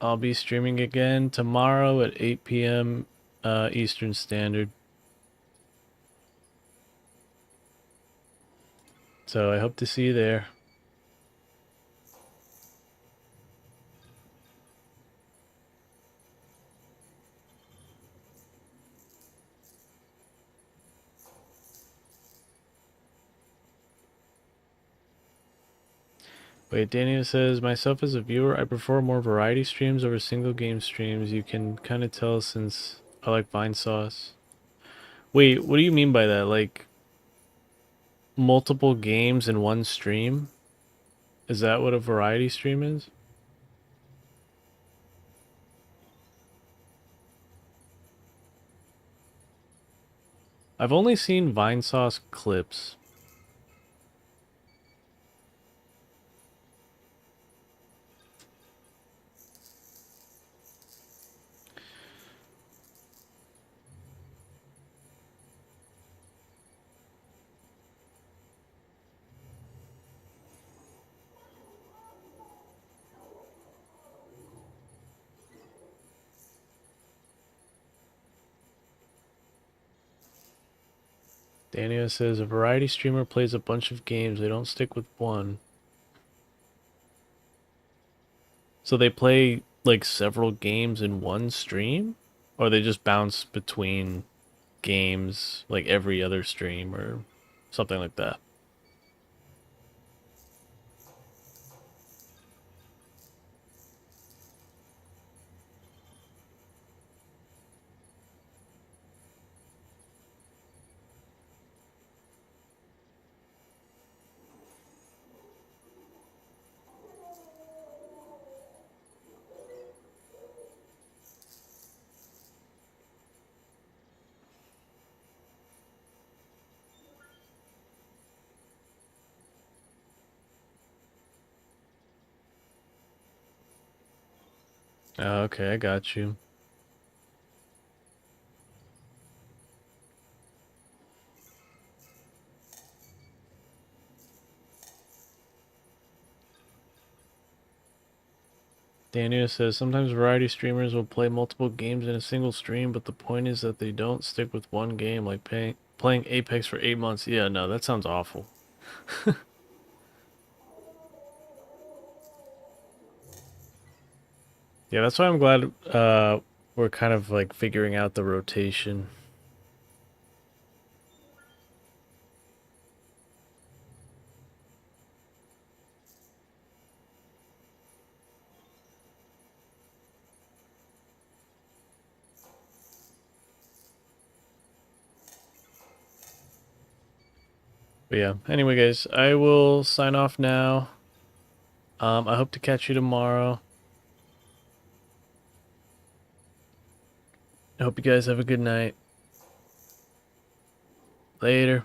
I'll be streaming again tomorrow at 8 p.m. Eastern Standard. So I hope to see you there. Wait, Daniel says, myself as a viewer, I prefer more variety streams over single game streams. You can kind of tell since I like Vine Sauce. Wait, what do you mean by that? Like, multiple games in one stream? Is that what a variety stream is? I've only seen Vine Sauce clips. Daniel says, a variety streamer plays a bunch of games. They don't stick with one. So they play like several games in one stream? Or they just bounce between games like every other stream or something like that? Oh, okay, I got you. Daniel says, sometimes variety streamers will play multiple games in a single stream, but the point is that they don't stick with one game, like playing Apex for 8 months. Yeah, no, that sounds awful. Yeah, that's why I'm glad we're kind of like figuring out the rotation. But yeah, anyway guys, I will sign off now. I hope to catch you tomorrow. I hope you guys have a good night. Later.